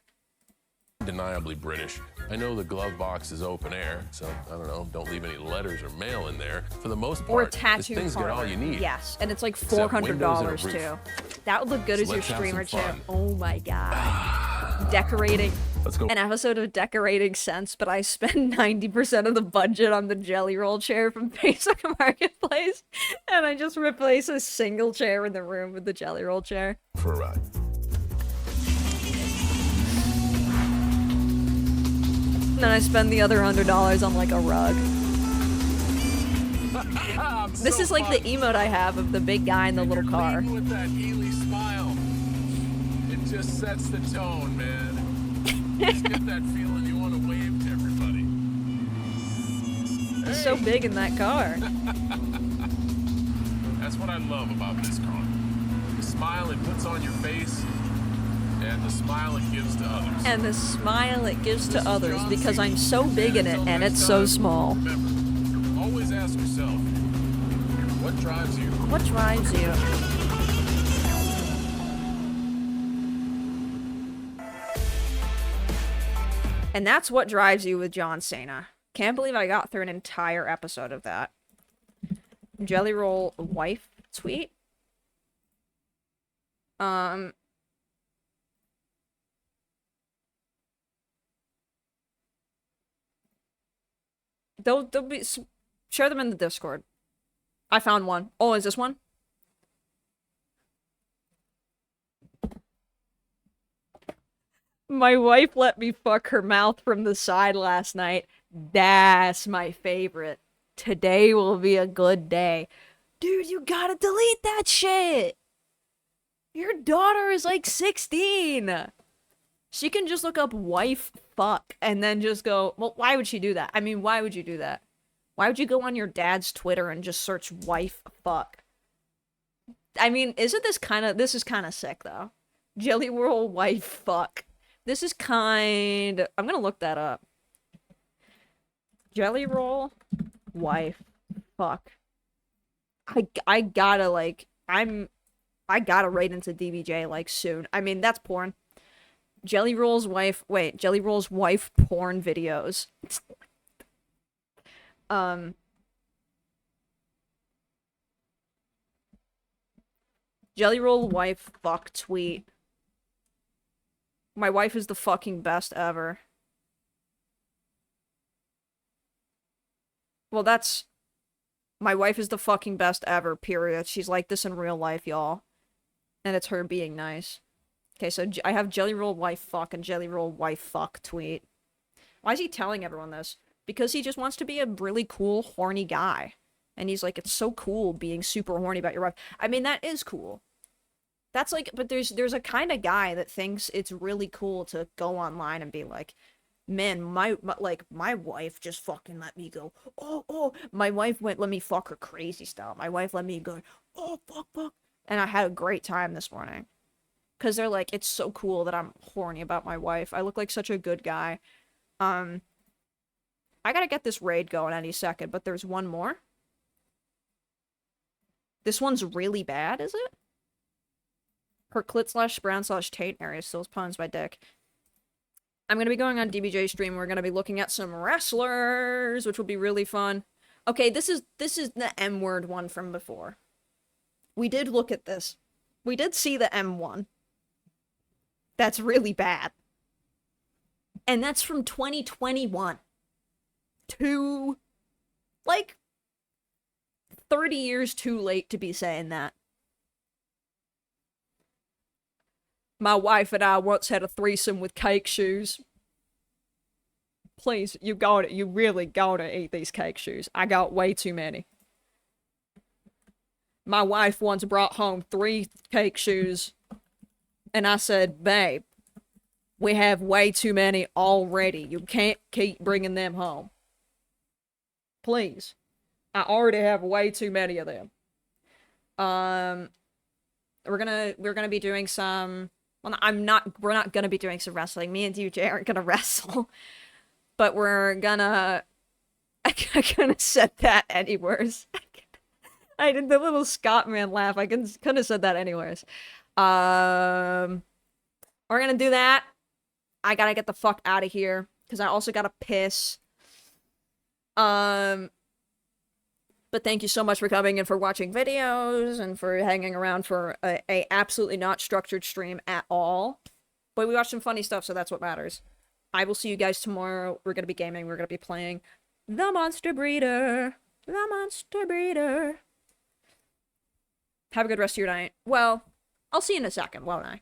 undeniably British. I know the glove box is open air, so I don't know, don't leave any letters or mail in there. For the most Or a part, tattoo this thing's got all parlor. you need. Yes, and it's like Except windows and a $400 roof. too. That would look good So as your let's have streamer some chair. fun. Oh my god. Decorating. Let's go. An episode of Decorating Sense, but I spend 90% of the budget on the Jelly Roll chair from Facebook Marketplace, and I just replace a single chair in the room with the Jelly Roll chair. For a ride. And then I spend the other $100 on like a rug. This is like the emote I have of the big guy in the little car. With that Ely smile, it just sets the tone, man. Just get that feeling you want to wave to everybody. He's so big in that car. That's what I love about this car. The smile it puts on your face, and the smile it gives to others. And the smile it gives to others because I'm so big in it and it's so small. Remember, always ask yourself, what drives you? What drives you? And that's what drives you with John Cena. Can't believe I got through an entire episode of that. Jelly Roll wife tweet. They'll be share them in the Discord. I found one. Oh, is this one? My wife let me fuck her mouth from the side last night. That's my favorite. Today will be a good day. Dude, you gotta delete that shit. Your daughter is like 16. She can just look up wife fuck and then just go, well, why would she do that? I mean, why would you do that? Why would you go on your dad's Twitter and just search wife fuck? I mean, this is kind of sick though. Jelly roll wife fuck. This is I'm gonna look that up. Jelly roll wife fuck. I gotta raid into DBJ like soon. I mean, that's porn. Jelly Roll's wife porn videos. Jelly Roll wife fuck tweet. My wife is the fucking best ever. Well, that's... My wife is the fucking best ever, period. She's like this in real life, y'all. And it's her being nice. Okay, so I have Jelly Roll wife fuck and Jelly Roll wife fuck tweet. Why is he telling everyone this? Because he just wants to be a really cool, horny guy. And he's like, it's so cool being super horny about your wife. I mean, that is cool. That's like, but there's a kind of guy that thinks it's really cool to go online and be like, man, my wife just fucking let me go. Oh, my wife let me fuck her crazy style. My wife let me go, oh, fuck. And I had a great time this morning. Because they're like, it's so cool that I'm horny about my wife. I look like such a good guy. I gotta get this raid going any second, but there's one more. This one's really bad, is it? Her clit/brown/taint area still pawns my dick. I'm gonna be going on DBJ stream. We're gonna be looking at some wrestlers, which will be really fun. Okay, this is the M word one from before. We did look at this. We did see the M one. That's really bad. And that's from 2021. Like, 30 years too late to be saying that. My wife and I once had a threesome with cake shoes. Please, you really gotta eat these cake shoes. I got way too many. My wife once brought home 3 cake shoes, and I said, babe, we have way too many already. You can't keep bringing them home. Please. I already have way too many of them. We're gonna be doing some... Well, we're not gonna be doing some wrestling. Me and DJ aren't gonna wrestle. But we're gonna... I couldn't said that anyways. I did the little Scottman laugh. I couldn't have said that anyways. We're gonna do that. I gotta get the fuck out of here. Because I also gotta piss. But thank you so much for coming and for watching videos and for hanging around for a absolutely not structured stream at all. But we watched some funny stuff, so that's what matters. I will see you guys tomorrow. We're gonna be gaming. We're gonna be playing The Monster Breeder. The Monster Breeder. Have a good rest of your night. Well, I'll see you in a second, won't I?